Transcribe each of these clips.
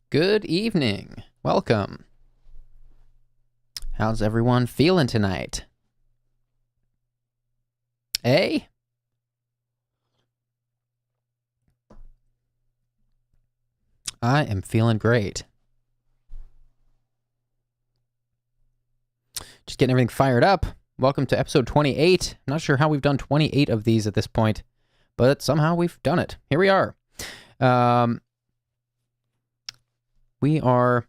Good evening. Welcome. How's everyone feeling tonight? Eh? I am feeling great. Just getting everything fired up. Welcome to episode 28. I'm not sure how we've done 28 of these at this point, but somehow we've done it. Here we are. We are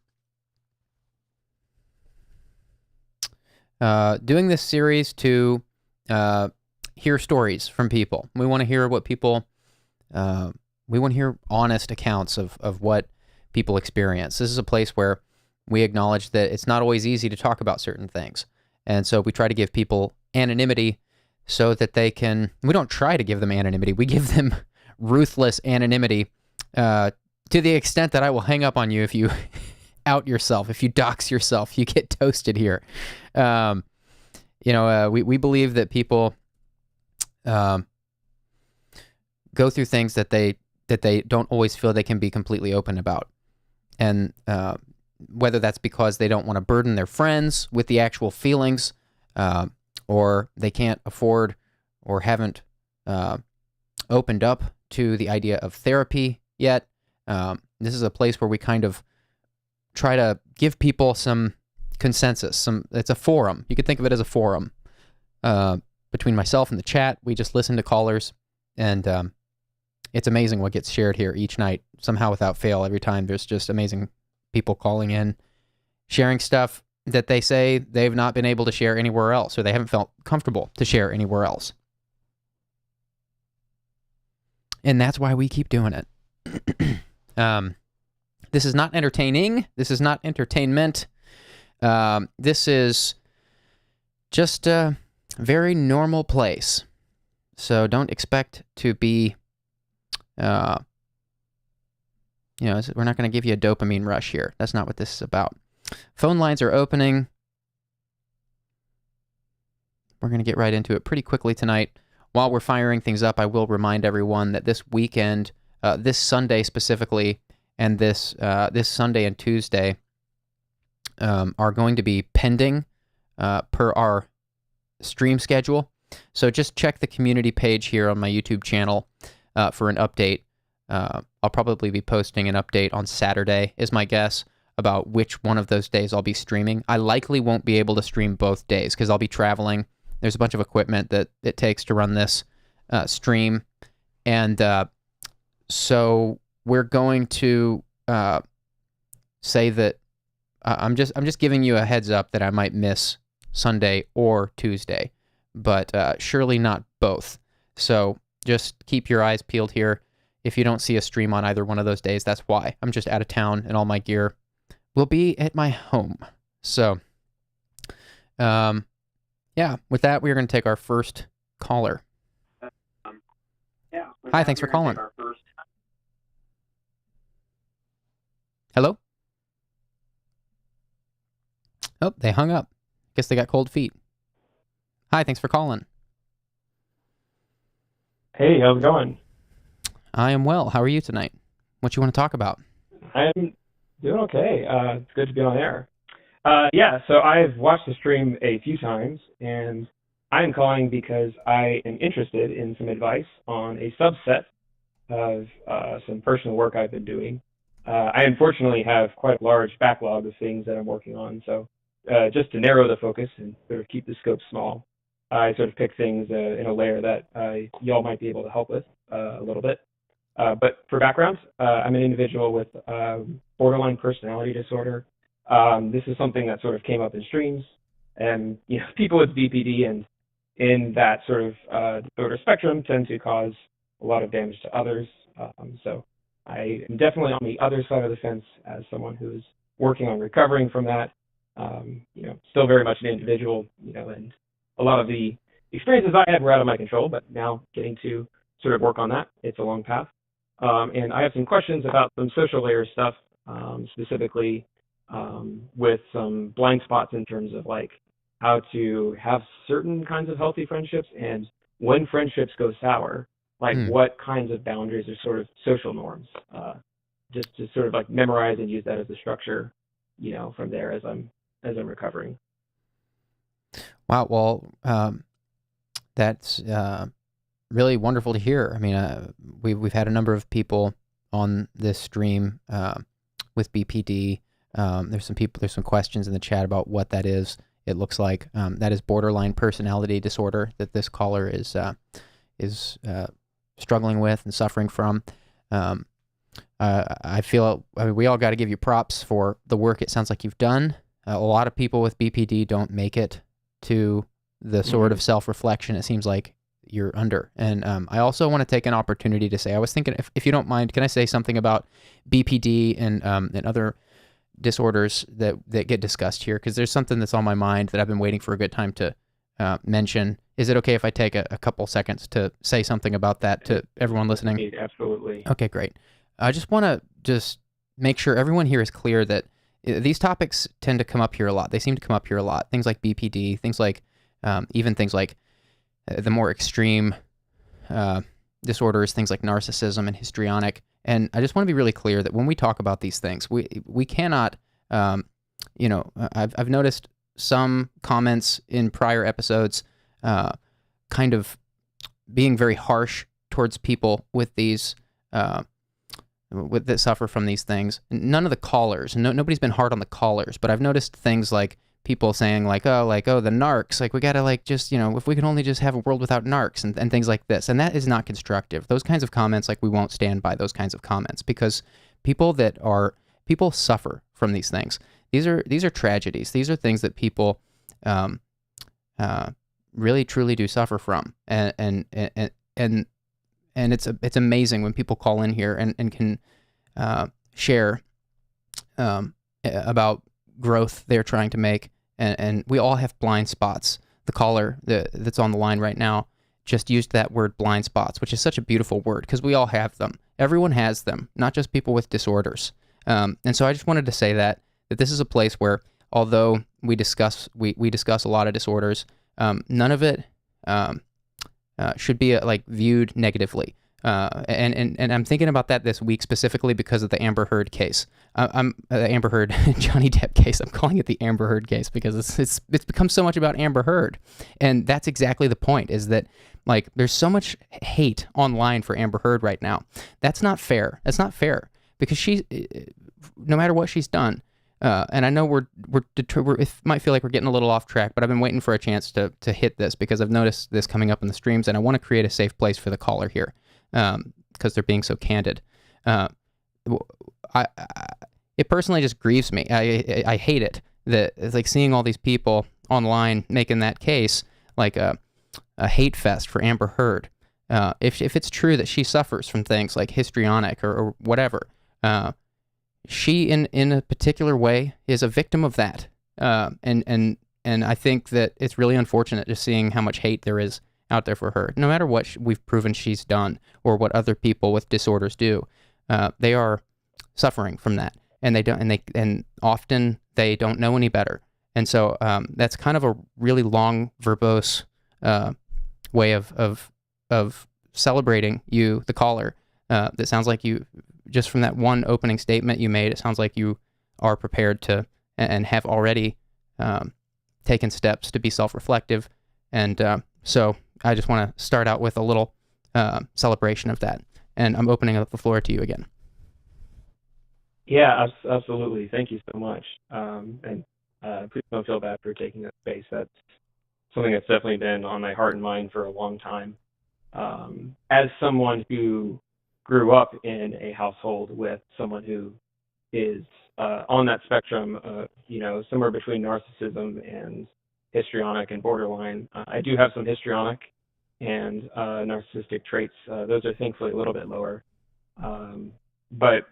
doing this series to hear stories from people. We want to hear what people, we want to hear honest accounts of what people experience. This is a place where we acknowledge that it's not always easy to talk about certain things. And so we try to give people anonymity so that they can, we don't try to give them anonymity, we give them ruthless anonymity to the extent that I will hang up on you if you out yourself, if you dox yourself, you get toasted here. We believe that people go through things that they don't always feel they can be completely open about. And whether that's because they don't want to burden their friends with the actual feelings, or they can't afford or haven't opened up to the idea of therapy yet. This is a place where we kind of try to give people some consensus. It's a forum. You could think of it as a forum. Between myself and the chat, we just listen to callers, and it's amazing what gets shared here each night, somehow without fail. Every time there's just amazing people calling in, sharing stuff that they say they've not been able to share anywhere else, or they haven't felt comfortable to share anywhere else. And that's why we keep doing it. This is not entertaining. This is not entertainment. This is just a very normal place. So don't expect to be, we're not going to give you a dopamine rush here. That's not what this is about. Phone lines are opening. We're going to get right into it pretty quickly tonight. While we're firing things up, I will remind everyone that this weekend, this Sunday specifically, and this Sunday and Tuesday are going to be pending per our stream schedule. So just check the community page here on my YouTube channel for an update. I'll probably be posting an update on Saturday, is my guess, about which one of those days I'll be streaming. I likely won't be able to stream both days because I'll be traveling. There's a bunch of equipment that it takes to run this stream. And so we're going to say that I'm just giving you a heads up that I might miss Sunday or Tuesday, but surely not both. So just keep your eyes peeled here. If you don't see a stream on either one of those days, that's why. I'm just out of town, and all my gear will be at my home. So, with that, we're going to take our first caller. Hi, thanks for calling. Hello? Oh, they hung up. Guess they got cold feet. Hi, thanks for calling. Hey, how's it going? I am well. How are you tonight? What you want to talk about? I'm doing okay. It's good to be on air. So I've watched the stream a few times, and I'm calling because I am interested in some advice on a subset of some personal work I've been doing. I unfortunately have quite a large backlog of things that I'm working on, so just to narrow the focus and sort of keep the scope small, I sort of pick things in a layer that y'all might be able to help with a little bit. But for background, I'm an individual with borderline personality disorder. This is something that sort of came up in streams, and people with BPD and in that sort of disorder spectrum tend to cause a lot of damage to others. So I am definitely on the other side of the fence as someone who's working on recovering from that. Still very much an individual, and a lot of the experiences I had were out of my control, but now getting to sort of work on that, it's a long path. And I have some questions about some social layer stuff, specifically with some blind spots in terms of like how to have certain kinds of healthy friendships and when friendships go sour, like what kinds of boundaries are sort of social norms just to sort of like memorize and use that as a structure, from there as I'm recovering. Wow. Well, that's really wonderful to hear. I mean, we've had a number of people on this stream with BPD. There's some questions in the chat about what that is. It looks like that is borderline personality disorder that this caller is struggling with and suffering from. I feel we all got to give you props for the work it sounds like you've done. A lot of people with BPD don't make it to the sort of self-reflection it seems like you're under. And I also want to take an opportunity to say, I was thinking, if you don't mind, can I say something about BPD and other disorders that get discussed here? Because there's something that's on my mind that I've been waiting for a good time to mention. Is it okay if I take a couple seconds to say something about that to everyone listening? Absolutely. Okay, great. I just want to make sure everyone here is clear that these topics tend to come up here a lot. They seem to come up here a lot. Things like BPD, things like even things like the more extreme disorders, things like narcissism and histrionic. And I just want to be really clear that when we talk about these things, we cannot, I've noticed some comments in prior episodes kind of being very harsh towards people with these that suffer from these things. None of the callers, nobody's been hard on the callers, but I've noticed things like people saying the narcs, like we gotta just, if we can only just have a world without narcs and things like this. And that is not constructive. Those kinds of comments, we won't stand by those kinds of comments, because people suffer from these things. These are tragedies. These are things that people really truly do suffer from. And it's amazing when people call in here and can share about growth they're trying to make. And we all have blind spots. The caller that's on the line right now just used that word blind spots, which is such a beautiful word, because we all have them. Everyone has them, not just people with disorders. And so I just wanted to say that this is a place where, although we discuss a lot of disorders, none of it should be viewed negatively. And I'm thinking about that this week specifically because of the Amber Heard case. The Amber Heard Johnny Depp case. I'm calling it the Amber Heard case because it's become so much about Amber Heard, and that's exactly the point. Is that there's so much hate online for Amber Heard right now. That's not fair. That's not fair, because she, no matter what she's done. And I know it might feel like we're getting a little off track, but I've been waiting for a chance to hit this because I've noticed this coming up in the streams, and I want to create a safe place for the caller here, because they're being so candid. It personally just grieves me. I hate it that it's seeing all these people online making that case a hate fest for Amber Heard. If it's true that she suffers from things like histrionic or whatever, she in a particular way is a victim of that. And I think that it's really unfortunate just seeing how much hate there is out there for her. No matter what we've proven she's done or what other people with disorders do, they are suffering from that, and often they don't know any better. And so that's kind of a really long, verbose way of celebrating you, the caller. That sounds like you, just from that one opening statement you made, it sounds like you are prepared to and have already taken steps to be self-reflective. And so I just want to start out with a little celebration of that. And I'm opening up the floor to you again. Yeah, absolutely. Thank you so much. And please don't feel bad for taking that space. That's something that's definitely been on my heart and mind for a long time. As someone who grew up in a household with someone who is on that spectrum, somewhere between narcissism and histrionic and borderline. I do have some histrionic and narcissistic traits. Those are thankfully a little bit lower. But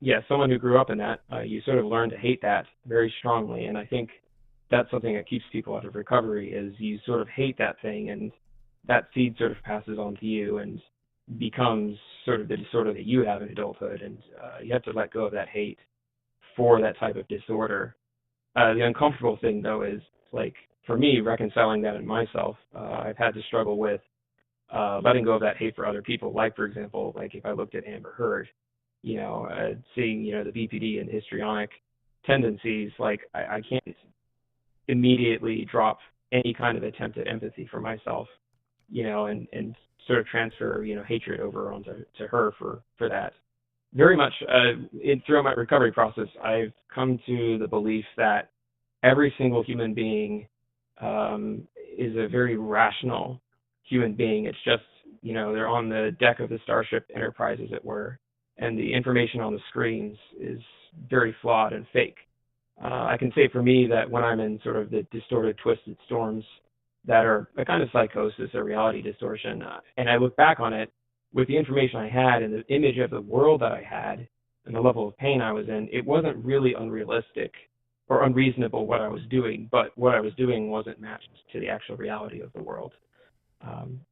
yeah, someone who grew up in that, you sort of learn to hate that very strongly. And I think that's something that keeps people out of recovery, is you sort of hate that thing, and that seed sort of passes on to you and becomes sort of the disorder that you have in adulthood. And you have to let go of that hate for that type of disorder. The uncomfortable thing, though, is for me, reconciling that in myself. I've had to struggle with letting go of that hate for other people. For example, if I looked at Amber Heard, seeing, the BPD and histrionic tendencies, like I can't immediately drop any kind of attempt at empathy for myself, and sort of transfer, hatred over onto her for that. Very much throughout my recovery process, I've come to the belief that every single human being is a very rational human being. It's just, they're on the deck of the Starship Enterprise, as it were, and the information on the screens is very flawed and fake. I can say for me that when I'm in sort of the distorted, twisted storms that are a kind of psychosis, a reality distortion, and I look back on it with the information I had and the image of the world that I had and the level of pain I was in, it wasn't really unrealistic or unreasonable what I was doing, but what I was doing wasn't matched to the actual reality of the world.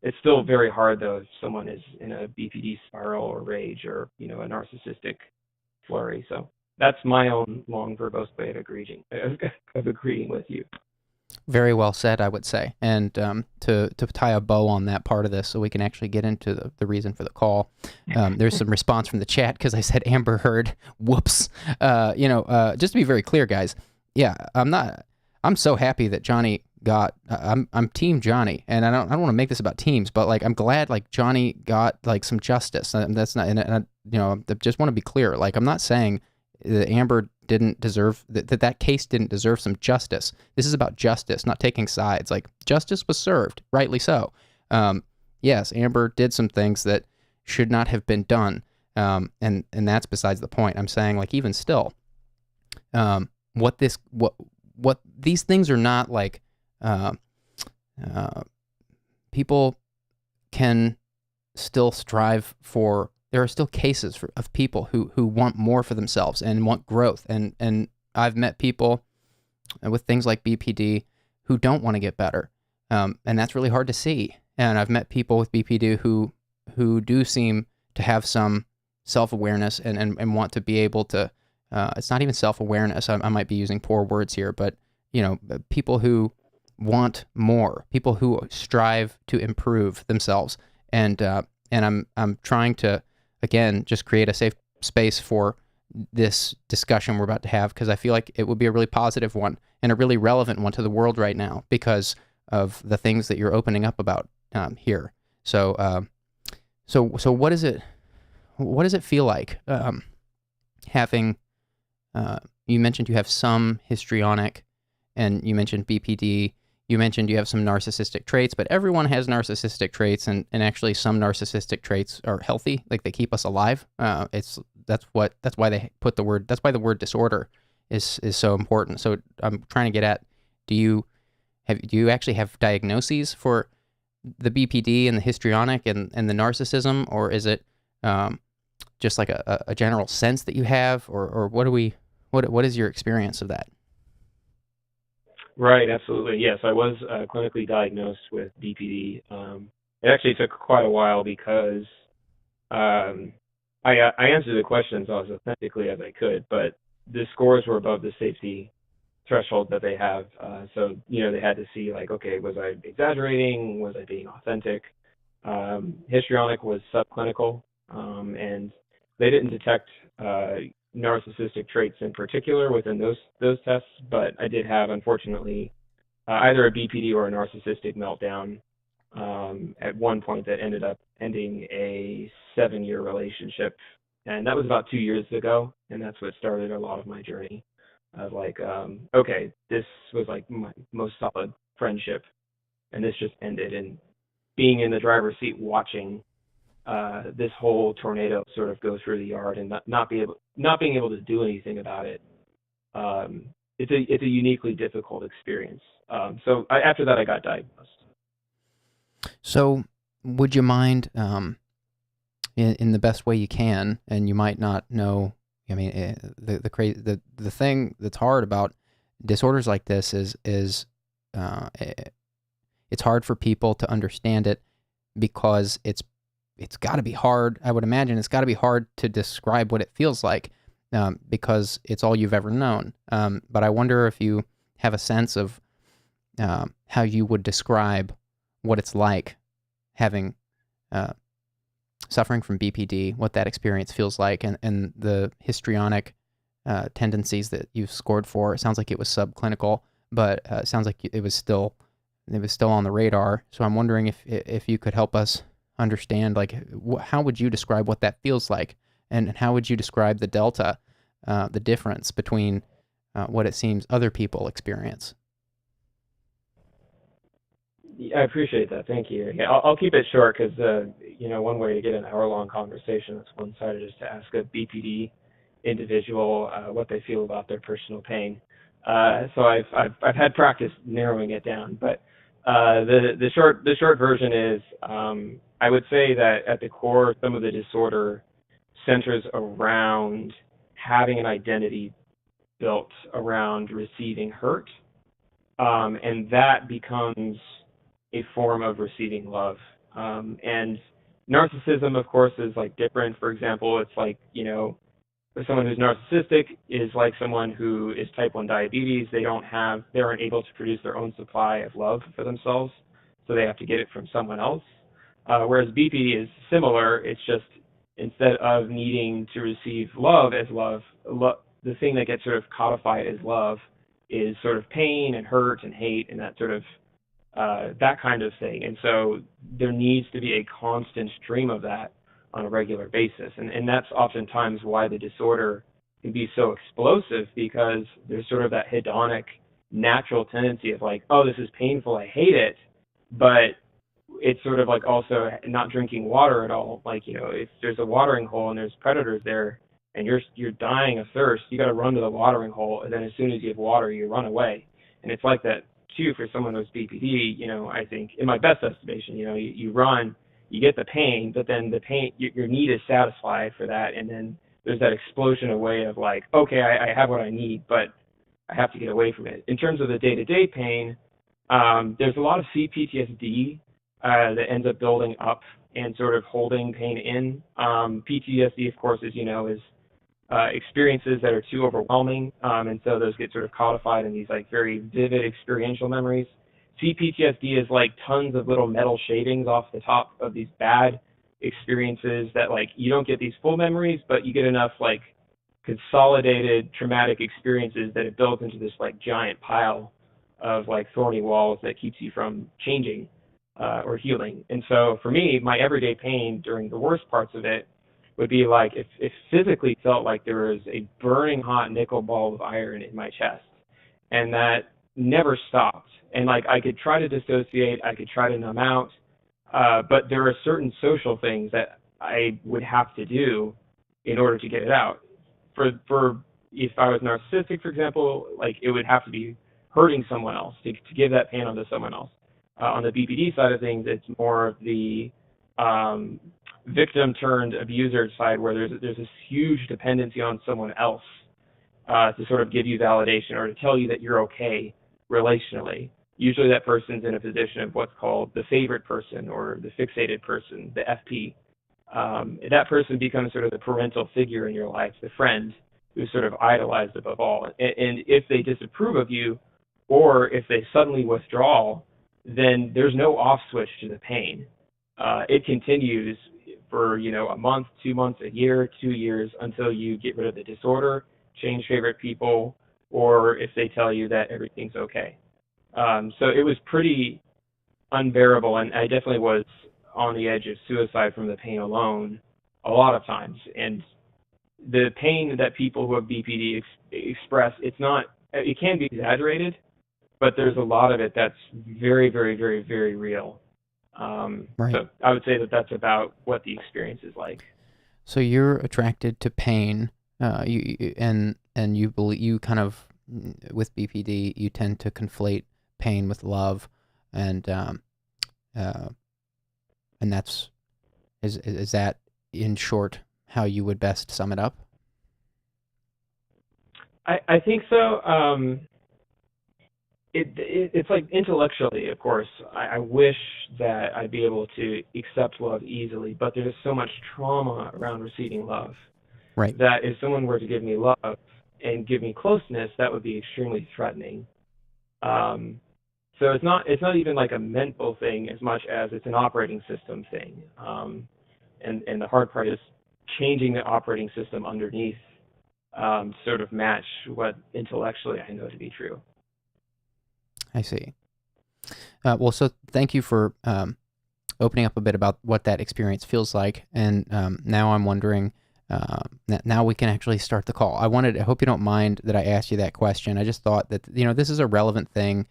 It's still very hard, though, if someone is in a BPD spiral or rage or, a narcissistic flurry. So that's my own long, verbose way of agreeing with you. Very well said, I would say. And to tie a bow on that part of this so we can actually get into the reason for the call, there's some response from the chat because I said Amber Heard. Whoops. Just to be very clear, guys, yeah, I'm so happy that Johnny got, I'm team Johnny, and I don't want to make this about teams, but like, I'm glad like Johnny got like some justice. That's not, and I just want to be clear. Like, I'm not saying that Amber didn't deserve, that case didn't deserve some justice. This is about justice, not taking sides. Like, justice was served, rightly so. Yes, Amber did some things that should not have been done. And that's besides the point. I'm saying, like, even still, what these things are not like, people can still strive for, there are still cases of people who want more for themselves and want growth. And I've met people with things like BPD who don't want to get better. And that's really hard to see. And I've met people with BPD who do seem to have some self-awareness and want to be able to, it's not even self-awareness. I might be using poor words here, but, people who want more, people who strive to improve themselves. And I'm trying to, again, just create a safe space for this discussion we're about to have, because I feel like it would be a really positive one and a really relevant one to the world right now because of the things that you're opening up about here. So what is it? What does it feel like having? You mentioned you have some histrionic, and you mentioned BPD. You mentioned you have some narcissistic traits, but everyone has narcissistic traits, and actually some narcissistic traits are healthy, like they keep us alive. That's why they put the word. That's why the word disorder is so important. So I'm trying to get at: do you actually have diagnoses for the BPD and the histrionic and the narcissism, or is it just like a general sense that you have, or what is your experience of that? Right, absolutely. Yes, I was clinically diagnosed with BPD. It actually took quite a while because I answered the questions as authentically as I could, but the scores were above the safety threshold that they have. So, they had to see, like, okay, was I exaggerating? Was I being authentic? Histrionic was subclinical, and they didn't detect narcissistic traits in particular within those tests, but I did have, unfortunately, either a BPD or a narcissistic meltdown at one point that ended up ending a 7-year relationship, and that was about 2 years ago, and that's what started a lot of my journey of like, okay, this was like my most solid friendship, and this just ended, and being in the driver's seat watching this whole tornado sort of go through the yard and not being able to do anything about it. It's a uniquely difficult experience. So after that, I got diagnosed. So would you mind, in the best way you can, and you might not know, I mean, the thing that's hard about disorders like this is it's hard for people to understand it because it's got to be hard. I would imagine it's got to be hard to describe what it feels like because it's all you've ever known. But I wonder if you have a sense of how you would describe what it's like having suffering from BPD, what that experience feels like, and the histrionic tendencies that you've scored for. It sounds like it was subclinical, but it sounds like it was still on the radar. So I'm wondering if you could help us understand, like, how would you describe what that feels like, and how would you describe the delta, the difference between what it seems other people experience? I appreciate that. Thank you. Yeah, I'll keep it short because one way to get an hour-long conversation that's one-sided is to ask a BPD individual what they feel about their personal pain. So I've had practice narrowing it down, but the short version is I would say that at the core, some of the disorder centers around having an identity built around receiving hurt, and that becomes a form of receiving love. And narcissism, of course, is like different. For example, it's like, someone who's narcissistic is like someone who is type 1 diabetes. They aren't able to produce their own supply of love for themselves, so they have to get it from someone else. Whereas BPD is similar. It's just instead of needing to receive love as love, the thing that gets sort of codified as love is sort of pain and hurt and hate and that sort of that kind of thing. And so there needs to be a constant stream of that on a regular basis. And that's oftentimes why the disorder can be so explosive, because there's sort of that hedonic natural tendency of like, oh, this is painful, I hate it. But it's sort of like also not drinking water at all. Like, if there's a watering hole and there's predators there and you're dying of thirst, you got to run to the watering hole. And then as soon as you have water, you run away. And it's like that too for someone with BPD. I think in my best estimation, you run, you get the pain, but then the pain, your need is satisfied for that. And then there's that explosion away of like, okay, I have what I need, but I have to get away from it. In terms of the day-to-day pain, there's a lot of CPTSD that ends up building up and sort of holding pain in. PTSD, of course, as you know, is experiences that are too overwhelming, and so those get sort of codified in these like very vivid experiential memories. CPTSD is like tons of little metal shavings off the top of these bad experiences that like you don't get these full memories, but you get enough like consolidated traumatic experiences that it builds into this like giant pile of like thorny walls that keeps you from changing or healing. And so for me, my everyday pain during the worst parts of it would be like if it physically felt like there was a burning hot nickel ball of iron in my chest, and that never stopped. And like I could try to dissociate, I could try to numb out, but there are certain social things that I would have to do in order to get it out. For if I was narcissistic, for example, like it would have to be hurting someone else to give that pain onto someone else. On the BPD side of things, it's more of the victim turned abuser side, where there's this huge dependency on someone else to sort of give you validation or to tell you that you're okay relationally. Usually that person's in a position of what's called the favorite person or the fixated person, the FP. That person becomes sort of the parental figure in your life, the friend who's sort of idolized above all. And if they disapprove of you, or if they suddenly withdraw, then there's no off switch to the pain. It continues for a month, 2 months, a year, 2 years, until you get rid of the disorder, change favorite people, or if they tell you that everything's okay. So it was pretty unbearable, and I definitely was on the edge of suicide from the pain alone a lot of times. And the pain that people who have BPD express, it can be exaggerated, but there's a lot of it that's very, very, very, very real. Right. So I would say that that's about what the experience is like. So you're attracted to pain, you believe you kind of, with BPD, you tend to conflate pain with love, and that's is that in short how you would best sum it up? I think so. It's like intellectually, of course, I wish that I'd be able to accept love easily, but there's so much trauma around receiving love. Right. That if someone were to give me love and give me closeness, that would be extremely threatening. So it's not even like a mental thing as much as it's an operating system thing. and the hard part is changing the operating system underneath, sort of match what intellectually I know to be true. I see. Well, so thank you for opening up a bit about what that experience feels like. And now I'm wondering, now we can actually start the call. I hope you don't mind that I asked you that question. I just thought that, this is a relevant thing.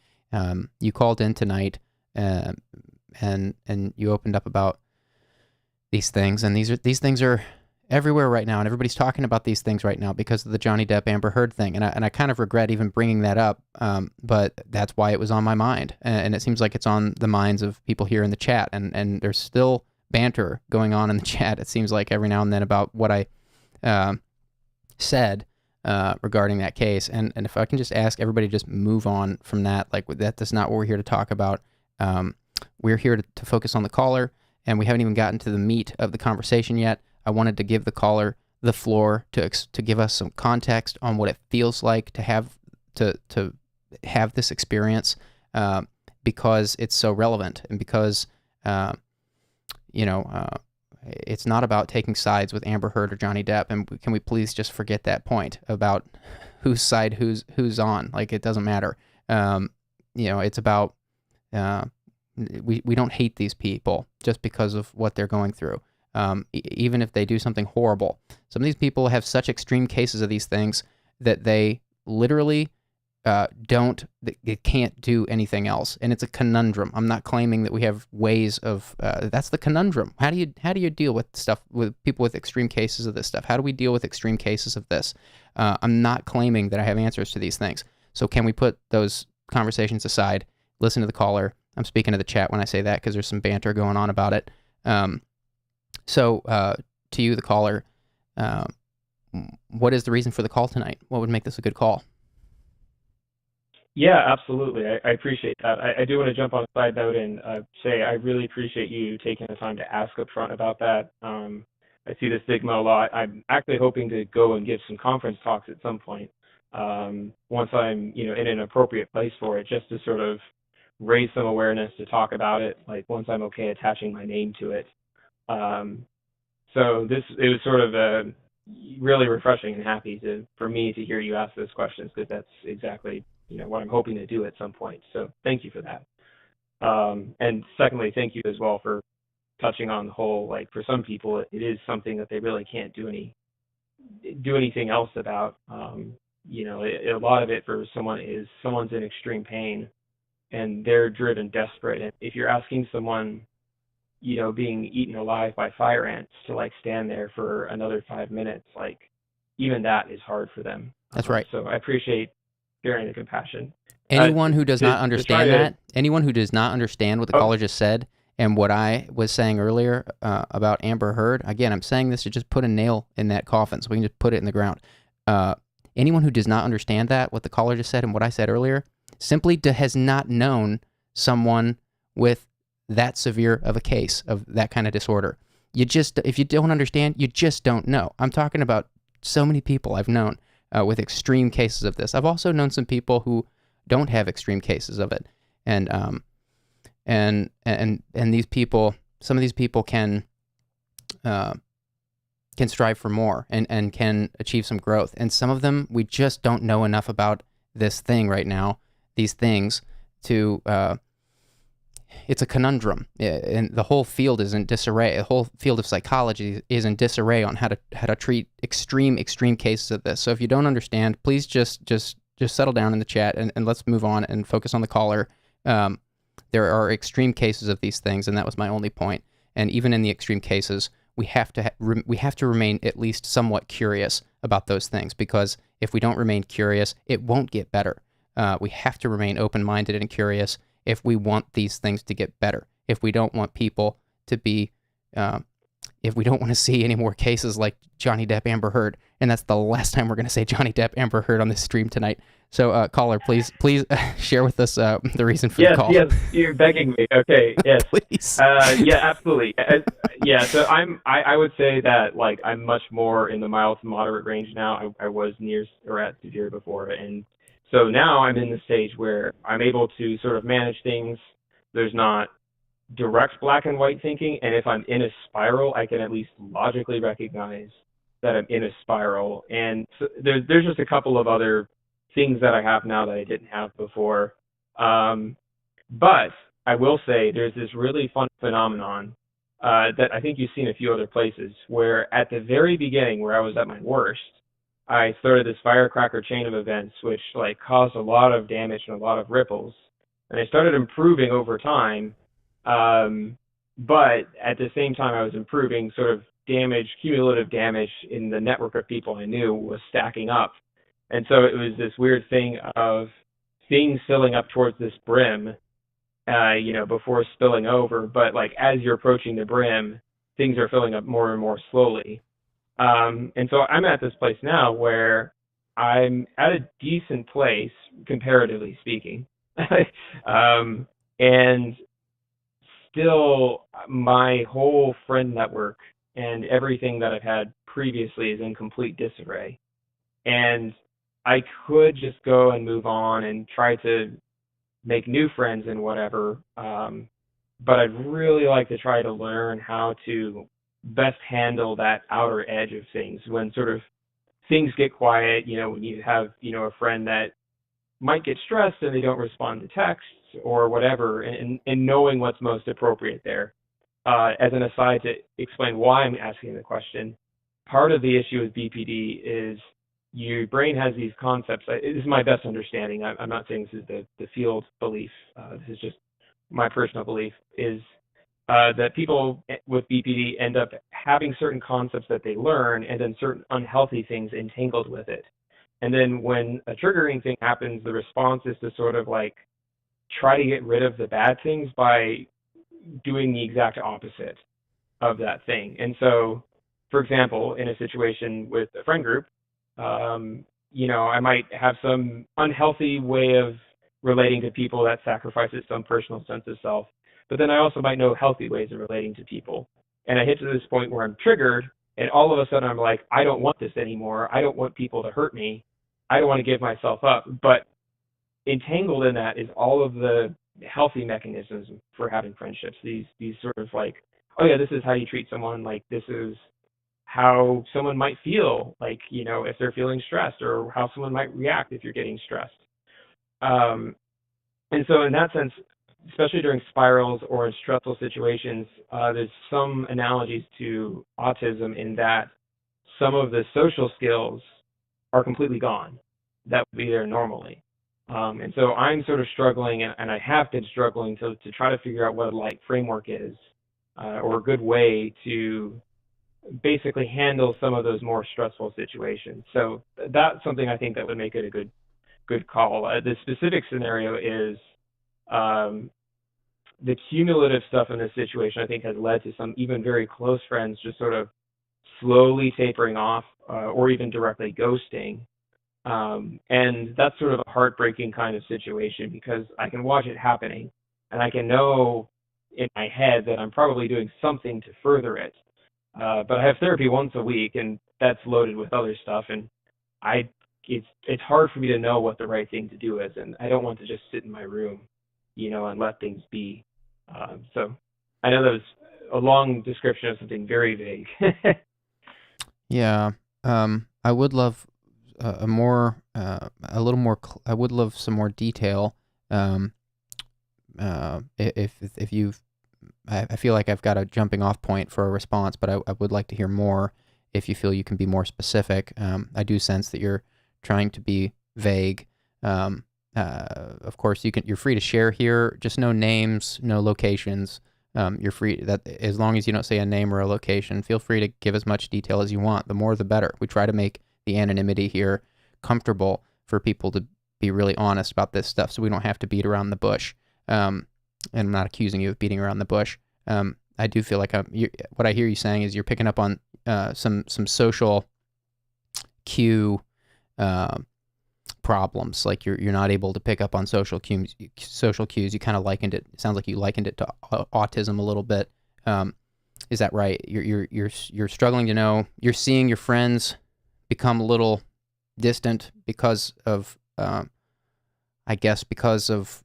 You called in tonight and you opened up about these things, and these things are everywhere right now, and everybody's talking about these things right now because of the Johnny Depp Amber Heard thing, and I kind of regret even bringing that up, but that's why it was on my mind, and it seems like it's on the minds of people here in the chat, and there's still banter going on in the chat, it seems like every now and then, about what I said regarding that case, and if I can just ask everybody to just move on from that, like that's not what we're here to talk about. We're here to focus on the caller, and we haven't even gotten to the meat of the conversation yet. I wanted to give the caller the floor to give us some context on what it feels like to have this experience, because it's so relevant, and because it's not about taking sides with Amber Heard or Johnny Depp. And can we please just forget that point about whose side who's on? Like, it doesn't matter. It's about we don't hate these people just because of what they're going through. Even if they do something horrible. Some of these people have such extreme cases of these things that they literally they can't do anything else. And it's a conundrum. I'm not claiming that we have ways of, that's the conundrum. How do you deal with people with extreme cases of this stuff? How do we deal with extreme cases of this? I'm not claiming that I have answers to these things. So can we put those conversations aside, listen to the caller? I'm speaking to the chat when I say that because there's some banter going on about it. So to you, the caller, what is the reason for the call tonight? What would make this a good call? Yeah, absolutely. I appreciate that. I do want to jump on a side note and say I really appreciate you taking the time to ask up front about that. I see the stigma a lot. I'm actually hoping to go and give some conference talks at some point, once I'm in an appropriate place for it, just to sort of raise some awareness to talk about it, like once I'm okay attaching my name to it. So it was sort of really refreshing and happy for me to hear you ask those questions, because that's exactly what I'm hoping to do at some point. So thank you for that. And secondly, thank you as well for touching on the whole, like, for some people it is something that they really can't do anything else about. A lot of it for someone's in extreme pain and they're driven desperate. And if you're asking someone, being eaten alive by fire ants to like stand there for another 5 minutes, like even that is hard for them. That's right. So I appreciate sharing the compassion. Anyone who does not understand anyone who does not understand what the caller just said and what I was saying earlier about Amber Heard, again, I'm saying this to just put a nail in that coffin so we can just put it in the ground. Anyone who does not understand what the caller just said and what I said earlier, simply has not known someone with that severe of a case of that kind of disorder. If you don't understand, you just don't know. I'm talking about so many people I've known with extreme cases of this. I've also known some people who don't have extreme cases of it, and these people, some of these people can strive for more and can achieve some growth, and some of them we just don't know enough about this thing right now. These things to it's a conundrum, and the whole field is in disarray. The whole field of psychology is in disarray on how to treat extreme cases of this. So if you don't understand, please just settle down in the chat and let's move on and focus on the caller. There are extreme cases of these things, and that was my only point. And even in the extreme cases, we have to remain at least somewhat curious about those things, because if we don't remain curious, it won't get better. We have to remain open-minded and curious if we want these things to get better. If we don't want people to be, if we don't want to see any more cases like Johnny Depp, Amber Heard, and that's the last time we're going to say Johnny Depp, Amber Heard on this stream tonight. So, caller, please share with us the reason for the call. Yes, you're begging me. Okay, yes. Please. Yeah, absolutely. So I would say that, like, I'm much more in the mild to moderate range now. I was near or at severe before, and so now I'm in the stage where I'm able to sort of manage things. There's not direct black and white thinking, and if I'm in a spiral, I can at least logically recognize that I'm in a spiral. And so there's just a couple of other things that I have now that I didn't have before. But I will say there's this really fun phenomenon that I think you've seen a few other places, where at the very beginning, where I was at my worst, I started this firecracker chain of events, which like caused a lot of damage and a lot of ripples, and I started improving over time. But at the same time, I was improving, sort of cumulative damage in the network of people I knew was stacking up, and so it was this weird thing of things filling up towards this brim, before spilling over. But like as you're approaching the brim, things are filling up more and more slowly. And so I'm at this place now where I'm at a decent place, comparatively speaking. And still, my whole friend network and everything that I've had previously is in complete disarray. And I could just go and move on and try to make new friends and whatever. But I'd really like to try to learn how to best handle that outer edge of things when sort of things get quiet, when you have, a friend that might get stressed and they don't respond to texts or whatever, and knowing what's most appropriate there. As an aside to explain why I'm asking the question, part of the issue with BPD is your brain has these concepts. This is my best understanding. I'm not saying this is the field belief. This is just my personal belief, is that people with BPD end up having certain concepts that they learn and then certain unhealthy things entangled with it. And then when a triggering thing happens, the response is to sort of like try to get rid of the bad things by doing the exact opposite of that thing. And so, for example, in a situation with a friend group, I might have some unhealthy way of relating to people that sacrifices some personal sense of self. But then I also might know healthy ways of relating to people. And I hit to this point where I'm triggered, and all of a sudden I'm like, I don't want this anymore. I don't want people to hurt me. I don't want to give myself up. But entangled in that is all of the healthy mechanisms for having friendships. These sort of like, oh yeah, this is how you treat someone. Like this is how someone might feel, like, if they're feeling stressed, or how someone might react if you're getting stressed. And so in that sense, especially during spirals or in stressful situations, there's some analogies to autism in that some of the social skills are completely gone that would be there normally. And so I'm sort of struggling, and I have been struggling to try to figure out what a light framework is, or a good way to basically handle some of those more stressful situations. So that's something I think that would make it a good call. The specific scenario is the cumulative stuff in this situation, I think, has led to some even very close friends just sort of slowly tapering off, or even directly ghosting. And that's sort of a heartbreaking kind of situation, because I can watch it happening and I can know in my head that I'm probably doing something to further it. But I have therapy once a week, and that's loaded with other stuff, and it's hard for me to know what the right thing to do is, and I don't want to just sit in my room, and let things be. So I know that was a long description of something very vague. Yeah. I would love I would love some more detail. If you've, I feel like I've got a jumping off point for a response, but I would like to hear more if you feel you can be more specific. I do sense that you're trying to be vague. Of course, you're free to share here. Just no names, no locations. You're free that as long as you don't say a name or a location, feel free to give as much detail as you want. The more, the better. We try to make the anonymity here comfortable for people to be really honest about this stuff, so we don't have to beat around the bush. And I'm not accusing you of beating around the bush. I do feel like what I hear you saying is you're picking up on some social cue problems. Like you're not able to pick up on social cues. You kind of likened it. Sounds like you likened it to autism a little bit. Is that right? You're struggling to know. You're seeing your friends become a little distant because of, I guess, because of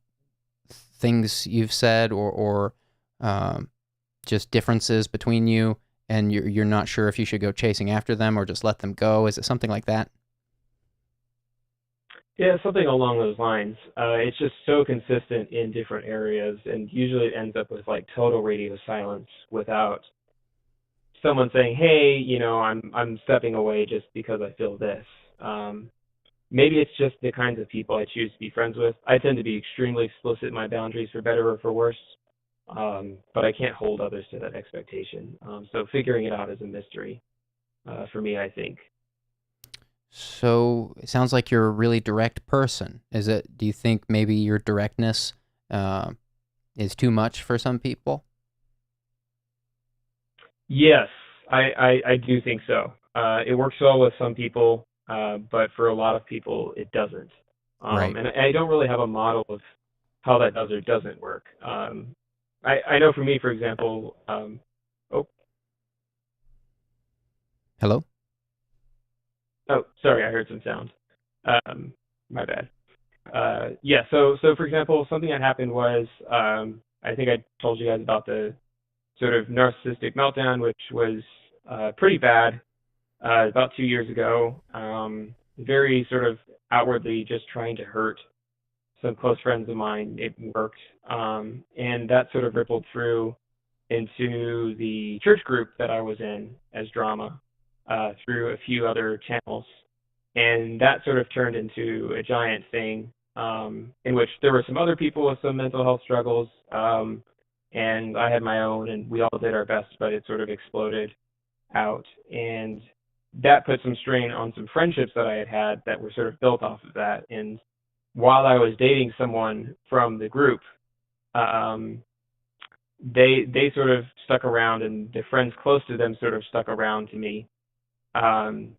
things you've said, or just differences between you, and you're not sure if you should go chasing after them or just let them go? Is it something like that? Yeah, something along those lines. It's just so consistent in different areas, and usually it ends up with like total radio silence without someone saying, "Hey, I'm stepping away just because I feel this." Um, Maybe it's just the kinds of people I choose to be friends with. I tend to be extremely explicit in my boundaries, for better or for worse, but I can't hold others to that expectation. So figuring it out is a mystery for me, I think. So it sounds like you're a really direct person. Do you think maybe your directness uh, is too much for some people? Yes, I do think so. It works well with some people, but for a lot of people, it doesn't. Right. And I don't really have a model of how that does or doesn't work. I know for me, for example, oh, Hello? oh, sorry, I heard some sound. My bad. Yeah, so for example, something that happened was, I think I told you guys about the sort of narcissistic meltdown, which was pretty bad about 2 years ago. Very sort of outwardly just trying to hurt some close friends of mine. It worked. And that sort of rippled through into the church group that I was in as drama through a few other channels. And that sort of turned into a giant thing in which there were some other people with some mental health struggles. And I had my own, and we all did our best, but it sort of exploded out. And that put some strain on some friendships that I had had that were sort of built off of that. And while I was dating someone from the group, um, they sort of stuck around, and the friends close to them sort of stuck around to me um,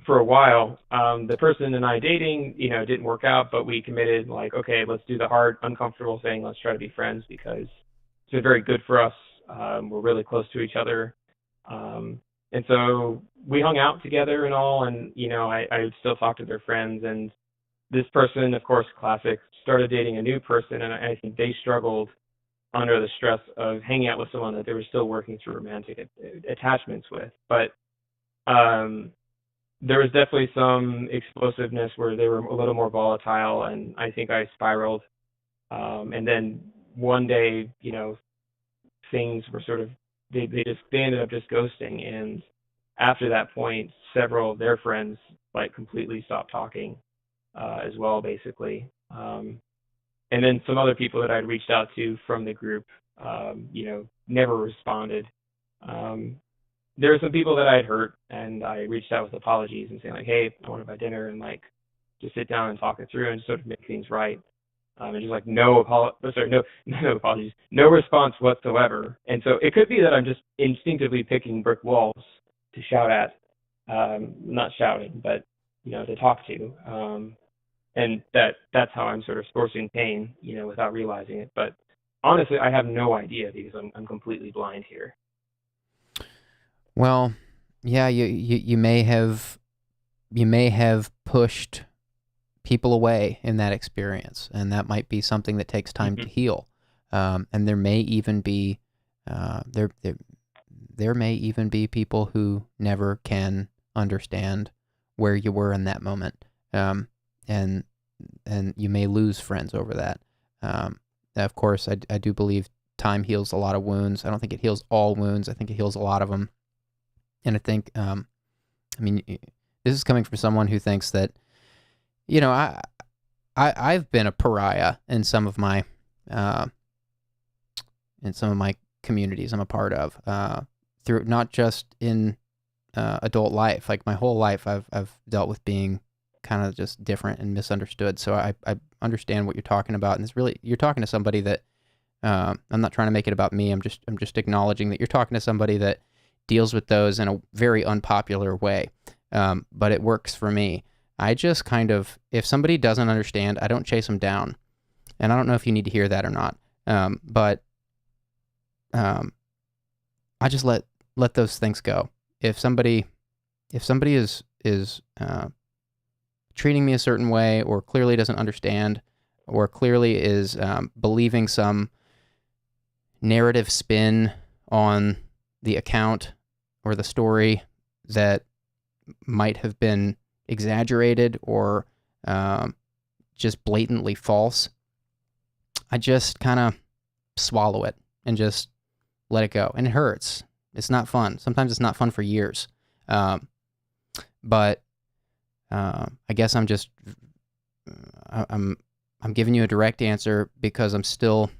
for a while. The person and I dating, didn't work out, but we committed like, okay, let's do the hard, uncomfortable thing. Let's try to be friends because it's been very good for us. We're really close to each other. And so we hung out together and all, and I would still talk to their friends. And this person, of course, classic, started dating a new person, and I think they struggled under the stress of hanging out with someone that they were still working through romantic attachments with. But um, there was definitely some explosiveness where they were a little more volatile, and I think I spiraled. And then one day, things were sort of they ended up just ghosting, and after that point, several of their friends like completely stopped talking as well, basically. And then some other people that I'd reached out to from the group, never responded. Um, there were some people that I had hurt, and I reached out with apologies and saying like, "Hey, I want to buy dinner," and like just sit down and talk it through and sort of make things right. And just like no apologies, no response whatsoever. And so it could be that I'm just instinctively picking brick walls to shout at, not shouting, but to talk to. And that's how I'm sort of sourcing pain, without realizing it. But honestly, I have no idea because I'm completely blind here. Well, yeah, you may have pushed people away in that experience, and that might be something that takes time to Mm-hmm. heal. And there may even be there may even be people who never can understand where you were in that moment, and you may lose friends over that. Of course, I do believe time heals a lot of wounds. I don't think it heals all wounds. I think it heals a lot of them. And I think, I mean, this is coming from someone who thinks that, I've been a pariah in some of my communities I'm a part of, through not just in adult life. Like my whole life, I've dealt with being kind of just different and misunderstood. So I understand what you're talking about, and it's really, you're talking to somebody that I'm not trying to make it about me. I'm just acknowledging that you're talking to somebody that deals with those in a very unpopular way, but it works for me. I just kind of, if somebody doesn't understand, I don't chase them down, and I don't know if you need to hear that or not, but I just let those things go. If somebody is treating me a certain way, or clearly doesn't understand, or clearly is believing some narrative spin on the account or the story that might have been exaggerated or just blatantly false, I just kind of swallow it and just let it go. And it hurts. It's not fun. Sometimes it's not fun for years. But I guess I'm giving you a direct answer because I'm still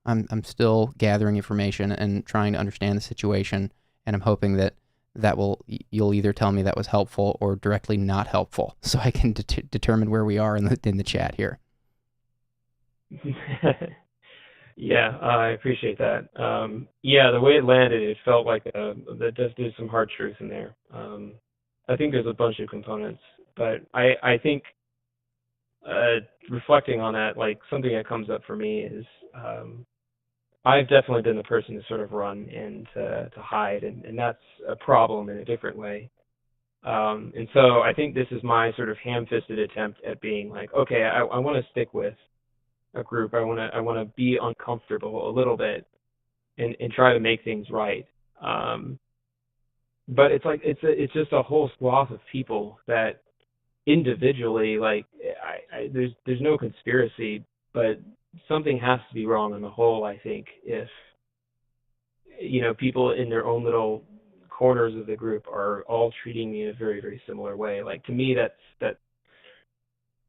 I'm still gathering information and trying to understand the situation, and I'm hoping that you'll either tell me that was helpful or directly not helpful, so I can determine where we are in the chat here. Yeah, I appreciate that. The way it landed, it felt like there's some hard truth in there. I think there's a bunch of components, but I think reflecting on that, like something that comes up for me is I've definitely been the person to sort of run and to hide, and that's a problem in a different way. And so I think this is my sort of ham-fisted attempt at being like, okay, I want to stick with a group. I want to be uncomfortable a little bit and try to make things right. But it's like it's just a whole swath of people that individually, like there's no conspiracy, but something has to be wrong on the whole, I think, if people in their own little corners of the group are all treating me in a very, very similar way. Like, to me, that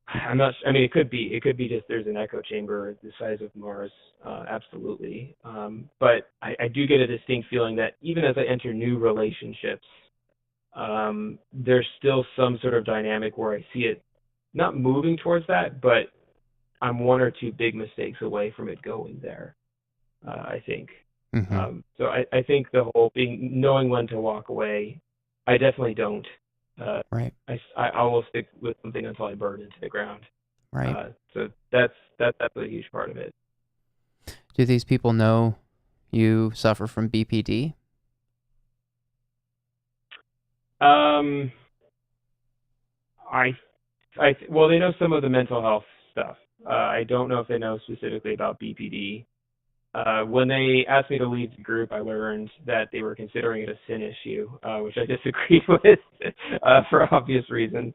I'm not. I mean, it could be just there's an echo chamber the size of Mars, absolutely. But I do get a distinct feeling that even as I enter new relationships, there's still some sort of dynamic where I see it not moving towards that, but I'm one or two big mistakes away from it going there. I think. Mm-hmm. So I think the whole knowing when to walk away, I definitely don't. Right. I will stick with something until I burn into the ground. Right. So that's a huge part of it. Do these people know you suffer from BPD? Well, they know some of the mental health stuff. I don't know if they know specifically about BPD. When they asked me to leave the group, I learned that they were considering it a sin issue, which I disagreed with for obvious reasons.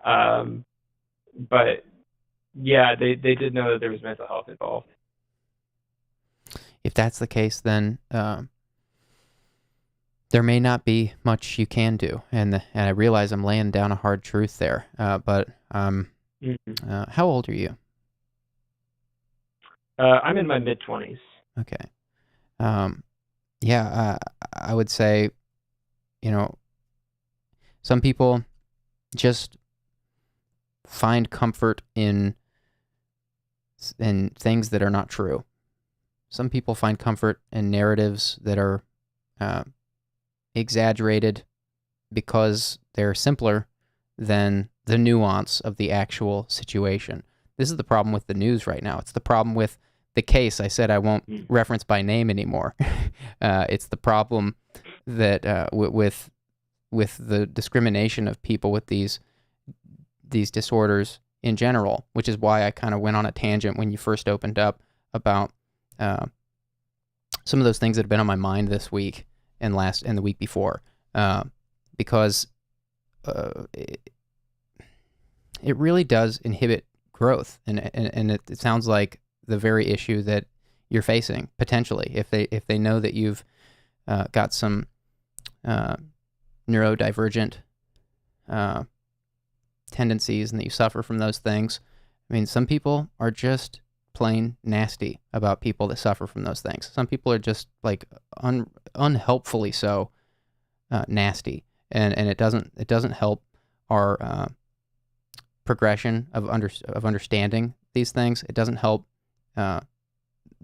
But yeah, they did know that there was mental health involved. If that's the case, then there may not be much you can do, and I realize I'm laying down a hard truth there. But how old are you? I'm in my mid-20s. Okay. I would say, some people just find comfort in things that are not true. Some people find comfort in narratives that are exaggerated because they're simpler than the nuance of the actual situation. This is the problem with the news right now. It's the problem with the case I said I won't reference by name anymore. It's the problem that with the discrimination of people with these disorders in general, which is why I kind of went on a tangent when you first opened up about some of those things that have been on my mind this week and the week before, because it really does inhibit growth, and it sounds like the very issue that you're facing potentially if they know that you've got some neurodivergent tendencies and that you suffer from those things. I mean, some people are just plain nasty about people that suffer from those things. Some people are just like unhelpfully so nasty, and it doesn't help our progression of understanding these things. It doesn't help the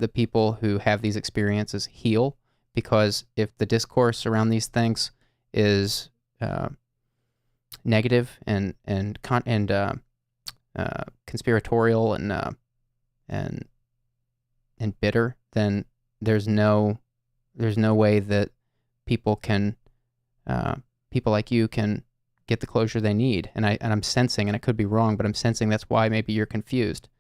people who have these experiences heal, because if the discourse around these things is negative and conspiratorial and bitter, then there's no way that people like you can get the closure they need. And I'm sensing, and I could be wrong, but I'm sensing that's why maybe you're confused.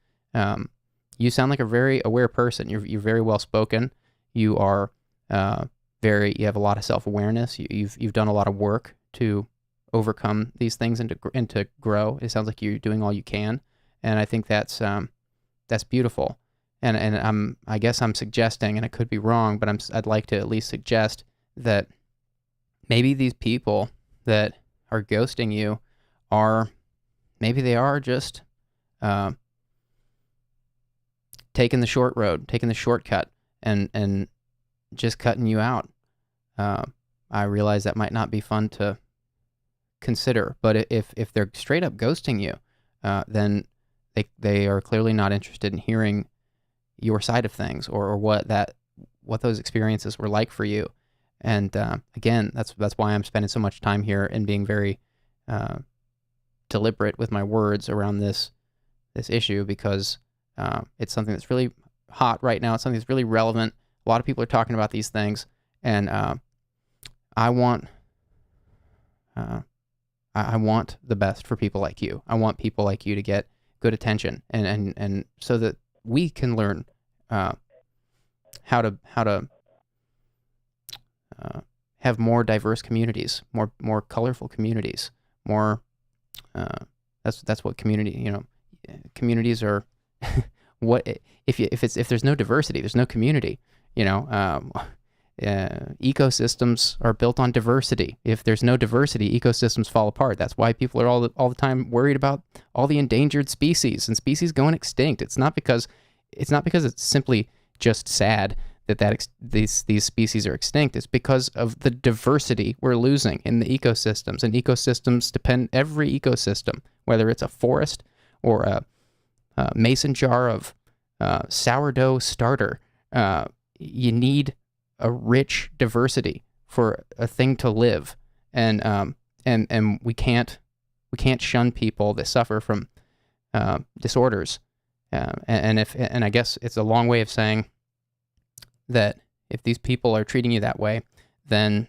you sound like a very aware person. You're very well spoken. You are you have a lot of self-awareness. You've done a lot of work to overcome these things and to grow. It sounds like you're doing all you can, and I think that's beautiful. And I guess I'm suggesting, and I could be wrong, but I'd like to at least suggest that maybe these people that are ghosting you maybe they are just taking the short road, taking the shortcut, and just cutting you out. I realize that might not be fun to consider, but if they're straight up ghosting you, then they are clearly not interested in hearing your side of things or what those experiences were like for you. And again, that's why I'm spending so much time here and being very deliberate with my words around this issue, because it's something that's really hot right now. It's something that's really relevant. A lot of people are talking about these things, and I want the best for people like you. I want people like you to get good attention, and so that we can learn how to have more diverse communities, more colorful communities, more. That's what community. Communities are. What if there's no diversity, there's no community. Ecosystems are built on diversity. If there's no diversity, ecosystems fall apart. That's why people are all the time worried about all the endangered species and species going extinct. It's not because it's simply just sad that these species are extinct. It's because of the diversity we're losing in the ecosystems. And ecosystems depend, every ecosystem, whether it's a forest or a mason jar of sourdough starter, you need a rich diversity for a thing to live. And we can't shun people that suffer from disorders. And I guess it's a long way of saying that if these people are treating you that way, then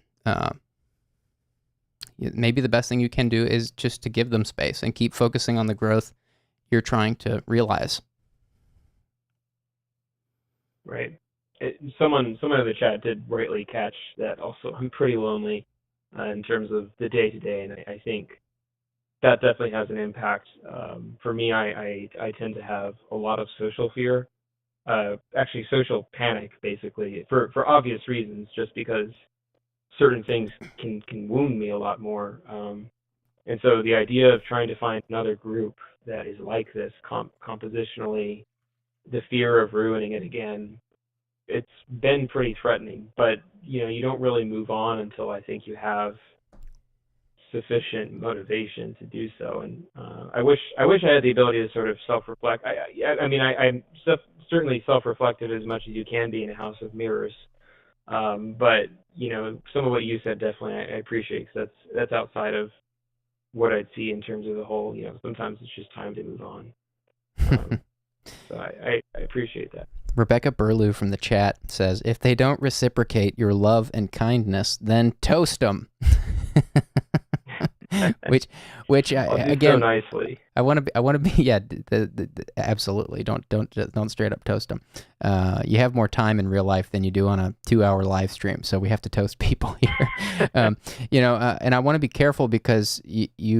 maybe the best thing you can do is just to give them space and keep focusing on the growth you're trying to realize. Right. Someone in the chat did rightly catch that also. I'm pretty lonely in terms of the day-to-day, and I think that definitely has an impact. For me, I tend to have a lot of social fear, actually social panic, basically, for obvious reasons, just because certain things can wound me a lot more. And so the idea of trying to find another group that is like this compositionally, the fear of ruining it again, it's been pretty threatening. But you don't really move on until I think you have sufficient motivation to do so. And I wish I had the ability to sort of self-reflect. I'm certainly self-reflective as much as you can be in a house of mirrors. But some of what you said definitely I appreciate, because that's outside of what I'd see in terms of the whole. Sometimes it's just time to move on. So I appreciate that. Rebecca Burlew from the chat says, if they don't reciprocate your love and kindness, then toast them. which again, so nicely. I want to be yeah. Absolutely. Don't straight up toast them. You have more time in real life than you do on a 2-hour live stream, so we have to toast people here. And I want to be careful, because I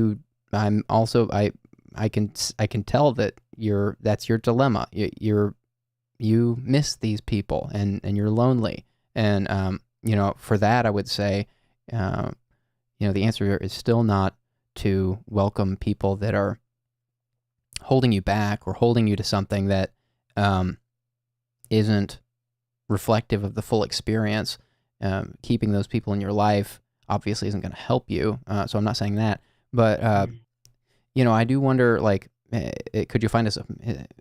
can tell that that's your dilemma. You miss these people, and you're lonely, and for that I would say, the answer is still not to welcome people that are holding you back or holding you to something that isn't reflective of the full experience. Keeping those people in your life obviously isn't going to help you, so I'm not saying that. But I do wonder, like, could you find us?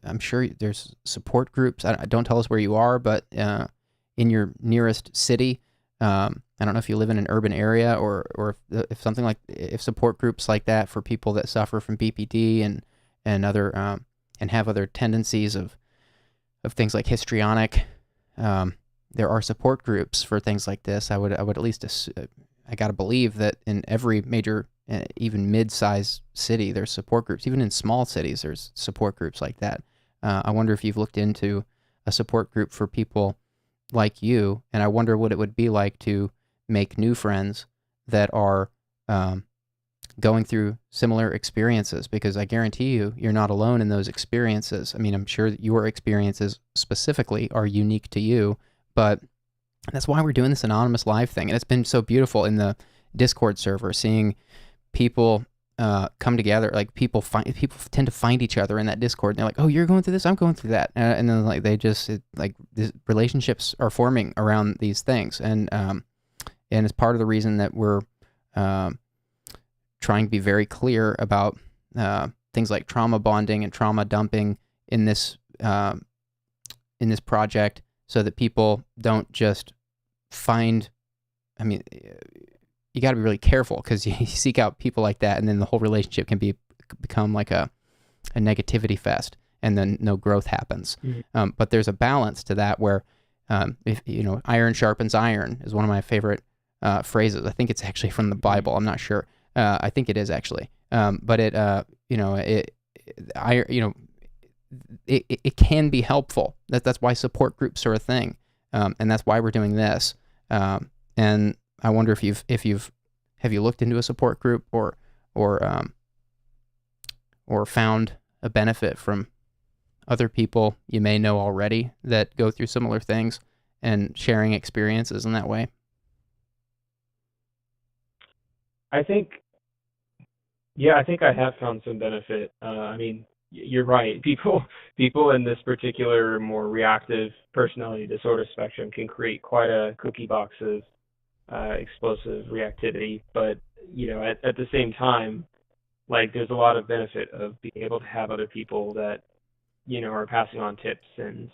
I'm sure there's support groups. Don't tell us where you are, but in your nearest city. I don't know if you live in an urban area, or if something like, if support groups like that for people that suffer from BPD and other and have other tendencies of things like histrionic. There are support groups for things like this. I would at least I gotta believe that in every major, even mid-sized city, there's support groups. Even in small cities, there's support groups like that. I wonder if you've looked into a support group for people like you, and I wonder what it would be like to make new friends that are going through similar experiences, because I guarantee you, you're not alone in those experiences. I mean, I'm sure that your experiences specifically are unique to you, but that's why we're doing this anonymous live thing. And it's been so beautiful in the Discord server, seeing people come together. Like people tend to find each other in that Discord. And they're like, "Oh, you're going through this. I'm going through that." And then like these relationships are forming around these things. And it's part of the reason that we're trying to be very clear about things like trauma bonding and trauma dumping in this project, so that people don't just find. I mean, you got to be really careful, because you seek out people like that, and then the whole relationship can become like a negativity fest, and then no growth happens. Mm-hmm. But there's a balance to that where, if iron sharpens iron is one of my favorite phrases. I think it's actually from the Bible. I'm not sure. I think it is actually. But it can be helpful. That's why support groups are a thing, and that's why we're doing this. And I wonder if have you looked into a support group or found a benefit from other people you may know already that go through similar things and sharing experiences in that way? I think I have found some benefit. I mean, you're right. People in this particular more reactive personality disorder spectrum can create quite a cookie box of explosive reactivity, but at the same time, like, there's a lot of benefit of being able to have other people that are passing on tips and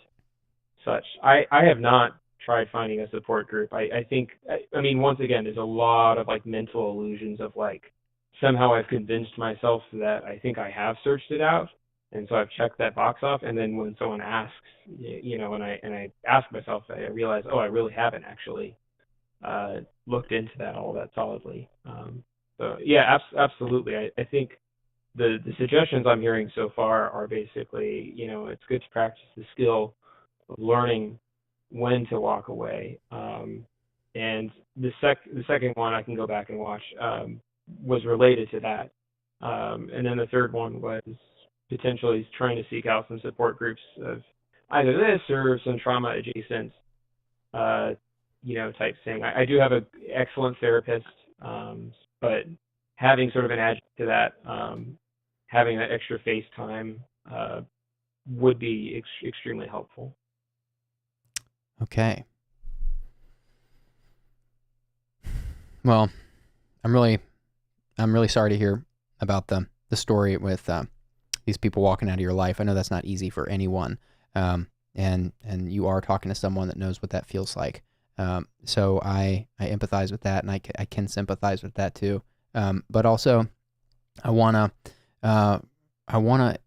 such. I have not tried finding a support group. I think, I mean, once again, there's a lot of like mental illusions of like, somehow I've convinced myself that I think I have searched it out, and so I've checked that box off, and then when someone asks, and I ask myself, I realize, oh, I really haven't actually looked into that all that solidly. So yeah, absolutely. I think the suggestions I'm hearing so far are basically, it's good to practice the skill of learning when to walk away. And the second one I can go back and watch was related to that. And then the third one was potentially trying to seek out some support groups of either this or some trauma adjacent type thing. I do have an excellent therapist, but having sort of an adjunct to that, having that extra face time would be extremely helpful. Okay. Well, I'm really sorry to hear about the story with these people walking out of your life. I know that's not easy for anyone, and you are talking to someone that knows what that feels like. So I empathize with that, and I can sympathize with that too. But also, I wanna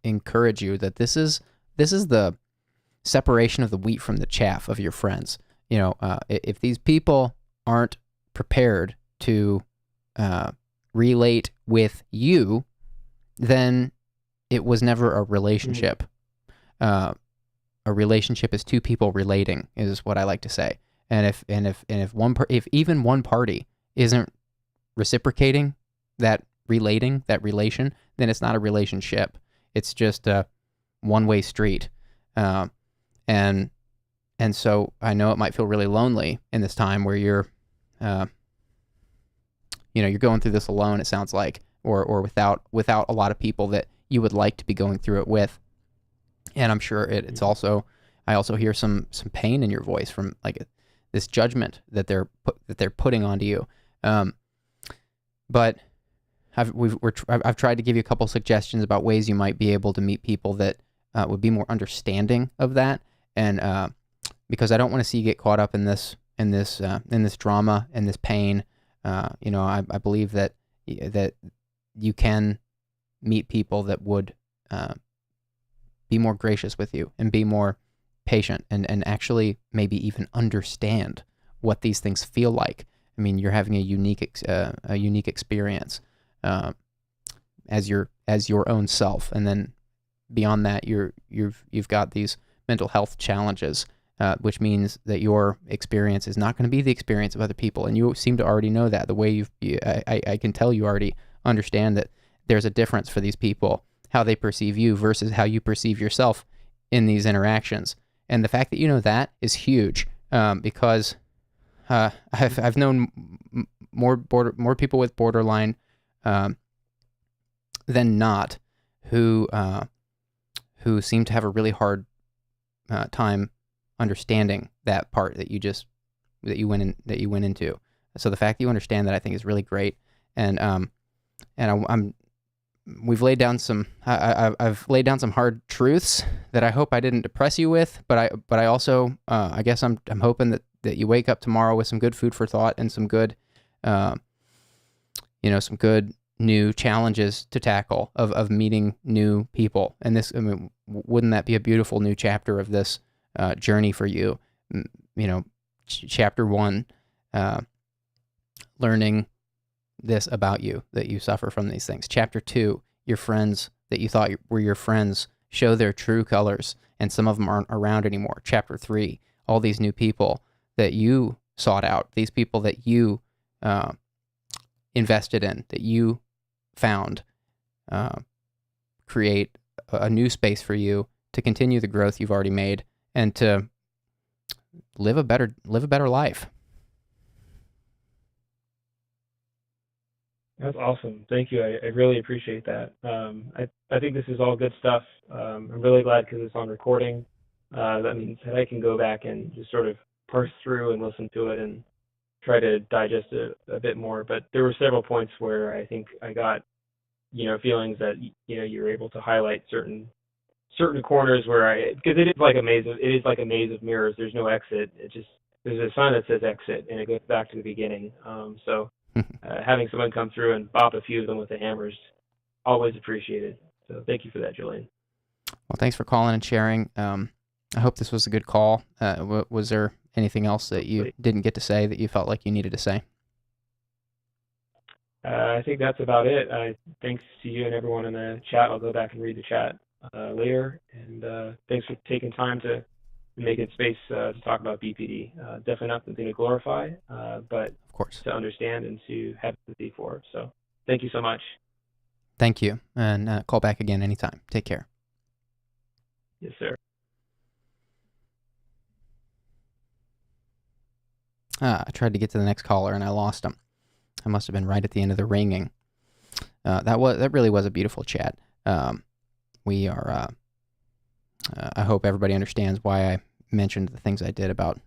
encourage you that this is the separation of the wheat from the chaff of your friends. If these people aren't prepared to relate with you, then it was never a relationship. A relationship is two people relating, is what I like to say. And if even one party isn't reciprocating that relation, then it's not a relationship. It's just a one-way street. And so I know it might feel really lonely in this time where you're going through this alone, it sounds like, or without a lot of people that you would like to be going through it with. And I'm sure it's also, I also hear some pain in your voice from like this judgment that they're putting onto you. But I've tried to give you a couple suggestions about ways you might be able to meet people that would be more understanding of that, and because I don't want to see you get caught up in this drama and this pain. I believe that you can meet people that would be more gracious with you and be more patient and actually maybe even understand what these things feel like. I mean, you're having a unique experience as your own self, and then beyond that, you've got these mental health challenges, which means that your experience is not going to be the experience of other people, and you seem to already know that. The way I can tell you already understand that there's a difference for these people, how they perceive you versus how you perceive yourself in these interactions. And the fact that you know that is huge, because I've known more people with borderline than not who seem to have a really hard time understanding that part that you went into. So the fact that you understand that, I think, is really great. And we've laid down some I've laid down some hard truths that I hope I didn't depress you with, but I also I guess I'm hoping that you wake up tomorrow with some good food for thought and some good some good new challenges to tackle of meeting new people. And this, I mean, wouldn't that be a beautiful new chapter of this journey for you? Chapter 1, learning this about you, that you suffer from these things. Chapter 2, your friends that you thought were your friends show their true colors, and some of them aren't around anymore. Chapter 3, all these new people that you sought out, these people that you invested in, that you found, create a new space for you to continue the growth you've already made and to live a better life. That's awesome. Thank you. I really appreciate that. I think this is all good stuff. I'm really glad because it's on recording. That means that I can go back and just sort of parse through and listen to it and try to digest it a bit more. But there were several points where I think I got, feelings that, you were able to highlight certain corners where because it is like a maze of mirrors. There's no exit. There's a sign that says exit, and it goes back to the beginning. So having someone come through and bop a few of them with the hammers, always appreciated. So thank you for that, Julian. Well, thanks for calling and sharing. I hope this was a good call. Was there anything else that you didn't get to say that you felt like you needed to say? I think that's about it. Thanks to you and everyone in the chat. I'll go back and read the chat later. And thanks for taking time to make it space to talk about BPD. Definitely not something to glorify, but of course, to understand and to have empathy for. So thank you so much. Thank you. And call back again anytime. Take care. Yes, sir. I tried to get to the next caller and I lost him. I must have been right at the end of the ringing. That really was a beautiful chat. We are. I hope everybody understands why I mentioned the things I did about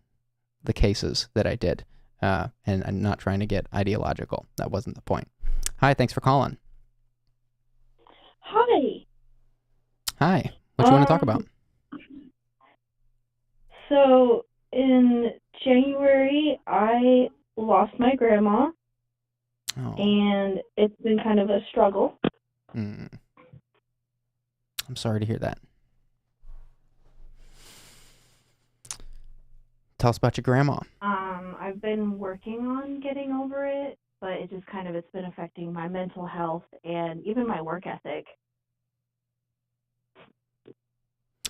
the cases that I did, and I'm not trying to get ideological. That wasn't the point. Hi, thanks for calling. Hi. Hi. What do you want to talk about? So in January, I lost my grandma. Oh. And it's been kind of a struggle. I'm sorry to hear that. Tell us about your grandma. I've been working on getting over it, but it's been affecting my mental health and even my work ethic.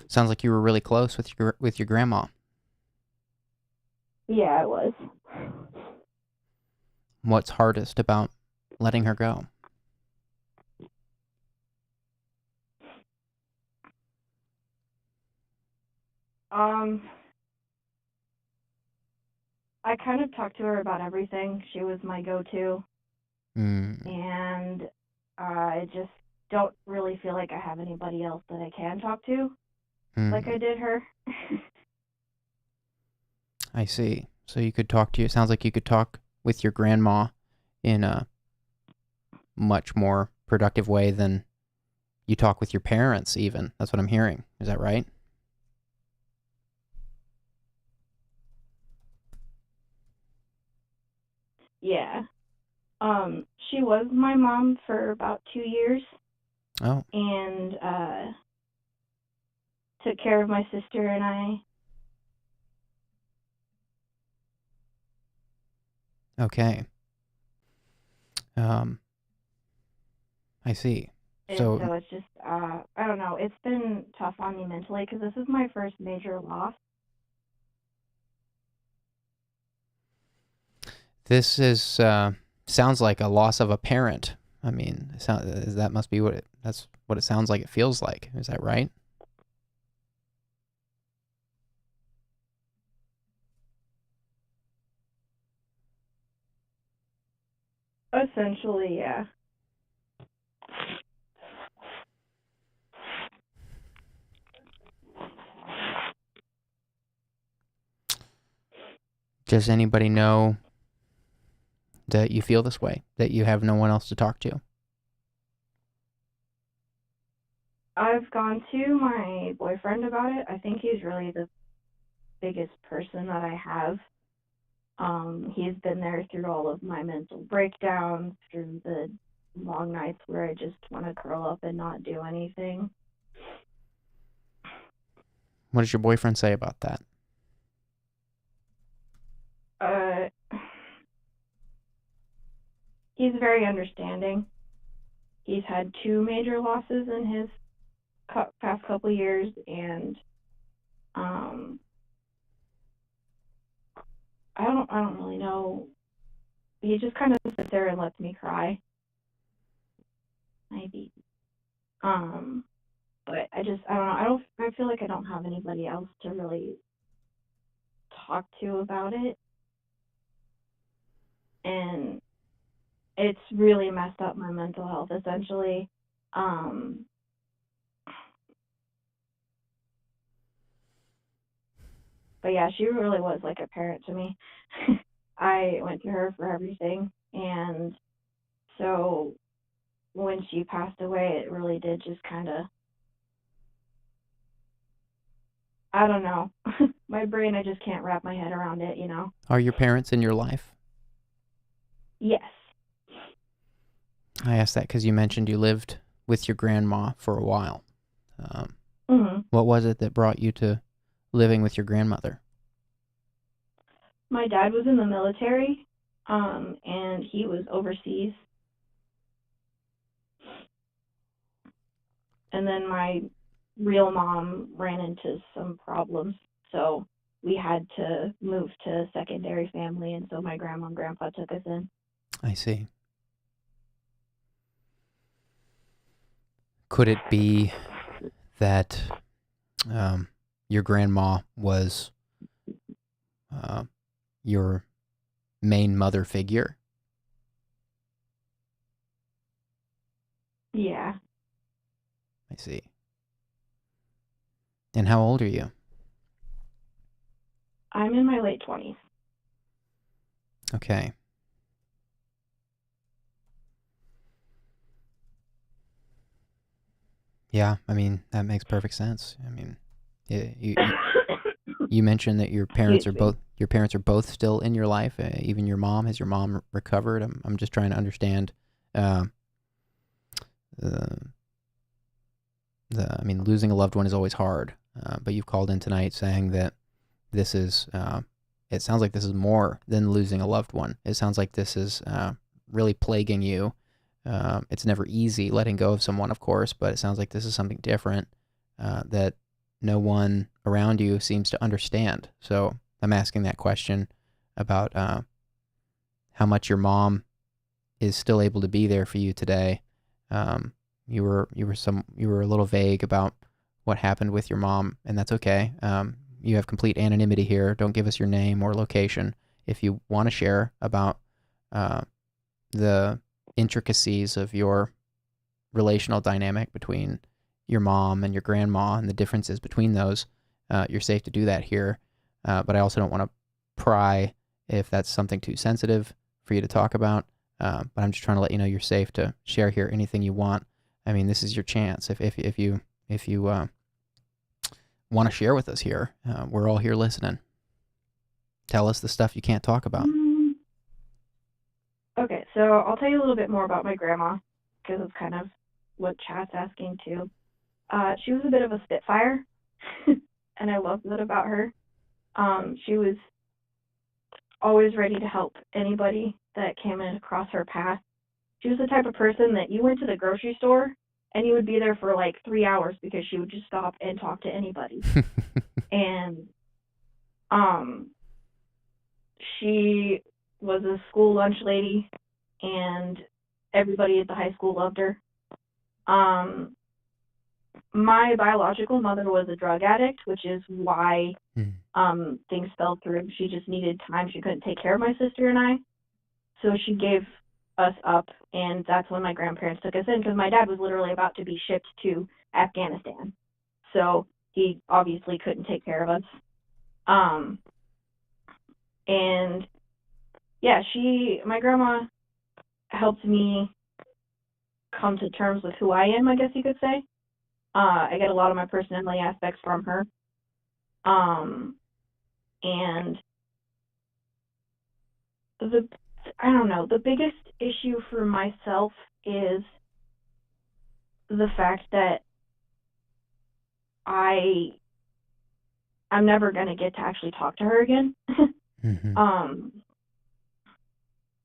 Sounds like you were really close with your grandma. Yeah, I was. What's hardest about letting her go? I kind of talked to her about everything. She was my go-to. And I just don't really feel like I have anybody else that I can talk to like I did her. I see. So you could talk to you. It sounds like you could talk with your grandma in a much more productive way than you talk with your parents even. That's what I'm hearing. Is that right? Yeah. She was my mom for about 2 years. Oh. And took care of my sister and I. Okay. I see. And So so it's just, I don't know, it's been tough on me mentally because this is my first major loss. this is sounds like a loss of a parent. I mean, that must be that's what it sounds like. It feels like. Is that right? Essentially, yeah. Does anybody know that you feel this way, that you have no one else to talk to? I've gone to my boyfriend about it. I think he's really the biggest person that I have. He's been there through all of my mental breakdowns, through the long nights where I just want to curl up and not do anything. What does your boyfriend say about that? He's very understanding. He's had 2 major losses in his past couple years, and I don't really know. He just kind of sits there and lets me cry. Maybe. But I don't know. I feel like I don't have anybody else to really talk to about it. And it's really messed up my mental health, essentially. But yeah, she really was like a parent to me. I went to her for everything. And so when she passed away, it really did just kind of, I don't know. My brain, I just can't wrap my head around it, you know? Are your parents in your life? Yes. I asked that because you mentioned you lived with your grandma for a while. What was it that brought you to living with your grandmother? My dad was in the military, and he was overseas. And then my real mom ran into some problems, so we had to move to secondary family, and so my grandma and grandpa took us in. I see. Could it be that your grandma was your main mother figure? Yeah. I see. And how old are you? I'm in my late 20s. Okay. Yeah, I mean, that makes perfect sense. I mean, you mentioned that your parents are both still in your life. Even your mom. Has your mom recovered? I'm just trying to understand. I mean, losing a loved one is always hard. But you've called in tonight saying that this is. It sounds like this is more than losing a loved one. It sounds like this is really plaguing you. It's never easy letting go of someone, of course, but it sounds like this is something different that no one around you seems to understand. So I'm asking that question about how much your mom is still able to be there for you today. You were a little vague about what happened with your mom, and that's okay. You have complete anonymity here. Don't give us your name or location. If you want to share about the intricacies of your relational dynamic between your mom and your grandma and the differences between those, you're safe to do that here. But I also don't want to pry if that's something too sensitive for you to talk about. But I'm just trying to let you know you're safe to share here anything you want. I mean, this is your chance. If you want to share with us here, we're all here listening. Tell us the stuff you can't talk about. Okay, so I'll tell you a little bit more about my grandma, because it's kind of what chat's asking too. She was a bit of a spitfire, and I loved that about her. She was always ready to help anybody that came across her path. She was the type of person that you went to the grocery store and he would be there for like 3 hours because she would just stop and talk to anybody. And she was a school lunch lady, and everybody at the high school loved her. My biological mother was a drug addict, which is why things fell through. She just needed time. She couldn't take care of my sister and I, so she gave us up, and that's when my grandparents took us in, because my dad was literally about to be shipped to Afghanistan, so he obviously couldn't take care of us. And yeah, my grandma helped me come to terms with who I am, I guess you could say. I get a lot of my personality aspects from her. And the biggest issue for myself is the fact that I'm never going to get to actually talk to her again.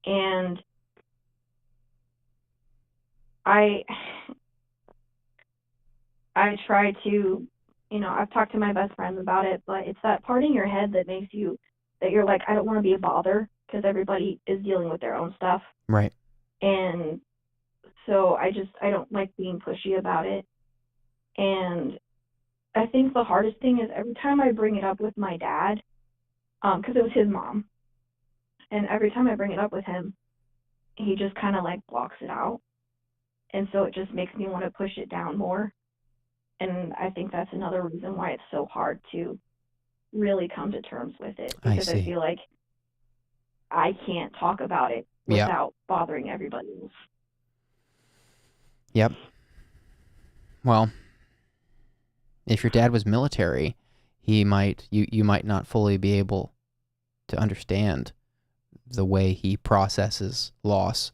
And I try to, I've talked to my best friends about it, but it's that part in your head that makes you, that you're like, I don't want to be a bother, because everybody is dealing with their own stuff. Right. And so I don't like being pushy about it. And I think the hardest thing is every time I bring it up with my dad, because it was his mom, and every time I bring it up with him, he just kind of like blocks it out. And so it just makes me want to push it down more. And I think that's another reason why it's so hard to really come to terms with it, because I feel like I can't talk about it without bothering everybody else. Yep. Well, if your dad was military, you might not fully be able to understand the way he processes loss.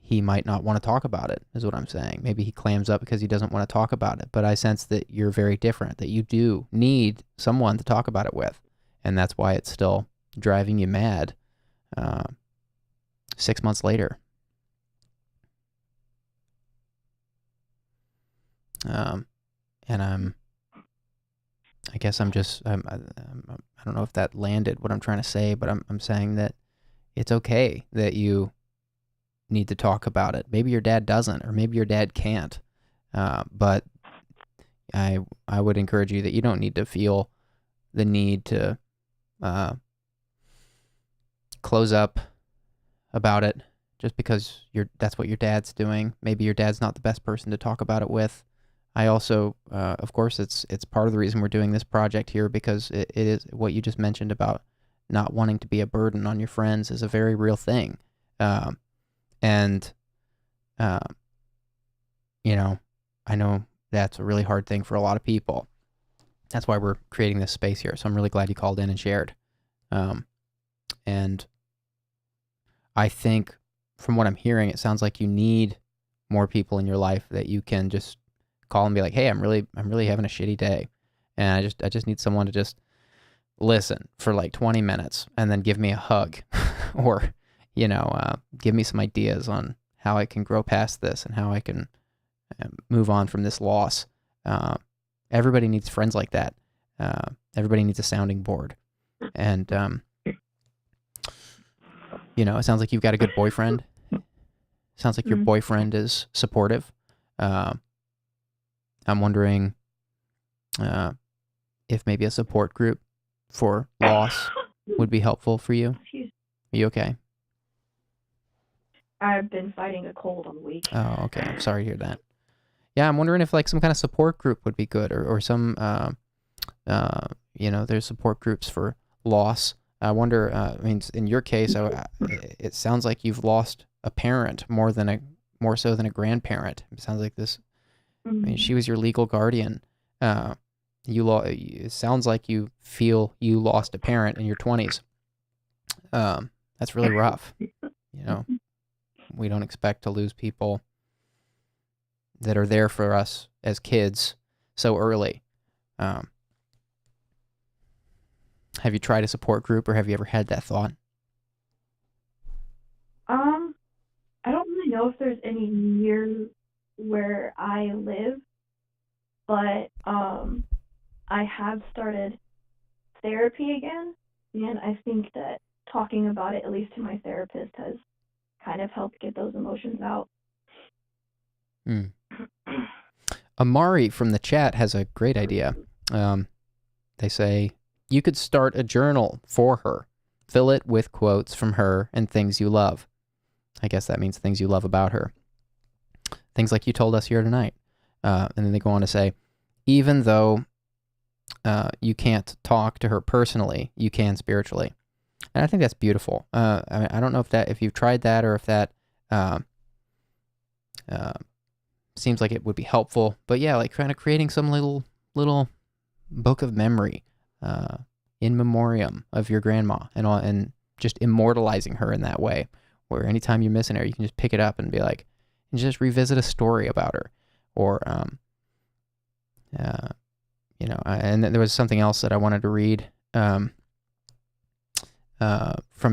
He might not want to talk about it, is what I'm saying. Maybe he clams up because he doesn't want to talk about it. But I sense that you're very different, that you do need someone to talk about it with. And that's why it's still driving you mad 6 months later. And I guess I don't know if that landed what I'm trying to say, but I'm saying that it's okay that you need to talk about it. Maybe your dad doesn't, or maybe your dad can't. But I would encourage you that you don't need to feel the need to close up about it just because that's what your dad's doing. Maybe your dad's not the best person to talk about it with. I also, of course, it's part of the reason we're doing this project here, because it is what you just mentioned about not wanting to be a burden on your friends is a very real thing. I know that's a really hard thing for a lot of people. That's why we're creating this space here. So I'm really glad you called in and shared. And I think from what I'm hearing, it sounds like you need more people in your life that you can just call and be like, hey, I'm really having a shitty day. And I just need someone to just listen for like 20 minutes and then give me a hug or, give me some ideas on how I can grow past this and how I can move on from this loss. Everybody needs friends like that. Everybody needs a sounding board. And, it sounds like you've got a good boyfriend. Sounds like your boyfriend is supportive. I'm wondering if maybe a support group for loss would be helpful for you. Are you okay? I've been fighting a cold all week. Oh, okay. I'm sorry to hear that. Yeah, I'm wondering if like some kind of support group would be good, or some, there's support groups for loss. I wonder, in your case, it sounds like you've lost a parent more so than a grandparent. It sounds like this. She was your legal guardian. It sounds like you feel you lost a parent in your 20s. That's really rough. We don't expect to lose people that are there for us as kids so early. Have you tried a support group, or have you ever had that thought? I don't know if there's any near where I live, but I have started therapy again, and I think that talking about it, at least to my therapist, has kind of helped get those emotions out. Amari from the chat has a great idea. They say, you could start a journal for her. Fill it with quotes from her and things you love. I guess that means things you love about her. Things like you told us here tonight. And then they go on to say, even though you can't talk to her personally, you can spiritually. And I think that's beautiful. I don't know if you've tried that, or if that seems like it would be helpful. But yeah, like kind of creating some little book of memory, in memoriam of your grandma, and just immortalizing her in that way, where anytime you're missing her, you can just pick it up and be like, and just revisit a story about her, or and there was something else that I wanted to read from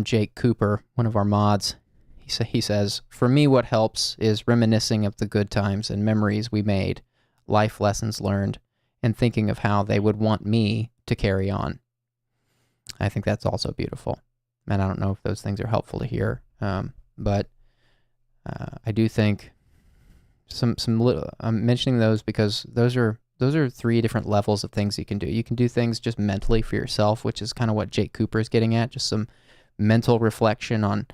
Jake Cooper, one of our mods. He says, for me, what helps is reminiscing of the good times and memories we made, life lessons learned, and thinking of how they would want me to carry on. I think that's also beautiful. And I don't know if those things are helpful to hear, but I do think I'm mentioning those because those are 3 different levels of things you can do. You can do things just mentally for yourself, which is kind of what Jake Cooper is getting at, just some mental reflection on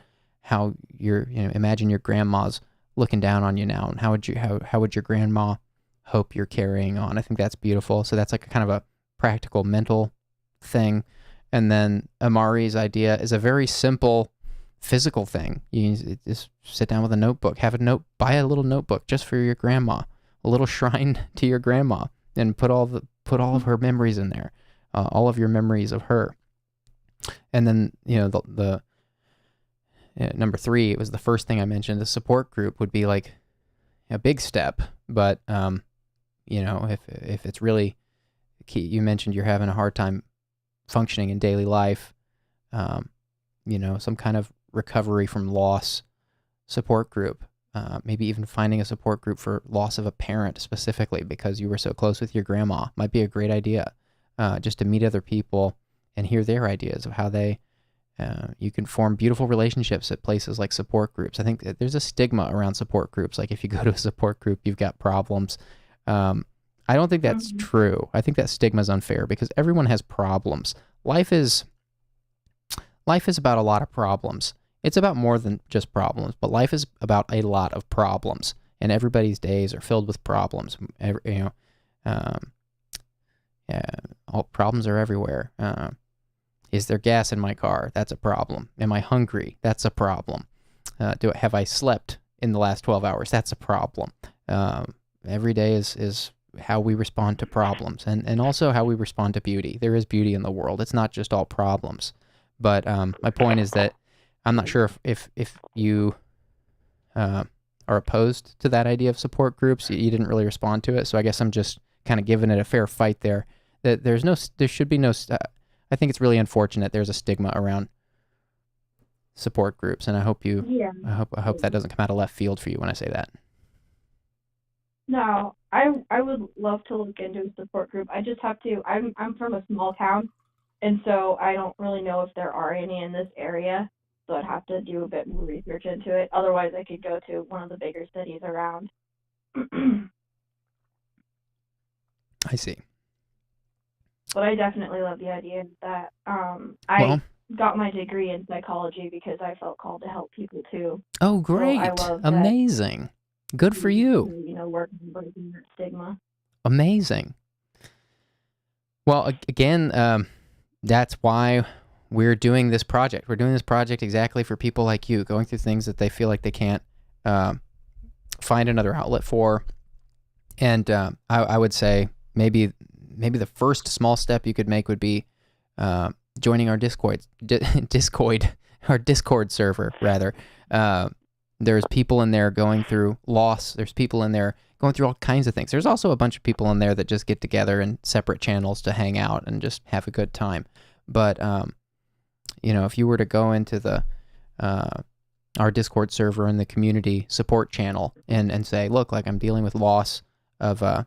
how imagine your grandma's looking down on you now, and how would your grandma hope you're carrying on. I think that's beautiful. So that's like a kind of a practical mental thing. And then Amari's idea is a very simple physical thing. You just sit down with a notebook, buy a little notebook just for your grandma, a little shrine to your grandma, and put all of her memories in there, all of your memories of her. And then, the number 3, it was the first thing I mentioned, the support group would be like a big step, but if it's really key, you mentioned you're having a hard time functioning in daily life, some kind of recovery from loss support group, maybe even finding a support group for loss of a parent specifically because you were so close with your grandma might be a great idea, just to meet other people and hear their ideas of how you can form beautiful relationships at places like support groups. I think that there's a stigma around support groups. Like if you go to a support group, you've got problems. I don't think that's true. I think that stigma is unfair because everyone has problems. Life is about a lot of problems. It's about more than just problems, but life is about a lot of problems, and everybody's days are filled with problems. All problems are everywhere. Is there gas in my car? That's a problem. Am I hungry? That's a problem. Have I slept in the last 12 hours? That's a problem. Every day is how we respond to problems, and also how we respond to beauty. There is beauty in the world. It's not just all problems. But my point is that I'm not sure if you are opposed to that idea of support groups. You didn't really respond to it, so I guess I'm just kind of giving it a fair fight there. That there should be no. I think it's really unfortunate there's a stigma around support groups, and I hope that doesn't come out of left field for you when I say that. No, I would love to look into a support group. I just have to. I'm from a small town, and so I don't really know if there are any in this area. So I'd have to do a bit more research into it. Otherwise, I could go to one of the bigger cities around. I see. But I definitely love the idea that I got my degree in psychology because I felt called to help people too. Oh, great. So I love amazing. Good for you. Working on breaking that stigma. Amazing. Well, again, that's why we're doing this project. We're doing this project exactly for people like you, going through things that they feel like they can't find another outlet for. And I would say maybe the first small step you could make would be joining our Discord server, rather. There's people in there going through loss. There's people in there going through all kinds of things. There's also a bunch of people in there that just get together in separate channels to hang out and just have a good time. But, if you were to go into the our Discord server and the community support channel and say, look, like I'm dealing with loss of a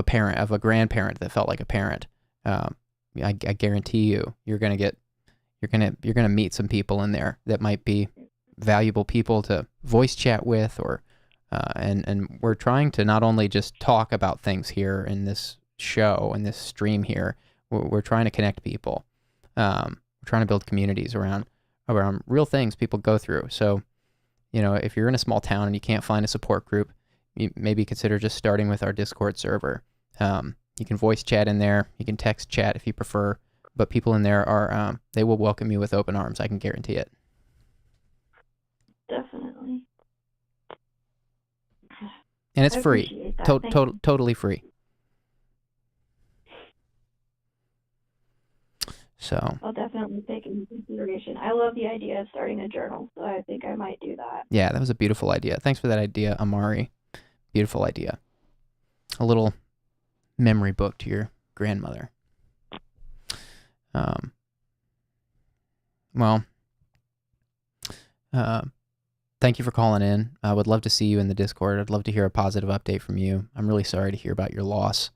parent, of a grandparent that felt like a parent. I guarantee you're gonna meet some people in there that might be valuable people to voice chat with, or and we're trying to not only just talk about things here in this show and this stream here. We're trying to connect people. We're trying to build communities around real things people go through. So, if you're in a small town and you can't find a support group, you maybe consider just starting with our Discord server. You can voice chat in there. You can text chat if you prefer. But people in there are they will welcome you with open arms. I can guarantee it. Definitely. And it's free. Totally free. So I'll definitely take it into consideration. I love the idea of starting a journal, so I think I might do that. Yeah, that was a beautiful idea. Thanks for that idea, Amari. Beautiful idea. A little memory book to your grandmother. Thank you for calling in. I would love to see you in the Discord. I'd love to hear a positive update from you. I'm really sorry to hear about your loss.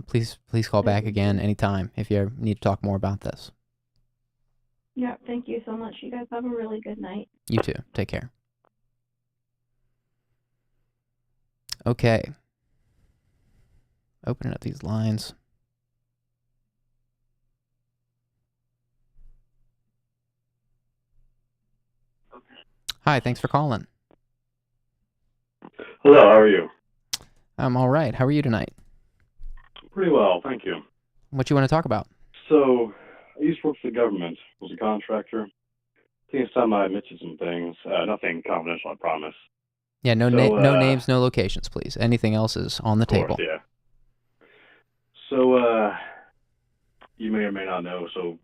Please call back again anytime if you need to talk more about this. Yeah, thank you so much. You guys have a really good night. You too. Take care. Okay. Opening up these lines. Hi, thanks for calling. Hello, how are you? I'm all right. How are you tonight? Pretty well, thank you. What you want to talk about? So, I used to work for the government. I was a contractor. I think it's time I admit to some things. Nothing confidential, I promise. Yeah, no names, no locations, please. Anything else is on the table. Yeah. So, you may or may not know, so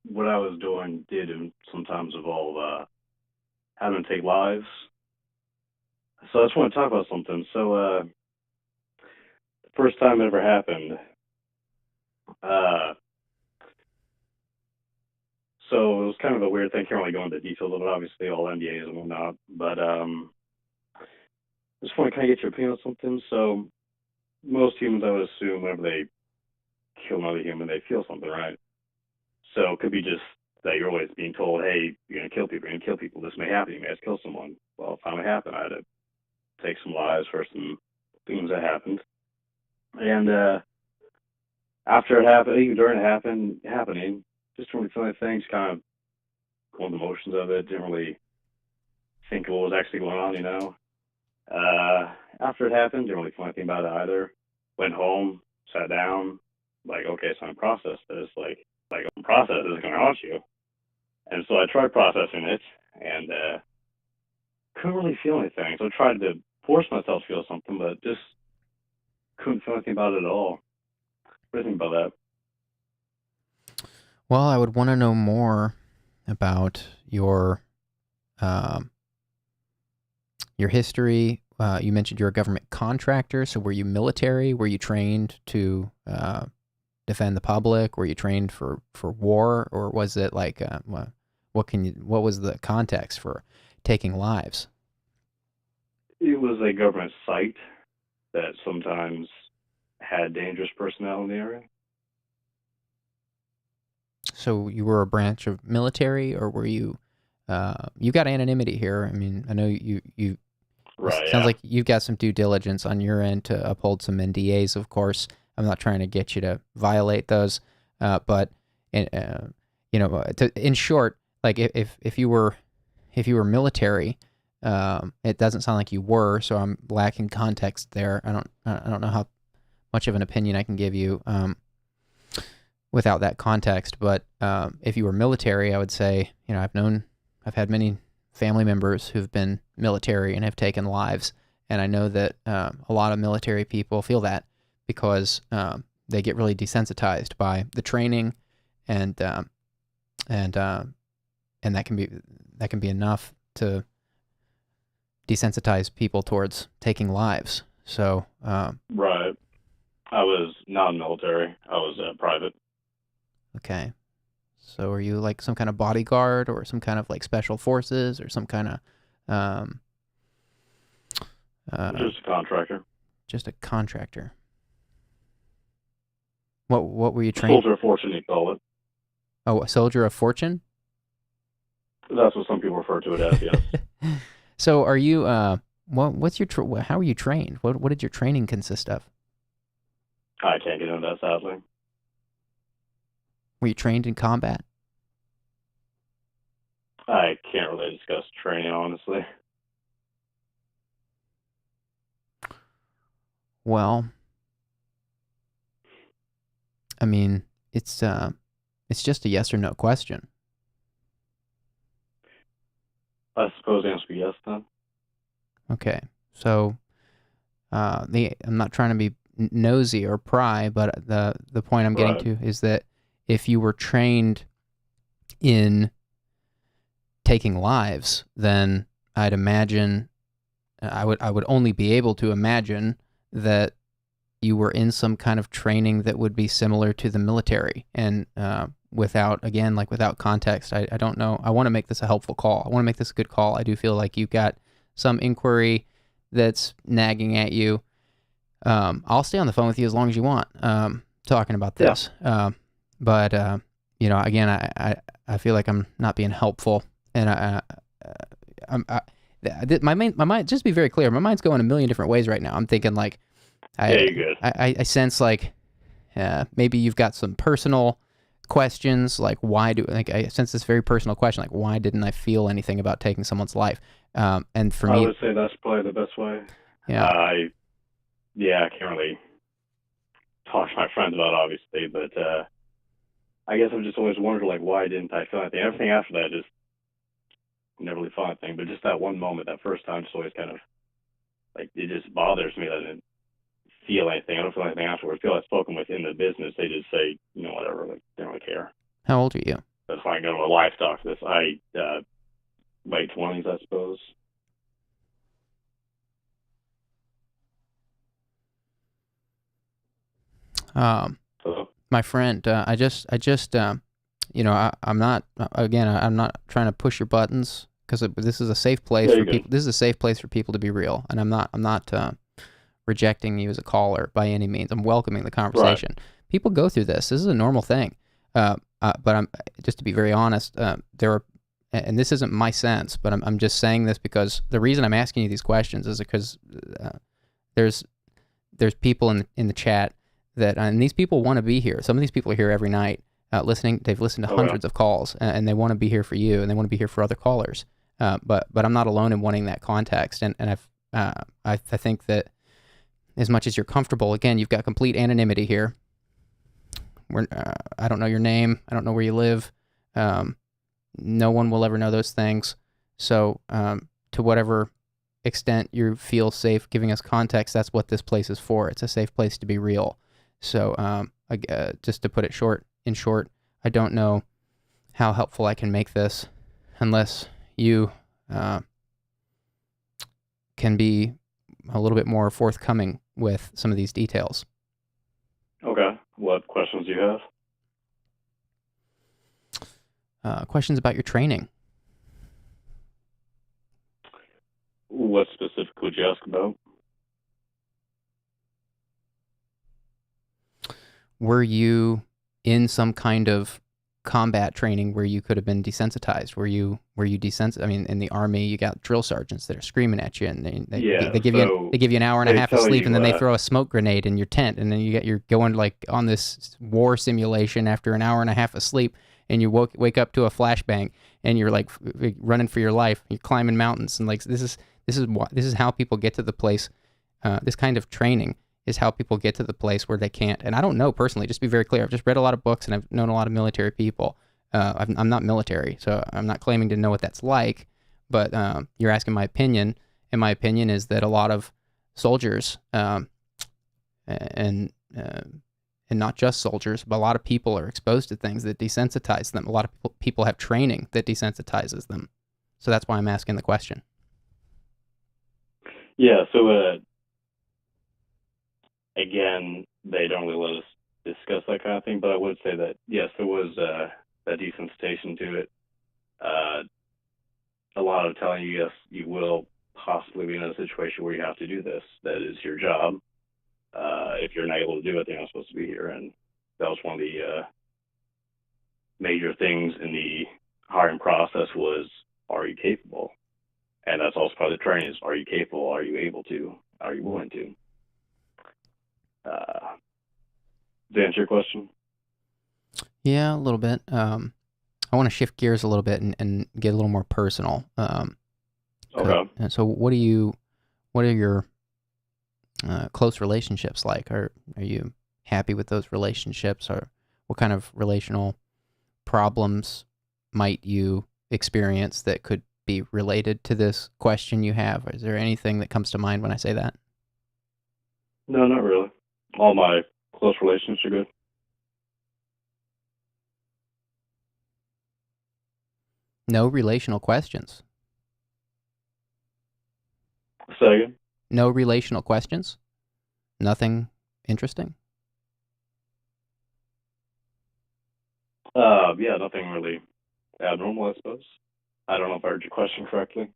what I was doing did sometimes involve having to take lives. So I just want to talk about something. So, the first time it ever happened, so it was kind of a weird thing. Can't really go into details of it, obviously, all NDAs and whatnot. But I just want to kind of get your opinion on something. So most humans, I would assume, whenever they kill another human, they feel something, right? So it could be just that you're always being told, hey, you're going to kill people, this may happen, you may have to kill someone. Well, it finally happened. I had to take some lives for some things that happened. And after it happened, even during it happening, just didn't really feel anything, just kind of going the motions of it, didn't really think of what was actually going on, After it happened, didn't really feel anything about it either. Went home, sat down, like, okay, so I'm process this, like process is going to haunt you. And so I tried processing it, and couldn't really feel anything. So I tried to force myself to feel something, but just couldn't feel anything about it at all. What do you think about that? Well, I would want to know more about your history. You mentioned you're a government contractor, so were you military? Were you trained to defend the public? Were you trained for war, or was it like what was the context for taking lives? It was a government site that sometimes had dangerous personnel in the area. So you were a branch of military, or were you? You got anonymity here. I mean, I know you. Right. Sounds like you've got some due diligence on your end to uphold some NDAs. Of course, I'm not trying to get you to violate those, but in short, like if you were military, it doesn't sound like you were. So I'm lacking context there. I don't know how much of an opinion I can give you without that context. But if you were military, I would say, I've had many family members who've been military and have taken lives, and I know that a lot of military people feel that because they get really desensitized by the training, and that can be enough to desensitize people towards taking lives. So right. I was non-military. I was private. Okay. So are you like some kind of bodyguard or some kind of like special forces or some kind of Just a contractor. just a contractor? What were you trained? Soldier of fortune, you call it. Oh, a soldier of fortune? That's what some people refer to it as, yes. So are you what's your how are you trained? What did your training consist of? I can't get into that, sadly. Were you trained in combat? I can't really discuss training, honestly. Well, I mean, it's just a yes or no question. I suppose the answer would be yes, then. Okay. So I'm not trying to be nosy or pry, but the point I'm getting to is that if you were trained in taking lives, then I'd imagine I would only be able to imagine that you were in some kind of training that would be similar to the military. And without context, I don't know. I want to make this a helpful call. I want to make this a good call. I do feel like you've got some inquiry that's nagging at you. I'll stay on the phone with you as long as you want, talking about this. Yeah. But again, I feel like I'm not being helpful, and my mind, just to be very clear, my mind's going a million different ways right now. I'm thinking like, you're good. I sense like maybe you've got some personal questions, like I sense this very personal question, like why didn't I feel anything about taking someone's life? And for me, I would say that's probably the best way. Yeah. I can't really talk to my friends about it, obviously, but I guess I've just always wondered, like, why didn't I feel anything? Everything after that just never really felt anything, but just that one moment, that first time, just always kind of, like, it just bothers me that I didn't feel anything. I don't feel anything afterwards. People I've spoken with in the business, they just say, whatever, like, they don't really care. How old are you? That's why I go to a livestock for this. Late 20s, I suppose. My friend, I'm not trying to push your buttons because this is a safe place for people. This is a safe place for people to be real, and I'm not rejecting you as a caller by any means. I'm welcoming the conversation. Right. People go through this. This is a normal thing. But I'm just to be very honest. There are, and this isn't my sense, but I'm just saying this because the reason I'm asking you these questions is because there's people in the chat that, and these people want to be here. Some of these people are here every night listening. They've listened to hundreds of calls, and they want to be here for you, and they want to be here for other callers. But I'm not alone in wanting that context, and I think that as much as you're comfortable, again, you've got complete anonymity here. I don't know your name. I don't know where you live. No one will ever know those things. So to whatever extent you feel safe giving us context, that's what this place is for. It's a safe place to be real. So just to put it in short, I don't know how helpful I can make this unless you can be a little bit more forthcoming with some of these details. Okay. What questions do you have? Questions about your training. What specific would you ask about? Were you in some kind of combat training where you could have been desensitized? Were you desensitized? I mean, in the Army, you got drill sergeants that are screaming at you, and they give you an hour and a half of sleep, and then they throw a smoke grenade in your tent, and then you're going like on this war simulation after an hour and a half of sleep, and you wake up to a flashbang, and you're like running for your life, you're climbing mountains, and like this is how people get to the place. This kind of training is how people get to the place where they can't. And I don't know personally, just to be very clear, I've just read a lot of books and I've known a lot of military people. I'm not military, so I'm not claiming to know what that's like, but you're asking my opinion, and my opinion is that a lot of soldiers, and not just soldiers, but a lot of people are exposed to things that desensitize them. A lot of people have training that desensitizes them. So that's why I'm asking the question. Yeah, so again, they don't really let us discuss that kind of thing, but I would say that, yes, there was that desensitization to it. A lot of telling you, yes, you will possibly be in a situation where you have to do this. That is your job. If you're not able to do it, then you're not supposed to be here. And that was one of the major things in the hiring process was, are you capable? And that's also part of the training is, are you capable? Are you able to? Are you willing to? To answer your question? Yeah, a little bit. I want to shift gears a little bit and get a little more personal. Okay. And so what are your close relationships like? Are you happy with those relationships? Or what kind of relational problems might you experience that could be related to this question you have? Is there anything that comes to mind when I say that? No, not really. All my close relationships are good. No relational questions. Say again? No relational questions? Nothing interesting? Yeah, nothing really abnormal, I suppose. I don't know if I heard your question correctly.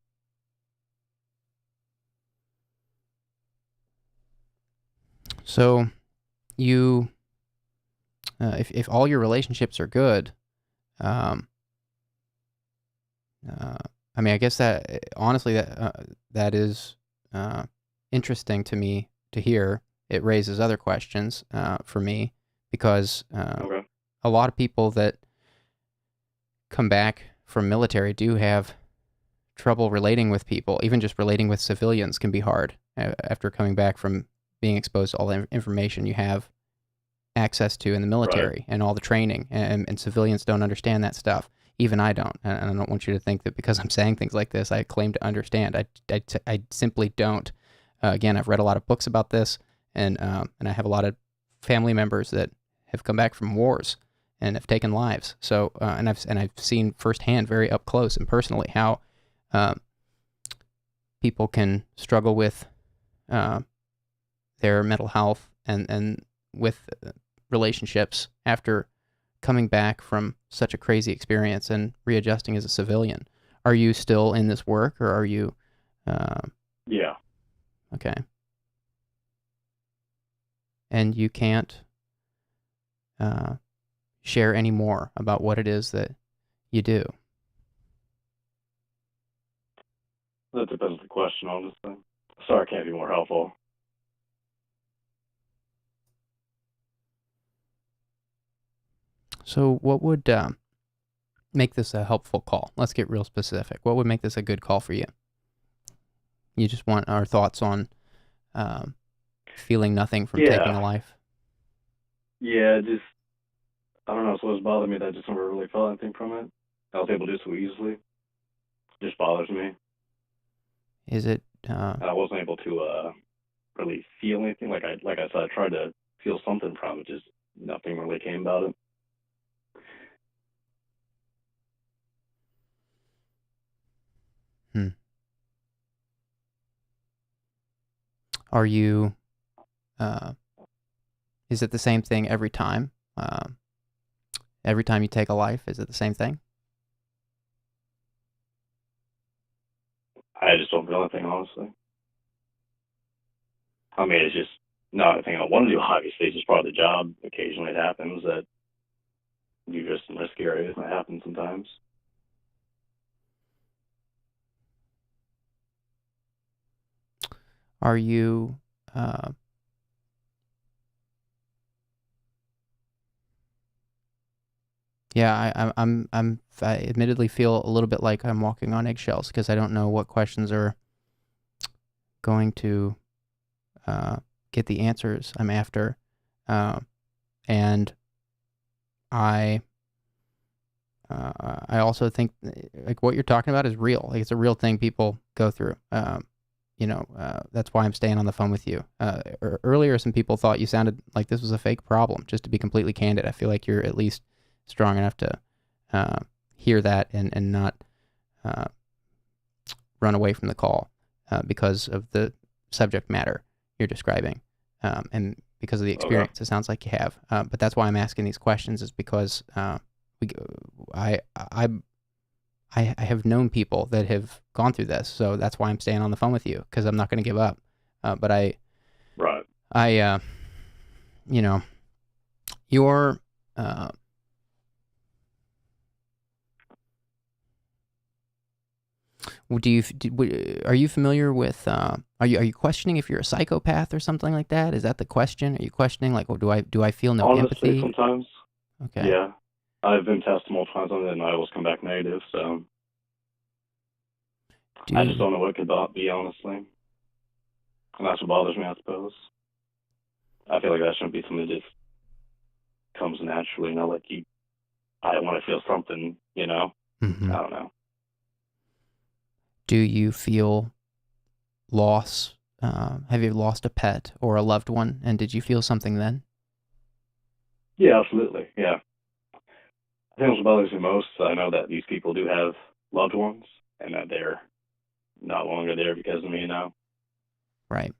So you, if all your relationships are good, I mean, I guess that honestly that is interesting to me to hear. It raises other questions for me because Okay. a lot of people that come back from military do have trouble relating with people. Even just relating with civilians can be hard after coming back from being exposed to all the information you have access to in the military and all the training, and civilians don't understand that stuff. Even I don't, and I don't want you to think that because I'm saying things like this, I claim to understand. I simply don't. Again, I've read a lot of books about this, and I have a lot of family members that have come back from wars and have taken lives. So, and I've seen firsthand, very up close and personally, how people can struggle with their mental health and with relationships after coming back from such a crazy experience and readjusting as a civilian. Are you still in this work, or are you? Yeah. Okay. And you can't share any more about what it is that you do. That depends on the question, honestly. Sorry, I can't be more helpful. So what would make this a helpful call? Let's get real specific. What would make this a good call for you? You just want our thoughts on feeling nothing from taking a life? Yeah, just, I don't know, it's always bothered me that I just never really felt anything from it. I was able to do so easily. It just bothers me. Is it? I wasn't able to really feel anything. Like I said, I tried to feel something from it, just nothing really came about it. Are you, is it the same thing every time? Every time you take a life, is it the same thing? I just don't feel anything, honestly. I mean, it's just not anything I want to do, obviously. It's just part of the job. Occasionally it happens that you're just in risky areas, and it happens sometimes. Are you, yeah, I admittedly feel a little bit like I'm walking on eggshells because I don't know what questions are going to get the answers I'm after, and I also think like what you're talking about is real. Like it's a real thing people go through. That's why I'm staying on the phone with you. Earlier, some people thought you sounded like this was a fake problem. Just to be completely candid, I feel like you're at least strong enough to hear that and not run away from the call because of the subject matter you're describing and because of the experience. It sounds like you have. But that's why I'm asking these questions, is because I have known people that have gone through this, so that's why I'm staying on the phone with you, because I'm not going to give up. But you know, your are you familiar with are you questioning if you're a psychopath or something like that? Is that the question? Are you questioning like, do I feel no Honestly, empathy? sometimes. Okay. Yeah. I've been tested multiple times on it and I always come back negative, so I just don't know what it could be, honestly. And that's what bothers me, I suppose. I feel like that shouldn't be something that just comes naturally, like I want to feel something, Mm-hmm. I don't know. Do you feel loss? Have you lost a pet or a loved one, and did you feel something then? Yeah, absolutely, yeah. I think what bothers me most, I know that these people do have loved ones, and that they're no longer there because of me now. Right.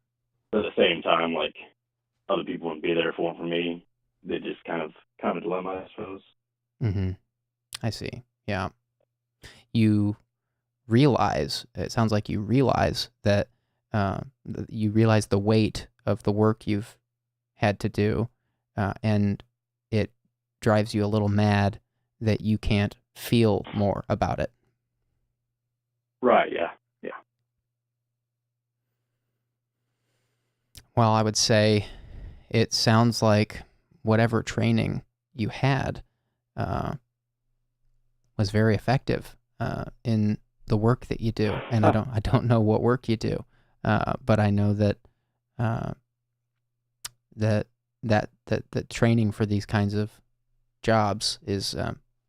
But at the same time, like, other people wouldn't be there for me. They just kind of a dilemma, I suppose. Mm-hmm. I see. Yeah. You realize, it sounds like you realize that you realize the weight of the work you've had to do, and it drives you a little mad that you can't feel more about it. Right, yeah. Well, I would say it sounds like whatever training you had was very effective in the work that you do. And I don't know what work you do, but I know that that training for these kinds of jobs is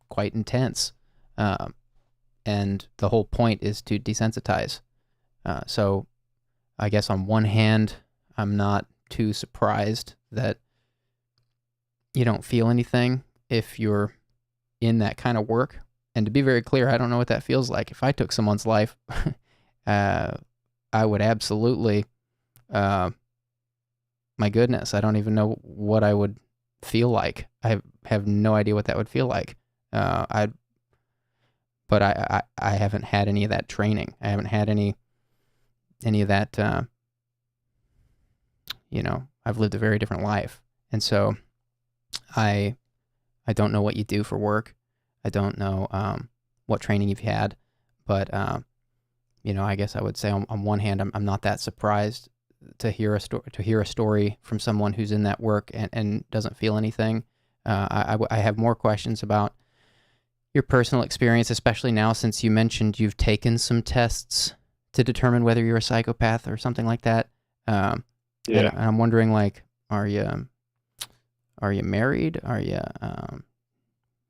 quite intense, and the whole point is to desensitize. So I guess on one hand, I'm not too surprised that you don't feel anything if you're in that kind of work. And to be very clear, I don't know what that feels like. If I took someone's life, I would absolutely, my goodness, I don't even know what I would feel like. I have no idea what that would feel like. But I haven't had any of that training. I haven't had any of that, I've lived a very different life. And so I don't know what you do for work. I don't know what training you've had, but I guess I would say on one hand, I'm not that surprised to hear a story from someone who's in that work and doesn't feel anything. I have more questions about your personal experience, especially now since you mentioned you've taken some tests to determine whether you're a psychopath or something like that. Yeah. And I'm wondering, like, are you married? Are you,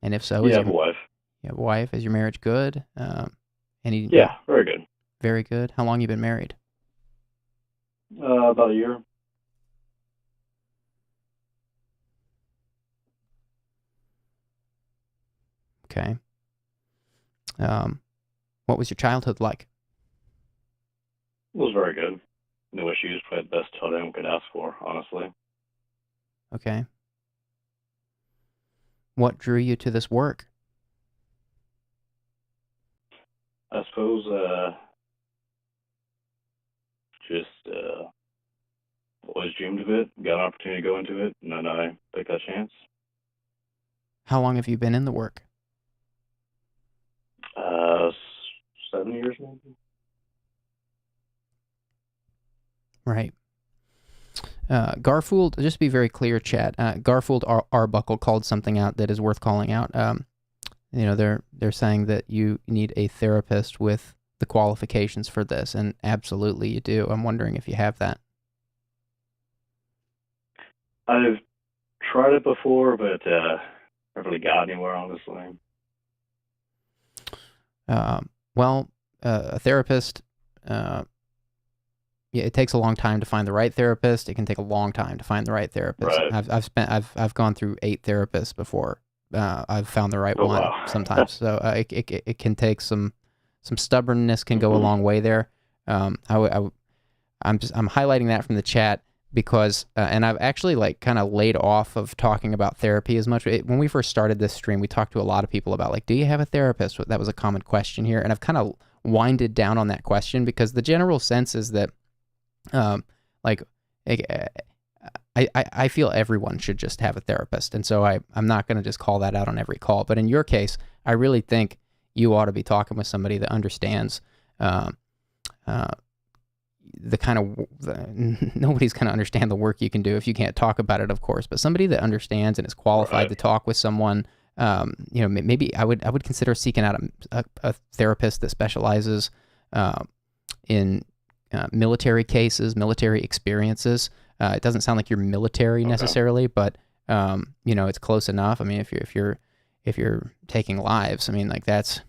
and if so, I have a wife. You have a wife? Is your marriage good? Yeah, very good. Very good. How long you been married? About a year. Okay. What was your childhood like? It was very good. No issues. Probably the best child anyone could ask for, honestly. Okay. What drew you to this work? I suppose just always dreamed of it, got an opportunity to go into it, and then I took that chance. How long have you been in the work? 7 years maybe. Right. Garfield, just to be very clear, chat, Garfield Arbuckle called something out that is worth calling out. They're saying that you need a therapist with the qualifications for this, and absolutely you do. I'm wondering if you have that. I've tried it before, but I haven't really got anywhere, honestly. A therapist, it takes a long time to find the right therapist. It can take a long time to find the right therapist. Right. I've gone through 8 therapists before. I've found the right one. Wow. Sometimes. So it can take some stubbornness can go a long way there. I'm highlighting that from the chat because and I've actually like kind of laid off of talking about therapy as much. When we first started this stream, we talked to a lot of people about like, do you have a therapist? That was a common question here, and I've kind of winded down on that question because the general sense is that like I feel everyone should just have a therapist, and so I'm not going to just call that out on every call. But in your case, I really think you ought to be talking with somebody that understands the kind of nobody's going to understand the work you can do if you can't talk about it, of course. But somebody that understands and is qualified to talk with someone. Maybe I would consider seeking out a therapist that specializes in military cases, military experiences. It doesn't sound like you're military necessarily, but it's close enough. I mean, if you're taking lives, I mean, like that's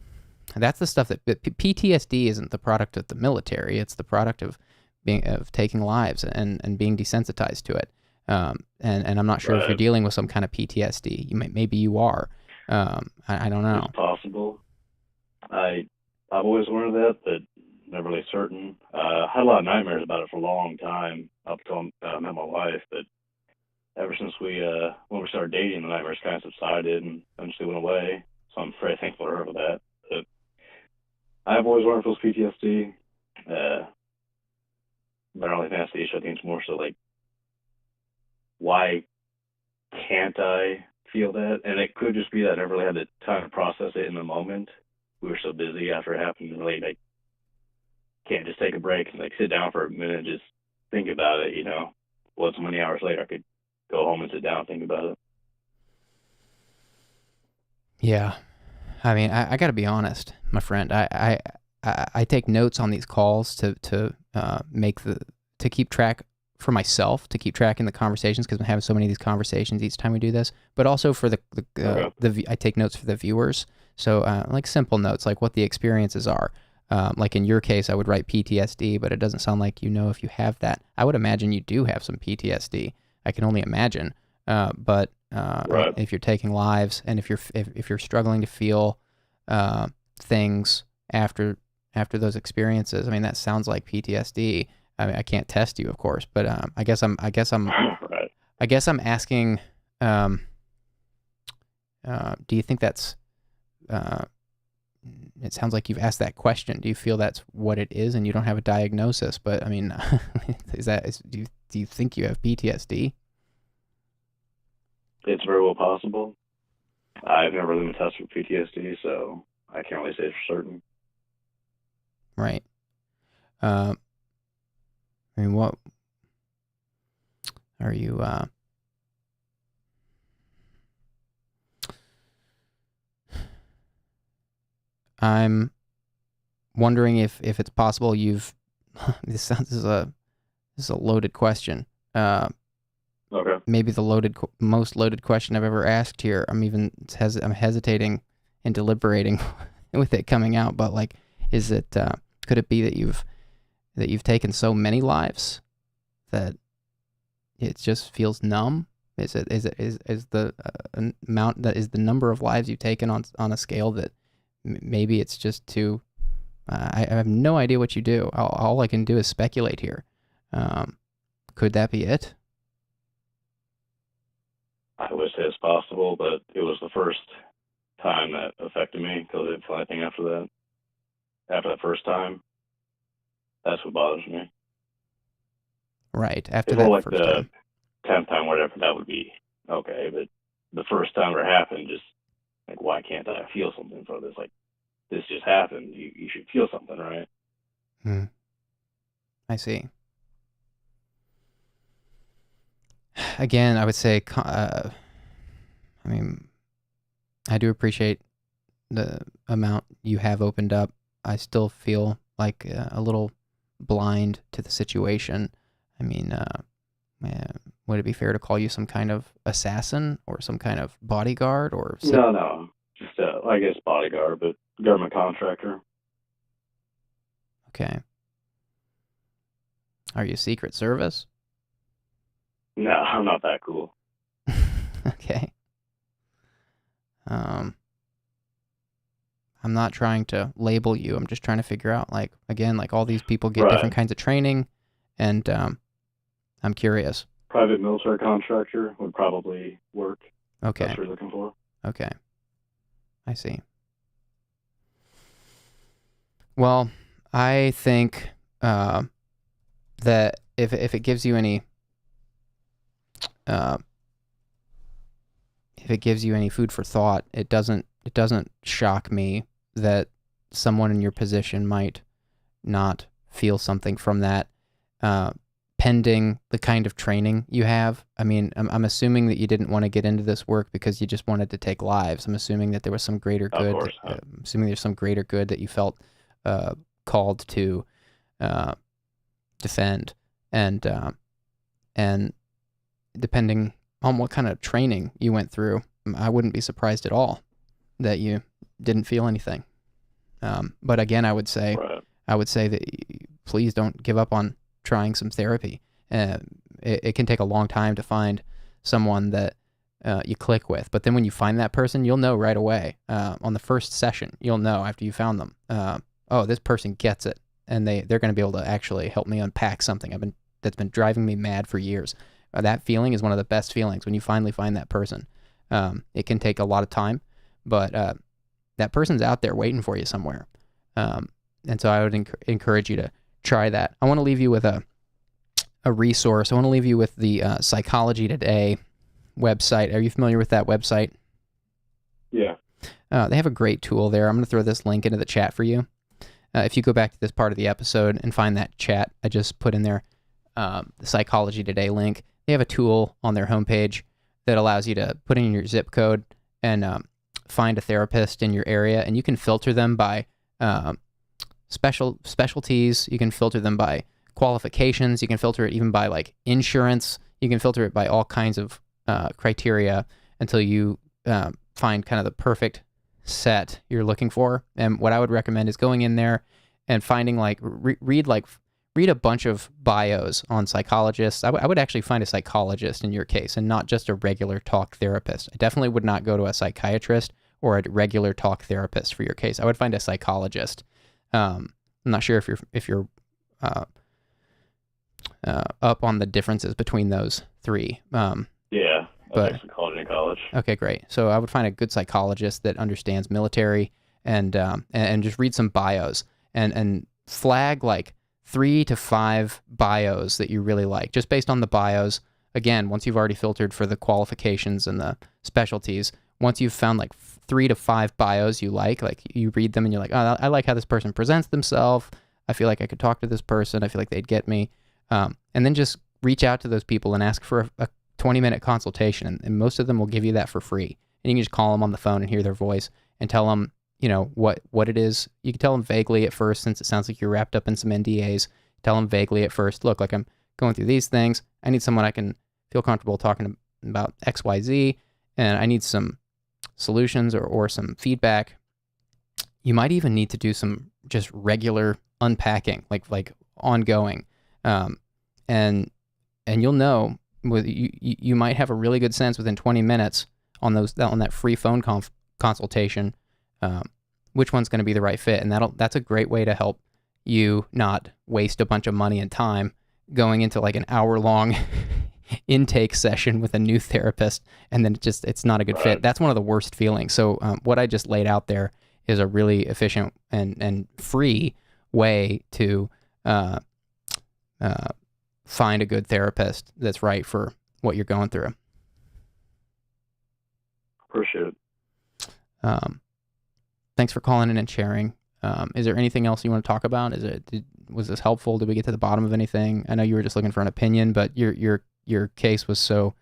the stuff that PTSD isn't the product of the military. It's the product of taking lives and being desensitized to it. And I'm not sure if you're dealing with some kind of PTSD. Maybe you are. I don't know. It's possible. I've always wondered that, but never really certain. I had a lot of nightmares about it for a long time up until I met my wife. But ever since when we started dating, the nightmares kind of subsided and eventually went away. So I'm very thankful to her for that. But I've always wondered if it was PTSD. But I don't think that's the issue. I think it's more so like, why can't I feel that? And it could just be that I never really had the time to process it in the moment. We were so busy after it happened, and really like can't just take a break and like sit down for a minute and just think about it. Well, so many hours later I could go home and sit down and think about it. Yeah, I mean, I got to be honest, my friend. I take notes on these calls to keep track for myself, to keep track in the conversations, because I'm having so many of these conversations each time we do this, but also for I take notes for the viewers. So like simple notes, like what the experiences are. Like in your case, I would write PTSD, but it doesn't sound like if you have that. I would imagine you do have some PTSD. I can only imagine. But if you're taking lives, and if you're struggling to feel things after those experiences, I mean, that sounds like PTSD. I mean, I can't test you, of course, but I guess I'm asking. Do you think that's? It sounds like you've asked that question. Do you feel that's what it is, and you don't have a diagnosis? But I mean, do you think you have PTSD? It's very well possible. I've never really been tested for PTSD, so I can't really say for certain. Right. I mean, what are you? I'm wondering if it's possible you've. This is a loaded question. Okay. Maybe the most loaded question I've ever asked here. I'm hesitating and deliberating with it coming out. But like, is it? Could it be that you've taken so many lives that it just feels numb? Is the amount that is the number of lives you've taken on a scale that maybe it's just too? I have no idea what you do. All I can do is speculate here. Could that be it? I would say it's possible, but it was the first time that affected me because I didn't feel anything after that. After that first time, that's what bothers me. Right. After if that like first the time. 10th time, whatever, that would be okay. But the first time it happened, just like, why can't I feel something for this? Like, this just happened. You should feel something, right? I see. Again, I would say, I mean, I do appreciate the amount you have opened up. I still feel like a little blind to the situation. I mean, would it be fair to call you some kind of assassin or some kind of bodyguard or? No, just I guess bodyguard, but government contractor. Okay. Are you Secret Service? No, I'm not that cool. Okay. I'm not trying to label you. I'm just trying to figure out, like, again, like all these people get different kinds of training, and I'm curious. Private military contractor would probably work. Okay. That's what you're looking for. Okay. I see. Well, I think that if it gives you any food for thought, it doesn't shock me that someone in your position might not feel something from that, pending the kind of training you have. I mean, I'm assuming that you didn't want to get into this work because you just wanted to take lives. I'm assuming that there was some greater good. Of course. I'm assuming there's some greater good that you felt called to defend, and depending on what kind of training you went through, I wouldn't be surprised at all that you didn't feel anything. But again, I would say that please don't give up on trying some therapy. It can take a long time to find someone that you click with, but then when you find that person, you'll know right away. On the first session, you'll know after you found them. Oh, this person gets it, and they're going to be able to actually help me unpack something that's been driving me mad for years. That feeling is one of the best feelings when you finally find that person. It can take a lot of time, but that person's out there waiting for you somewhere. And so I would encourage you to try that. I want to leave you with a resource. I want to leave you with the Psychology Today website. Are you familiar with that website? Yeah. They have a great tool there. I'm going to throw this link into the chat for you. If you go back to this part of the episode and find that chat, I just put in there the Psychology Today link. They have a tool on their homepage that allows you to put in your zip code and find a therapist in your area, and you can filter them by specialties. You can filter them by qualifications. You can filter it even by like insurance. You can filter it by all kinds of criteria until you find kind of the perfect set you're looking for. And what I would recommend is going in there and finding like read a bunch of bios on psychologists. I would actually find a psychologist in your case and not just a regular talk therapist. I definitely would not go to a psychiatrist or a regular talk therapist for your case. I would find a psychologist. I'm not sure if you're up on the differences between those three. Yeah, but I took psychology in college. Okay, great. So I would find a good psychologist that understands military and just read some bios and flag like 3 to 5 bios that you really like, just based on the bios. Again, once you've already filtered for the qualifications and the specialties, once you've found like 3 to 5 bios you like you read them and you're like, oh, I like how this person presents themselves. I feel like I could talk to this person. I feel like they'd get me. And then just reach out to those people and ask for a 20-minute consultation. And most of them will give you that for free. And you can just call them on the phone and hear their voice and tell them, what it is. You can tell them vaguely at first, since it sounds like you're wrapped up in some NDAs. Tell them vaguely at first, look, like I'm going through these things. I need someone I can feel comfortable talking about XYZ, and I need some solutions or some feedback. You might even need to do some just regular unpacking, like ongoing. And you'll know, you might have a really good sense within 20 minutes on that free phone consultation, which one's going to be the right fit. And that's a great way to help you not waste a bunch of money and time going into like an hour-long intake session with a new therapist, and then it's not a good fit. That's one of the worst feelings. So what I just laid out there is a really efficient and free way to find a good therapist that's right for what you're going through. Appreciate it. Thanks for calling in and sharing. Is there anything else you want to talk about? Was this helpful? Did we get to the bottom of anything? I know you were just looking for an opinion, but your case was so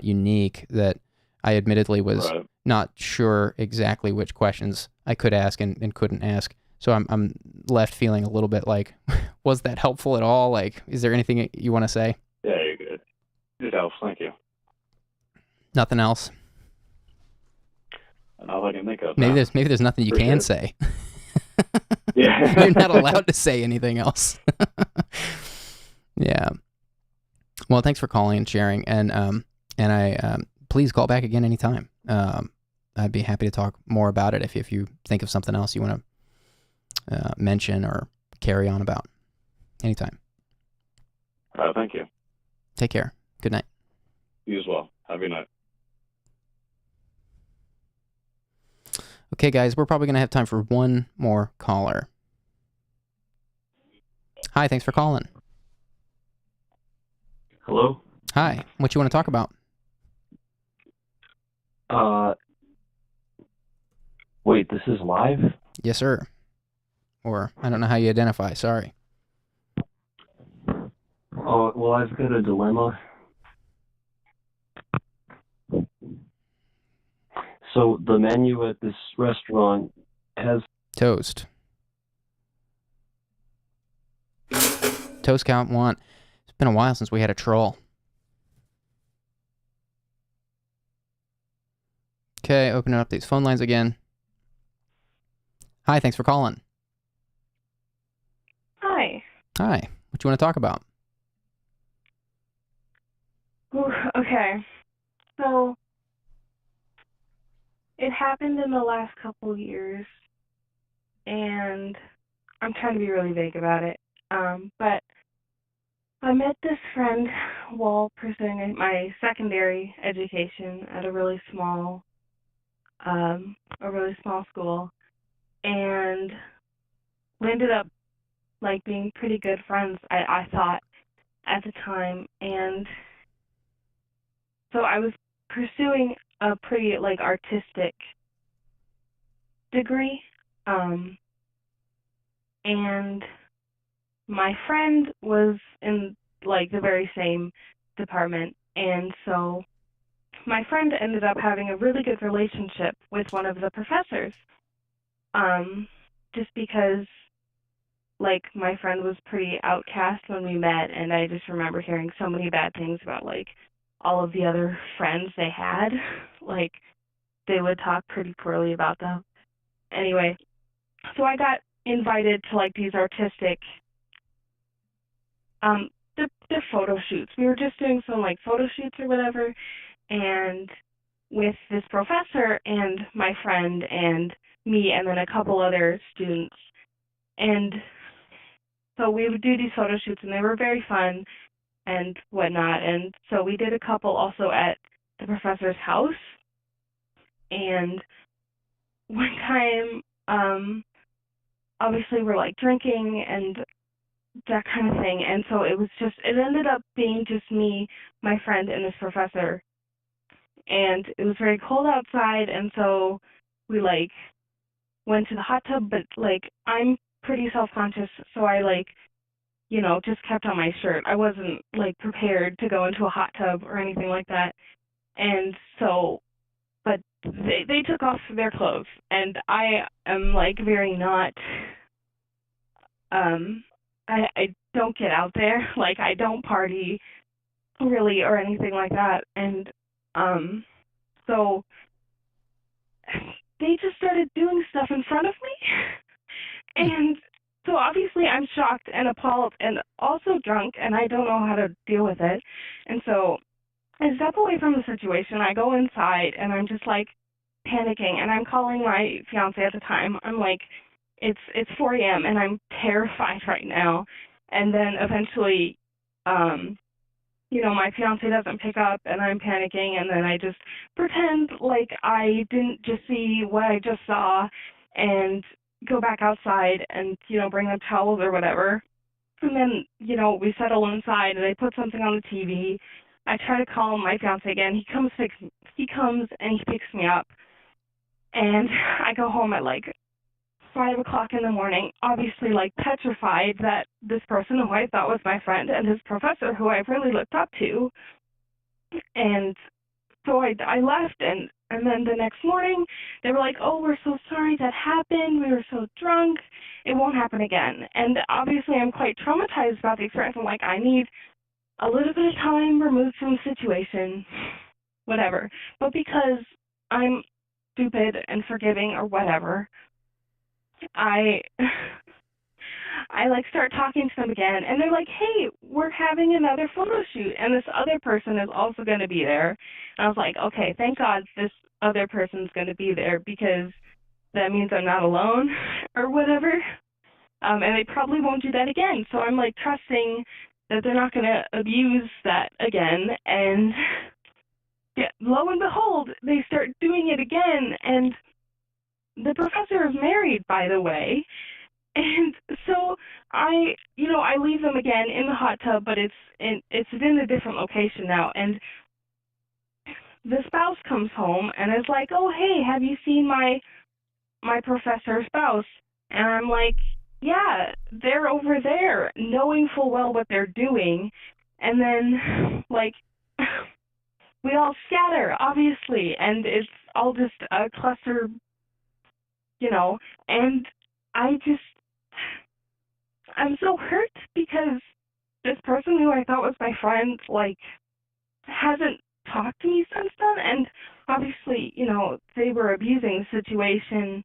unique that I admittedly was not sure exactly which questions I could ask and couldn't ask. So I'm left feeling a little bit like, was that helpful at all? Like, is there anything you want to say? Yeah, you're good. It helps. Thank you. Nothing else? Not I can think of. Maybe there's nothing you can say. Yeah. You're not allowed to say anything else. Yeah. Well, thanks for calling and sharing, and I please call back again anytime. I'd be happy to talk more about it if you think of something else you want to mention or carry on about. Anytime. Thank you. Take care. Good night. You as well. Have a good night. Okay, guys, we're probably going to have time for one more caller. Hi, thanks for calling. Hello? Hi, what you want to talk about? Wait, this is live? Yes, sir. Or, I don't know how you identify, sorry. Oh, well, I've got a dilemma. So, the menu at this restaurant has... Toast. Toast count 1. It's been a while since we had a troll. Okay, opening up these phone lines again. Hi, thanks for calling. Hi. Hi, what you want to talk about? Ooh, okay. So, it happened in the last couple of years, and I'm trying to be really vague about it. But I met this friend while pursuing my secondary education at a really small school, and we ended up like being pretty good friends, I thought at the time. And so I was pursuing a pretty like artistic degree, and my friend was in like the very same department, and so my friend ended up having a really good relationship with one of the professors, just because like my friend was pretty outcast when we met, and I just remember hearing so many bad things about like all of the other friends they had. Like they would talk pretty poorly about them. Anyway, so I got invited to like these artistic they're photo shoots. We were just doing some like photo shoots or whatever, and with this professor and my friend and me and then a couple other students. And so we would do these photo shoots, and they were very fun and whatnot. And so we did a couple also at the professor's house. And one time, obviously we're like drinking and that kind of thing. And so it ended up being just me, my friend, and this professor. And it was very cold outside, and so we like went to the hot tub, but like I'm pretty self-conscious, so I like, just kept on my shirt. I wasn't like prepared to go into a hot tub or anything like that. And so, but they took off their clothes, and I am like very not, I don't get out there. Like I don't party really or anything like that. And so they just started doing stuff in front of me. And so obviously I'm shocked and appalled and also drunk, and I don't know how to deal with it. And so I step away from the situation. I go inside, and I'm just like panicking, and I'm calling my fiance at the time. I'm like, it's 4 a.m. and I'm terrified right now. And then eventually, my fiance doesn't pick up, and I'm panicking, and then I just pretend like I didn't just see what I just saw and go back outside and, bring the towels or whatever. And then, we settle inside, and I put something on the TV. I try to call my fiance again. He comes and he picks me up. And I go home at like 5 o'clock in the morning, obviously like petrified that this person who I thought was my friend and his professor who I really looked up to. And so I left, and then the next morning they were like, oh, we're so sorry that happened. We were so drunk. It won't happen again. And obviously I'm quite traumatized about the experience. I'm like, I need a little bit of time removed from the situation, whatever. But because I'm stupid and forgiving or whatever, I like start talking to them again, and they're like, hey, we're having another photo shoot, and this other person is also going to be there. And I was like, okay, thank God this other person's going to be there, because that means I'm not alone or whatever. And they probably won't do that again. So I'm like trusting that they're not going to abuse that again. And yeah, lo and behold, they start doing it again. And the professor is married, by the way. And so I leave them again in the hot tub, but it's in a different location now. And the spouse comes home and is like, "Oh, hey, have you seen my professor spouse?" And I'm like, "Yeah, they're over there," knowing full well what they're doing. And then, like, we all scatter, obviously, and it's all just a cluster, and I'm so hurt because this person who I thought was my friend, like, hasn't talked to me since then. And obviously, they were abusing the situation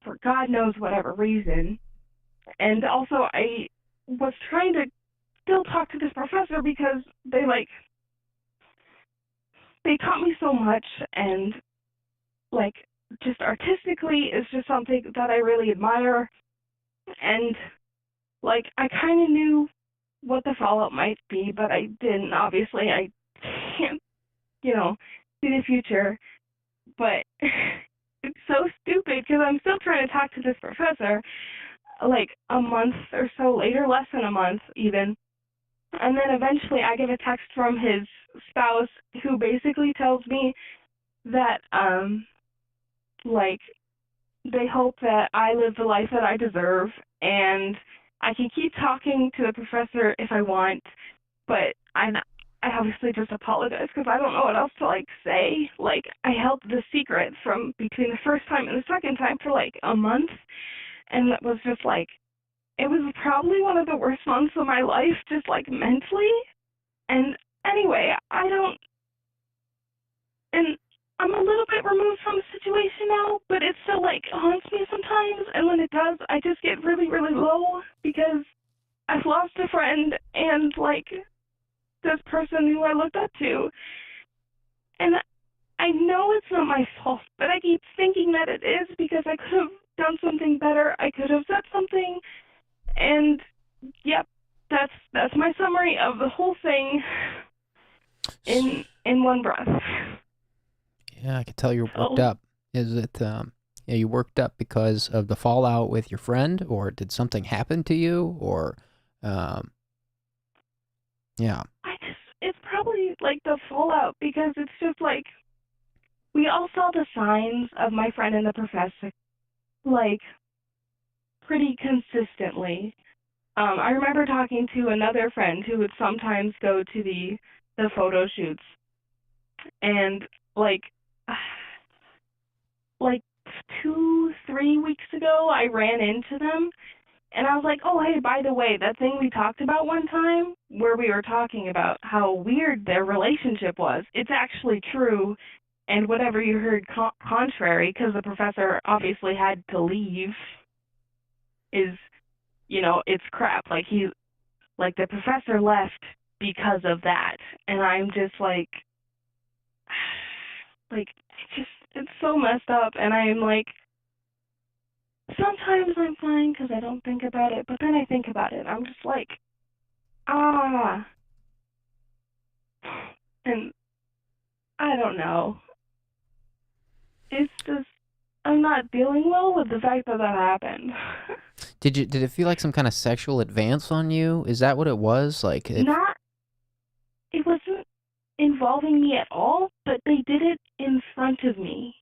for God knows whatever reason. And also, I was trying to still talk to this professor because they taught me so much, and, like, just artistically is just something that I really admire. And, like, I kind of knew what the fallout might be, but I didn't. Obviously, I can't, see the future. But it's so stupid because I'm still trying to talk to this professor, like, a month or so later, less than a month even. And then eventually I get a text from his spouse who basically tells me that, like, they hope that I live the life that I deserve, and I can keep talking to the professor if I want, but I obviously just apologize because I don't know what else to, like, say. Like, I held the secret from between the first time and the second time for, like, a month, and it was just, like, it was probably one of the worst months of my life, just, like, mentally. And anyway, and I'm a little bit removed from the situation now, but it still, like, haunts me sometimes, and when it does, I just get really, really low because I've lost a friend and, like, this person who I looked up to. And I know it's not my fault, but I keep thinking that it is because I could have done something better. I could have said something. And yep, that's my summary of the whole thing in one breath. Yeah, I could tell you're worked up. Is it you worked up because of the fallout with your friend, or did something happen to you, or yeah. It's probably, like, the fallout because it's just, like, we all saw the signs of my friend and the professor, like, pretty consistently. I remember talking to another friend who would sometimes go to the photo shoots, and, like 2-3 weeks ago, I ran into them, and I was like, "Oh, hey, by the way, that thing we talked about one time where we were talking about how weird their relationship was, it's actually true, and whatever you heard contrary, because the professor obviously had to leave, is, it's crap. Like, the professor left because of that." And I'm just like, it's so messed up, and I'm like, sometimes I'm fine because I don't think about it, but then I think about it. I'm just like, and I don't know. It's just, I'm not dealing well with the fact that happened. Did it feel like some kind of sexual advance on you? Is that what it was? Like, it wasn't involving me at all, but they did it in front of me,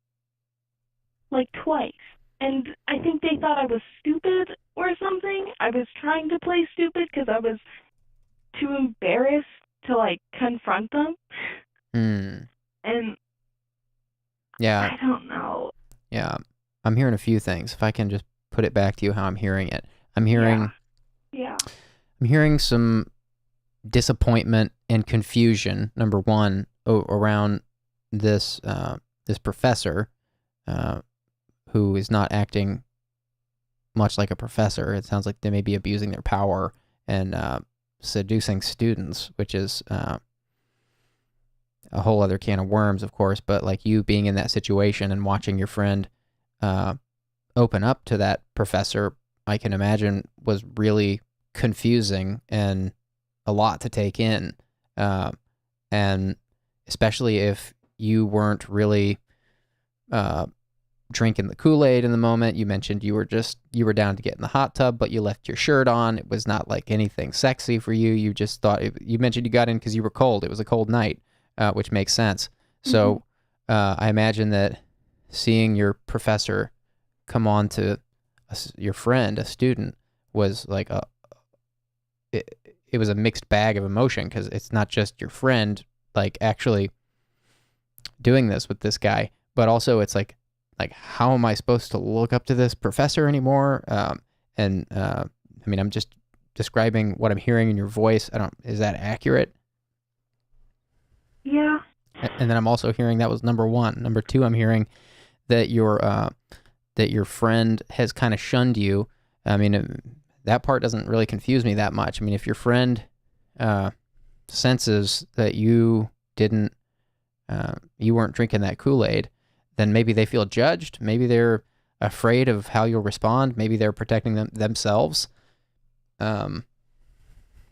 like, twice. And I think they thought I was stupid or something. I was trying to play stupid because I was too embarrassed to, like, confront them. And yeah, I don't know. Yeah, I'm hearing a few things. If I can just put it back to you how I'm hearing it. I'm hearing I'm hearing some disappointment and confusion, number one, around this this professor who is not acting much like a professor. It sounds like they may be abusing their power and seducing students, which is a whole other can of worms, of course. But, like, you being in that situation and watching your friend open up to that professor, I can imagine was really confusing and a lot to take in, and especially if you weren't really drinking the Kool-Aid in the moment. You mentioned you were down to get in the hot tub, but you left your shirt on. It was not like anything sexy for you. You just thought you mentioned you got in because you were cold. It was a cold night, which makes sense. So I imagine that seeing your professor come on to your friend, a student, was like it was a mixed bag of emotion, because it's not just your friend like actually doing this with this guy, but also it's like how am I supposed to look up to this professor anymore? I mean, I'm just describing what I'm hearing in your voice. Is that accurate? Yeah. And then I'm also hearing that was number one. Number two, I'm hearing that your friend has kind of shunned you. I mean, that part doesn't really confuse me that much. I mean, if your friend senses that you weren't drinking that Kool-Aid, then maybe they feel judged. Maybe they're afraid of how you'll respond. Maybe they're protecting themselves. I'm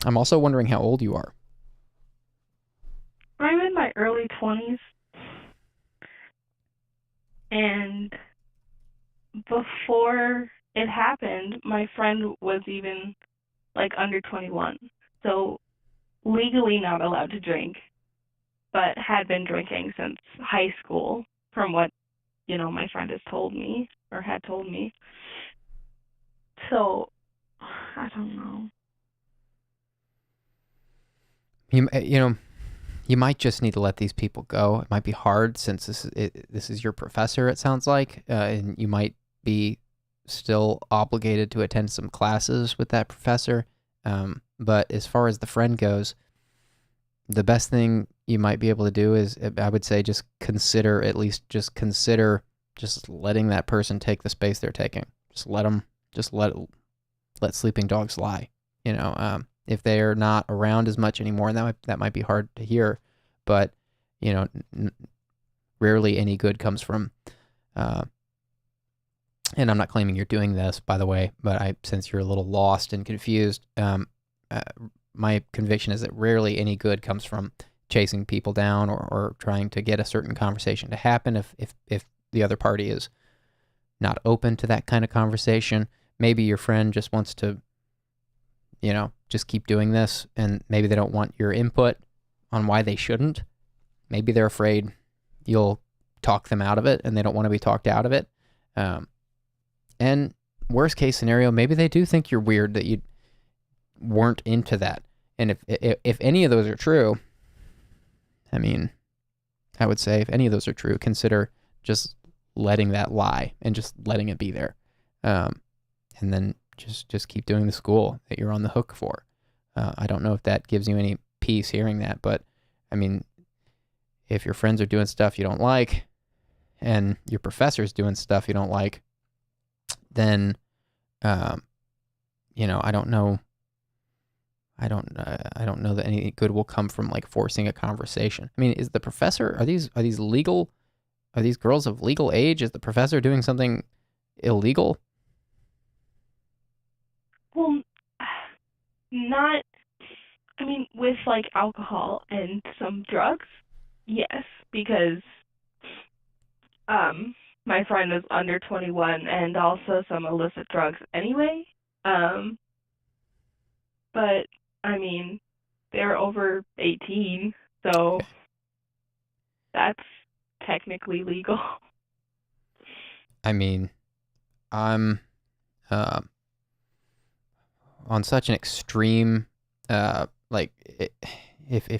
also wondering how old you are. I'm in my early 20s. And before it happened, my friend was even like under 21. So legally not allowed to drink, but had been drinking since high school, from what, my friend has told me, or had told me. So, I don't know. You might just need to let these people go. It might be hard, since this is your professor, it sounds like, and you might be still obligated to attend some classes with that professor. But as far as the friend goes, the best thing you might be able to do is, I would say, just consider just letting that person take the space they're taking. Let sleeping dogs lie. If they're not around as much anymore, and that might be hard to hear, but rarely any good comes from. And I'm not claiming you're doing this, by the way, but since you're a little lost and confused, my conviction is that rarely any good comes from chasing people down or trying to get a certain conversation to happen. If the other party is not open to that kind of conversation, maybe your friend just wants to, just keep doing this, and maybe they don't want your input on why they shouldn't. Maybe they're afraid you'll talk them out of it, and they don't want to be talked out of it. And worst case scenario, maybe they do think you're weird that you weren't into that. And if any of those are true, I mean, I would say if any of those are true, consider just letting that lie and just letting it be there. And then just keep doing the school that you're on the hook for. I don't know if that gives you any peace hearing that, but I mean, if your friends are doing stuff you don't like, and your professor's doing stuff you don't like, then, I don't know. I don't know that any good will come from like forcing a conversation. I mean, is the professor, are these girls of legal age? Is the professor doing something illegal? Well, with like alcohol and some drugs, yes, because my friend is under 21, and also some illicit drugs anyway. But I mean, they're over 18, so that's technically legal. I mean, I'm on such an extreme, if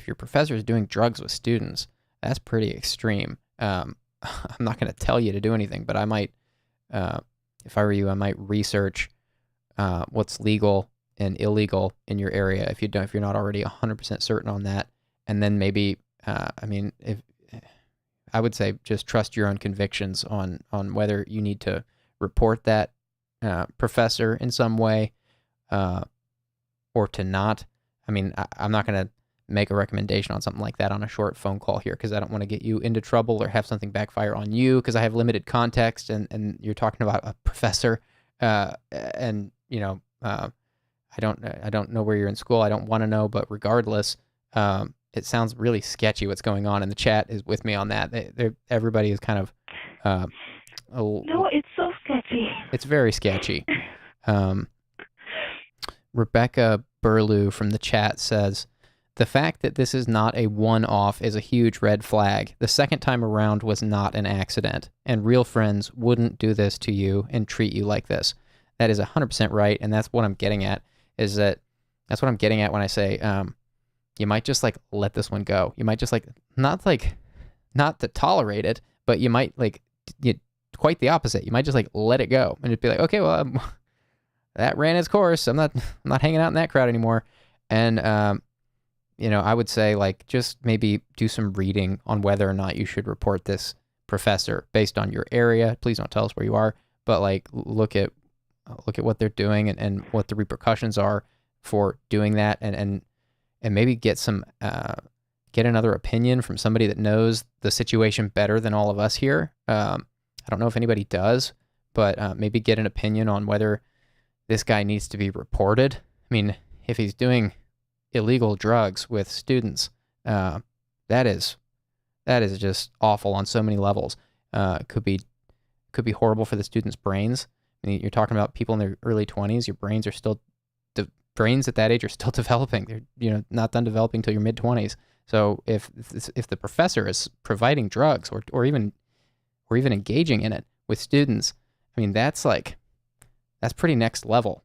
your professor is doing drugs with students, that's pretty extreme. I'm not going to tell you to do anything, but I might, if I were you, I might research what's legal and illegal in your area if you're not already 100% certain on that, and then maybe, if I would say just trust your own convictions on whether you need to report that professor in some way, or to not. I mean, I'm not going to make a recommendation on something like that on a short phone call here, because I don't want to get you into trouble or have something backfire on you, because I have limited context, and you're talking about a professor, I don't know where you're in school. I don't want to know, but regardless, it sounds really sketchy what's going on, and the chat is with me on that. Everybody is kind of No, it's so sketchy. It's very sketchy. Rebecca Burlew from the chat says, the fact that this is not a one-off is a huge red flag. The second time around was not an accident, and real friends wouldn't do this to you and treat you like this. That is 100% right, and that's what I'm getting at, that's what I'm getting at when I say, you might just like let this one go. You might just not to tolerate it, but you might quite the opposite. You might just let it go and just be like, okay, well, that ran its course. I'm not hanging out in that crowd anymore. And, I would say just maybe do some reading on whether or not you should report this professor based on your area. Please don't tell us where you are, but look at what they're doing and what the repercussions are for doing that. And maybe get another opinion from somebody that knows the situation better than all of us here. I don't know if anybody does, but maybe get an opinion on whether this guy needs to be reported. I mean, if he's doing illegal drugs with students, that is just awful on so many levels. It could be horrible for the students' brains. I mean, you're talking about people in their early 20s. Your brains are still brains at that age are still developing. They're not done developing until your mid 20s. So if the professor is providing drugs or even engaging in it with students, I mean that's pretty next level.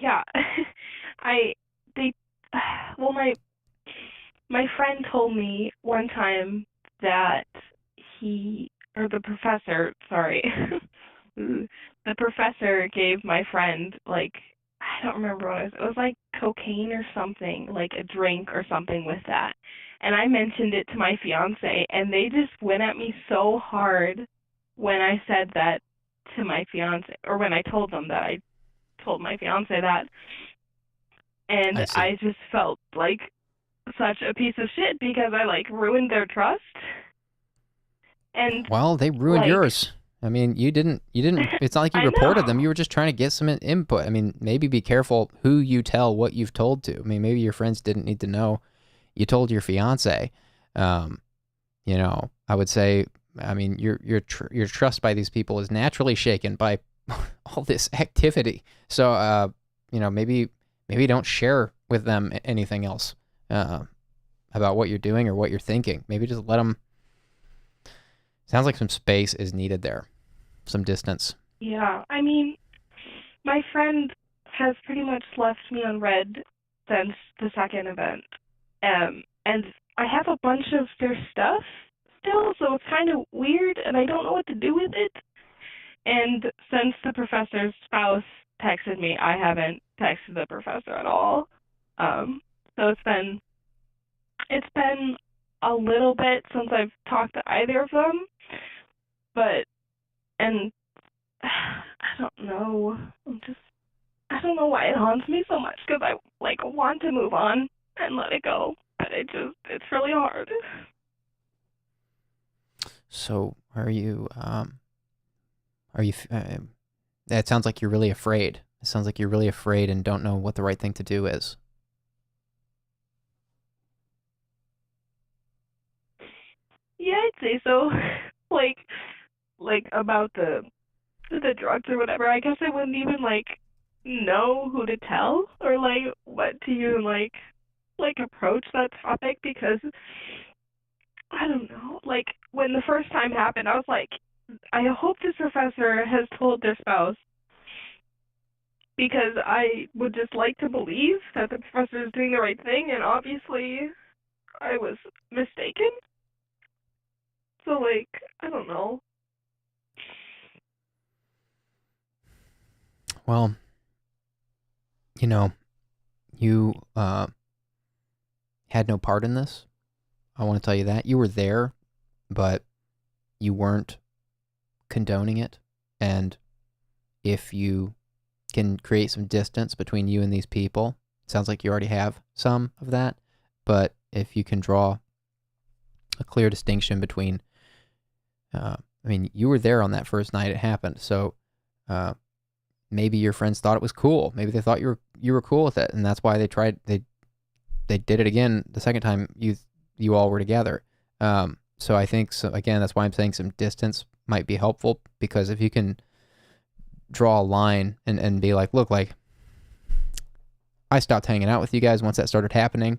Yeah. My friend told me one time that the professor gave my friend I don't remember what it was cocaine or something, a drink or something with that. And I mentioned it to my fiance, and they just went at me so hard when I said that to my fiance, or when I told them that I told my fiance that. And I just felt like such a piece of shit because I ruined their trust. And well, they ruined yours. I mean, you didn't, it's not like you reported them. You were just trying to get some input. I mean, maybe be careful who you tell what you've told to. I mean, maybe your friends didn't need to know you told your fiance. I would say, I mean, your trust by these people is naturally shaken by all this activity. So, maybe don't share with them anything else about what you're doing or what you're thinking. Maybe just let them. Sounds like some space is needed there, some distance. Yeah, I mean, my friend has pretty much left me on red since the second event, and I have a bunch of their stuff still, so it's kind of weird, and I don't know what to do with it. And since the professor's spouse texted me, I haven't texted the professor at all. So it's been a little bit since I've talked to either of them, and I don't know. I don't know why it haunts me so much, because I want to move on and let it go, but it's really hard. So are you? It sounds like you're really afraid. It sounds like you're really afraid and don't know what the right thing to do is. Yeah, I'd say so. About the drugs or whatever. I guess I wouldn't even know who to tell or what to even approach that topic, because I don't know. When the first time happened, I was like, I hope this professor has told their spouse, because I would just like to believe that the professor is doing the right thing, and obviously I was mistaken. So, I don't know. Well, you had no part in this. I want to tell you that. You were there, but you weren't condoning it. And if you can create some distance between you and these people, it sounds like you already have some of that, but if you can draw a clear distinction between, you were there on that first night it happened, so maybe your friends thought it was cool. Maybe they thought you were cool with it, and that's why they did it again the second time you all were together. So I think, so again, that's why I'm saying some distance might be helpful, because if you can draw a line and be like, look, like, I stopped hanging out with you guys once that started happening,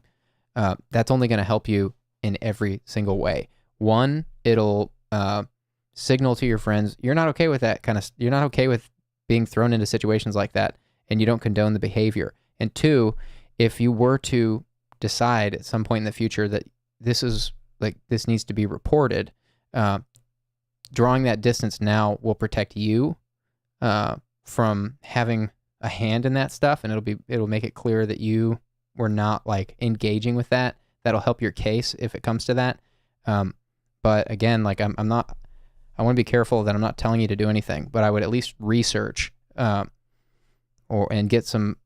that's only going to help you in every single way. One, it'll signal to your friends you're not okay with that you're not okay with being thrown into situations like that, and you don't condone the behavior. And two, if you were to decide at some point in the future that this needs to be reported, drawing that distance now will protect you from having a hand in that stuff, and it'll make it clear that you were not like engaging with that. That'll help your case if it comes to that. But again, like, I want to be careful that I'm not telling you to do anything, but I would at least research and get some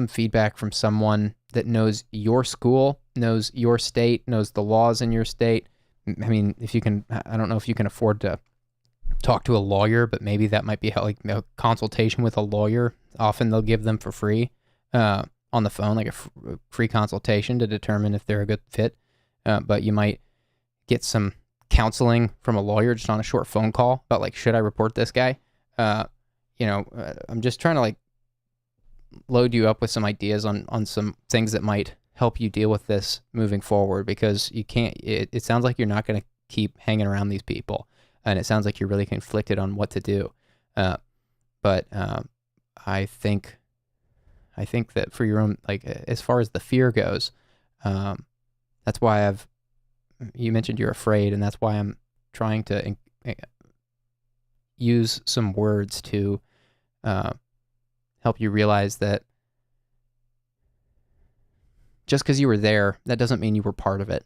feedback from someone that knows your school, knows your state, knows the laws in your state. I mean, I don't know if you can afford to talk to a lawyer, but maybe that might be like a consultation with a lawyer. Often they'll give them for free on the phone, like a free consultation to determine if they're a good fit. But you might get some counseling from a lawyer just on a short phone call about, like, should I report this guy? I'm just trying to, like, load you up with some ideas on some things that might help you deal with this moving forward, because you can't, it sounds like you're not going to keep hanging around these people, and it sounds like you're really conflicted on what to do. But I think that for your own, like, as far as the fear goes, that's why you mentioned you're afraid, and that's why I'm trying to use some words to help you realize that just because you were there, that doesn't mean you were part of it.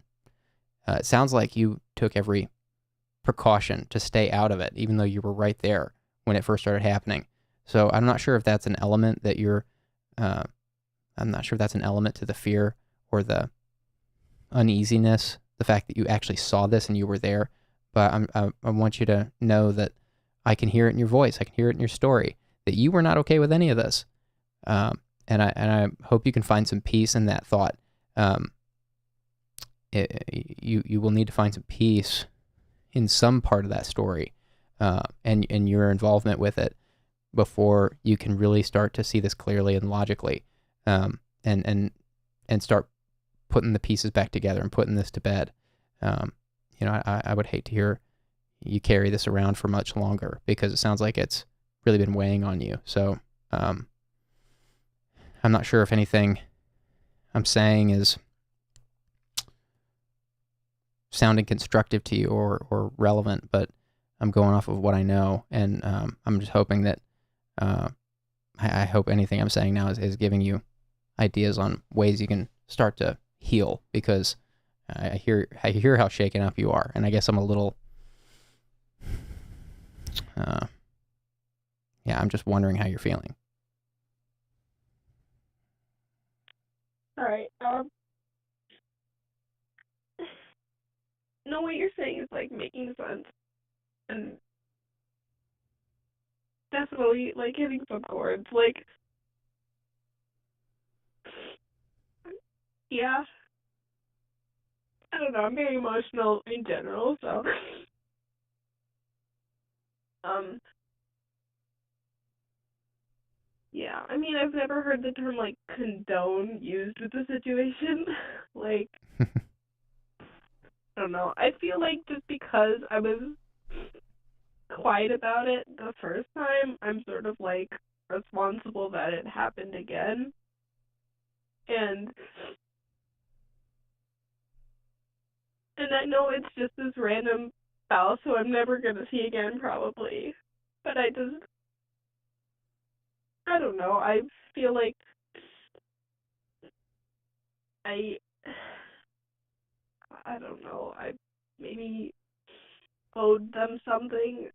It sounds like you took every precaution to stay out of it, even though you were right there when it first started happening. So I'm not sure if that's an element that I'm not sure if that's an element to the fear or the uneasiness, the fact that you actually saw this and you were there. But I want you to know that I can hear it in your voice. I can hear it in your story that you were not okay with any of this. And I hope you can find some peace in that thought. You will need to find some peace in some part of that story, and your involvement with it, before you can really start to see this clearly and logically, and start putting the pieces back together and putting this to bed. I would hate to hear you carry this around for much longer, because it sounds like it's really been weighing on you. So I'm not sure if anything I'm saying is sounding constructive to you or relevant, but I'm going off of what I know, and I'm just hoping that I hope anything I'm saying now is giving you ideas on ways you can start to heal, because I hear how shaken up you are, and I guess I'm a little I'm just wondering how you're feeling. All right. No, what you're saying is, like, making sense, and definitely, like, hitting some chords. Like, yeah, I don't know. I'm very emotional in general, so yeah. I mean, I've never heard the term, like, condone used with the situation. Like, I don't know. I feel like just because I was quiet about it the first time, I'm sort of, like, responsible that it happened again. And I know it's just this random spouse who I'm never going to see again, probably. But I don't know. I feel like I don't know. I maybe owed them something,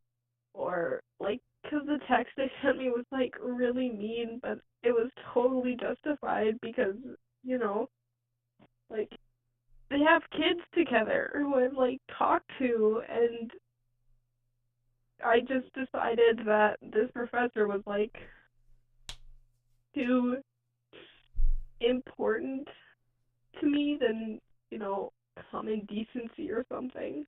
or, like, because the text they sent me was, like, really mean, but it was totally justified because, like, they have kids together who I've, like, talked to, and I just decided that this professor was like too important to me than, common decency or something.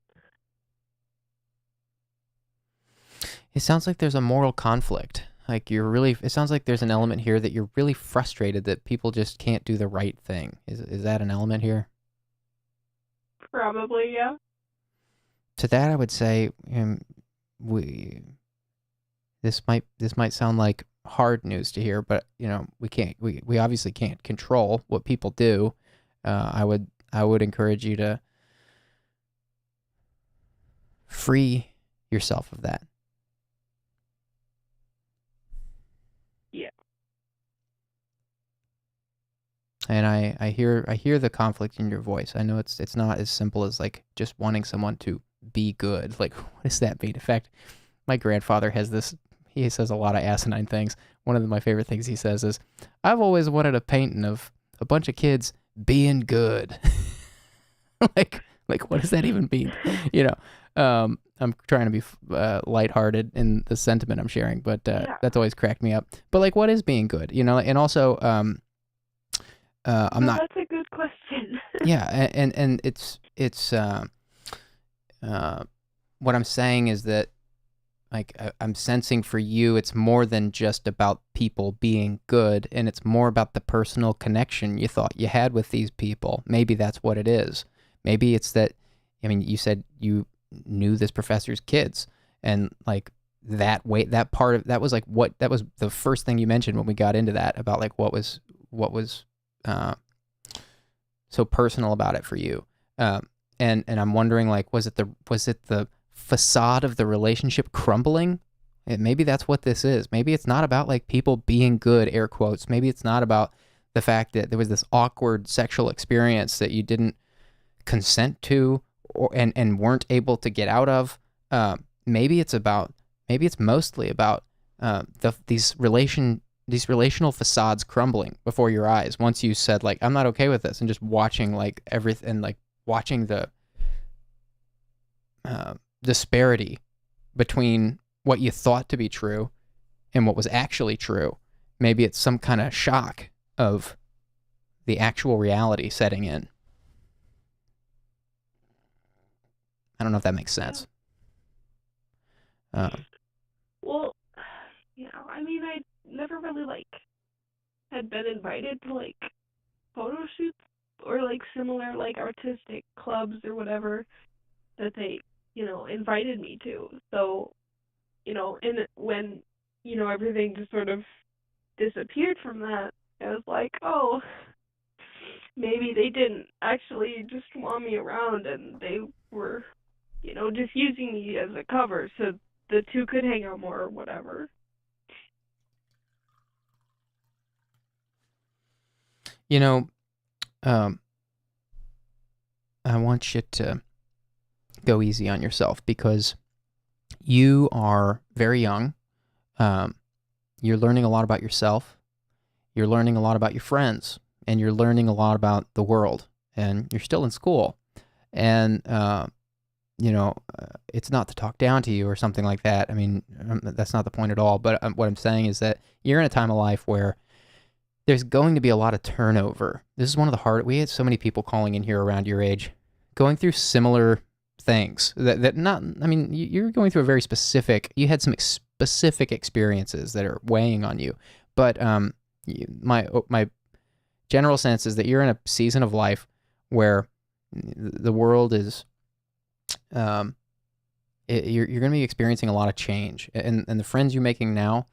It sounds like there's a moral conflict. Like it sounds like there's an element here that you're really frustrated that people just can't do the right thing. Is that an element here? Probably, yeah. To that, I would say, this might sound like hard news to hear, but we obviously can't control what people do. I would encourage you to free yourself of that. Yeah. And I hear the conflict in your voice. I know it's not as simple as like just wanting someone to be good. Like, what does that mean? In fact, my grandfather has this. He says a lot of asinine things. One of my favorite things he says is, "I've always wanted a painting of a bunch of kids being good." like what does that even mean? I'm trying to be lighthearted in the sentiment I'm sharing, but that's always cracked me up. But like, what is being good? And also, I'm not. That's a good question. Yeah, and it's what I'm saying is that, like, I'm sensing for you, it's more than just about people being good, and it's more about the personal connection you thought you had with these people. Maybe that's what it is. Maybe it's that, you said you knew this professor's kids, and like that was the first thing you mentioned when we got into that, about like what was so personal about it for you. And I'm wondering, like, was it the facade of the relationship crumbling? Maybe that's what this is. Maybe it's not about like people being good, air quotes. Maybe it's not about the fact that there was this awkward sexual experience that you didn't consent to and weren't able to get out of. Maybe it's mostly about these relational facades crumbling before your eyes once you said, like, I'm not okay with this, and just watching like everything, like watching the disparity between what you thought to be true and what was actually true. Maybe it's some kind of shock of the actual reality setting in. I don't know if that makes sense. Well, I never really had been invited to photo shoots or similar artistic clubs or whatever that they invited me to. So and when everything just sort of disappeared from that, I was like, oh, maybe they didn't actually just want me around, and they were just using me as a cover so the two could hang out more or whatever. I want you to go easy on yourself, because you are very young. You're learning a lot about yourself. You're learning a lot about your friends, and you're learning a lot about the world, and you're still in school. And, it's not to talk down to you or something like that. That's not the point at all. But what I'm saying is that you're in a time of life where there's going to be a lot of turnover. This is one of the we had so many people calling in here around your age, going through similar things you're going through you had some specific experiences that are weighing on you. But my general sense is that you're in a season of life where the world is, you're going to be experiencing a lot of change, and the friends you're making now,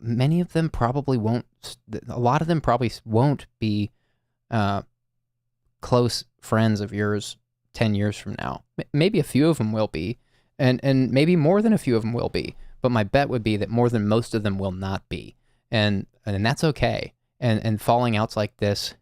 many of them probably won't. A lot of them probably won't be close friends of yours 10 years from now. Maybe a few of them will be, and maybe more than a few of them will be. But my bet would be that more than most of them will not be, and that's okay. And falling outs like this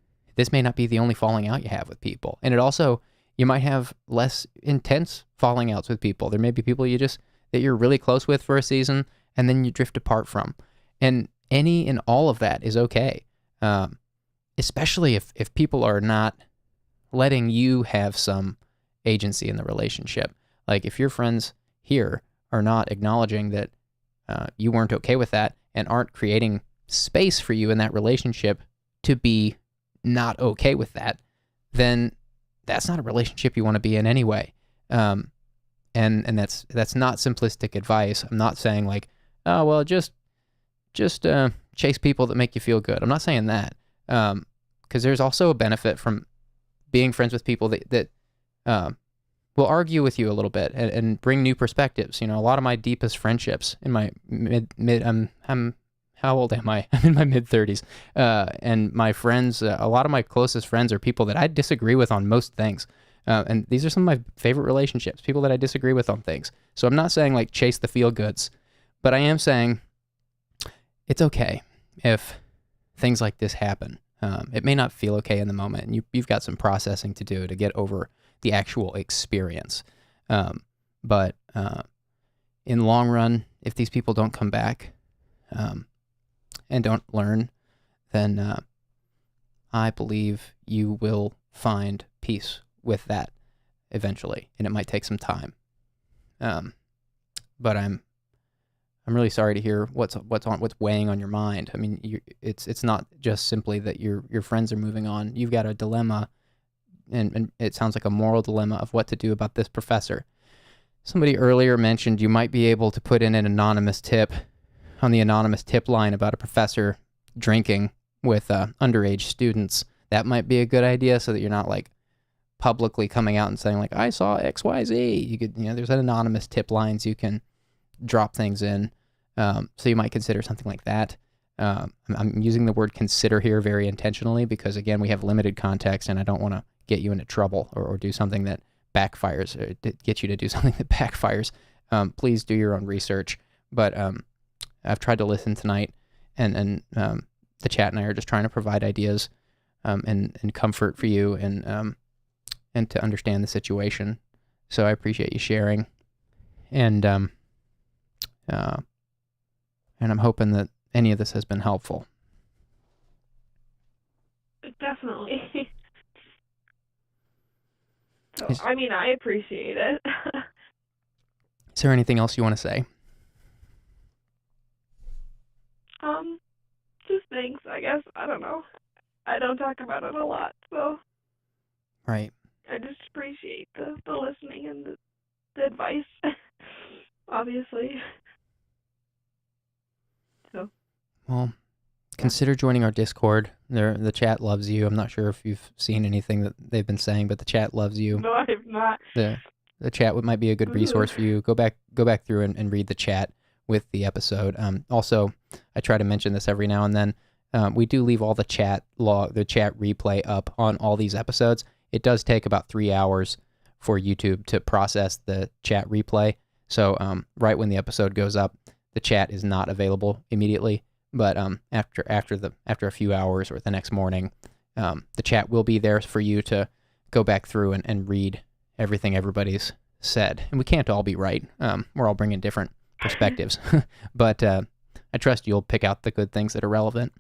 may not be the only falling out you have with people. And it also, you might have less intense falling outs with people. There may be people that you're really close with for a season, and then you drift apart from. And any and all of that is okay. Especially if people are not letting you have some agency in the relationship. Like if your friends here are not acknowledging that you weren't okay with that and aren't creating space for you in that relationship to be not okay with that, then that's not a relationship you want to be in anyway. And that's not simplistic advice. I'm not saying like, oh, well, just chase people that make you feel good. I'm not saying that. Because there's also a benefit from being friends with people that will argue with you a little bit and bring new perspectives. A lot of my deepest friendships in my how old am I? I'm in my mid-30s. And my friends, a lot of my closest friends are people that I disagree with on most things. And these are some of my favorite relationships, people that I disagree with on things. So I'm not saying like chase the feel goods, but I am saying it's okay if things like this happen. It may not feel okay in the moment, and you've got some processing to do to get over the actual experience. But in the long run, if these people don't come back and don't learn, then I believe you will find peace with that eventually, and it might take some time. But I'm really sorry to hear what's weighing on your mind. I mean, it's not just simply that your friends are moving on. You've got a dilemma, and it sounds like a moral dilemma of what to do about this professor. Somebody earlier mentioned you might be able to put in an anonymous tip on the anonymous tip line about a professor drinking with underage students. That might be a good idea, so that you're not like publicly coming out and saying like, I saw XYZ. You could, there's an anonymous tip lines you can drop things in. So you might consider something like that. I'm using the word consider here very intentionally because, again, we have limited context, and I don't want to get you into trouble or do something that backfires, or get you to do something that backfires. Please do your own research. But I've tried to listen tonight, and the chat and I are just trying to provide ideas and comfort for you and to understand the situation. So I appreciate you sharing. And I'm hoping that any of this has been helpful. Definitely. So, I appreciate it. Is there anything else you want to say? Just thanks, I guess. I don't know. I don't talk about it a lot, so. Right. I just appreciate the listening and the advice, obviously. So. Well, consider joining our Discord. The chat loves you. I'm not sure if you've seen anything that they've been saying, but the chat loves you. No, I've not. The chat might be a good resource for you. Go back through and read the chat with the episode. Also, I try to mention this every now and then. We do leave all the chat replay up on all these episodes. It does take about 3 hours for YouTube to process the chat replay. So right when the episode goes up, the chat is not available immediately. But after a few hours or the next morning, the chat will be there for you to go back through and read everything everybody's said. And we can't all be right. We're all bringing different perspectives. But I trust you'll pick out the good things that are relevant.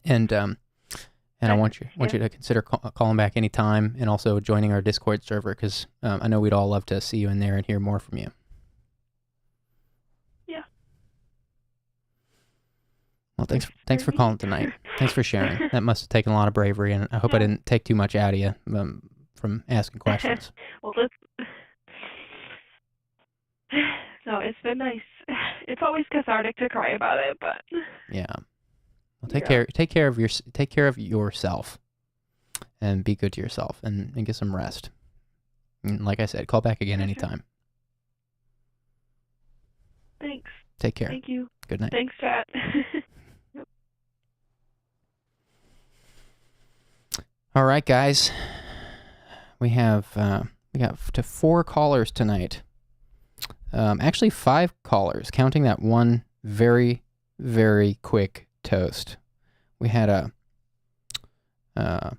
And I want you to consider calling back anytime, and also joining our Discord server, because I know we'd all love to see you in there and hear more from you. Yeah. Well, thanks for calling tonight. Thanks for sharing. That must have taken a lot of bravery, and I hope I didn't take too much out of you from asking questions. Well, no, it's been nice. It's always cathartic to cry about it, but yeah. Well, take care of yourself, and be good to yourself, and get some rest. And like I said, call back again anytime. Thanks. Take care. Thank you. Good night. Thanks, chat. All right, guys. We got to 4 callers tonight. Actually 5 callers, counting that one very, very quick toast. We had an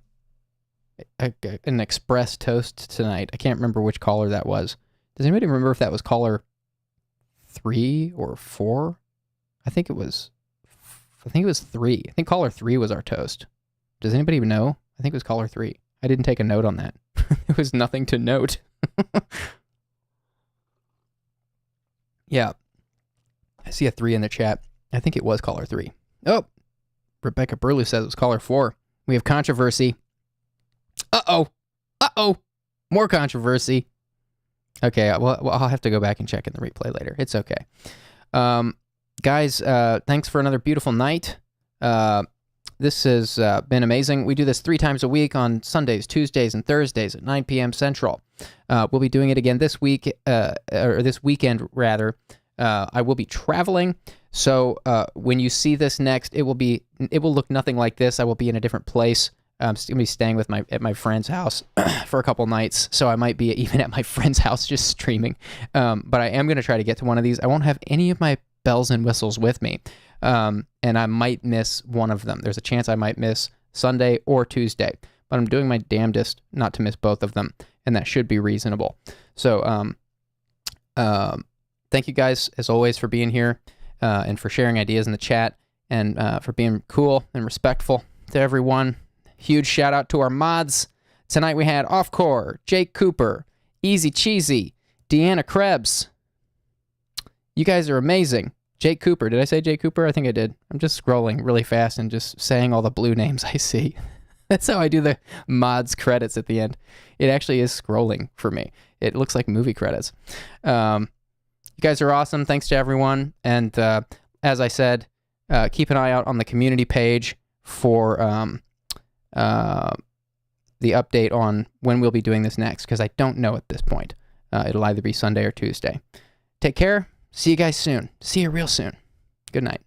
express toast tonight. I can't remember which caller that was. Does anybody remember if that was caller 3 or 4? I think it was 3. I think caller 3 was our toast. Does anybody even know? I think it was caller 3. I didn't take a note on that. There was nothing to note. Yeah. I see a 3 in the chat. I think it was caller 3. Oh, Rebecca Burlew says it was caller 4. We have controversy. Uh-oh. More controversy. Okay, well, I'll have to go back and check in the replay later. It's okay. Guys, thanks for another beautiful night. This has been amazing. We do this 3 times a week on Sundays, Tuesdays, and Thursdays at 9 p.m. Central. We'll be doing it again this week, or this weekend, rather. I will be traveling, so when you see this next, it will look nothing like this. I will be in a different place. I'm going to be staying at my friend's house for a couple nights, so I might be even at my friend's house just streaming. But I am going to try to get to one of these. I won't have any of my bells and whistles with me, and I might miss one of them. There's a chance I might miss Sunday or Tuesday, but I'm doing my damnedest not to miss both of them, and that should be reasonable. So thank you guys, as always, for being here and for sharing ideas in the chat and for being cool and respectful to everyone. Huge shout out to our mods. Tonight we had Offcore, Jake Cooper, Easy Cheesy, Deanna Krebs. You guys are amazing. Jake Cooper. Did I say Jake Cooper? I think I did. I'm just scrolling really fast and just saying all the blue names I see. That's how I do the mods credits at the end. It actually is scrolling for me. It looks like movie credits. You guys are awesome. Thanks to everyone. And as I said, keep an eye out on the community page for the update on when we'll be doing this next, because I don't know at this point. It'll either be Sunday or Tuesday. Take care. See you guys soon. See you real soon. Good night.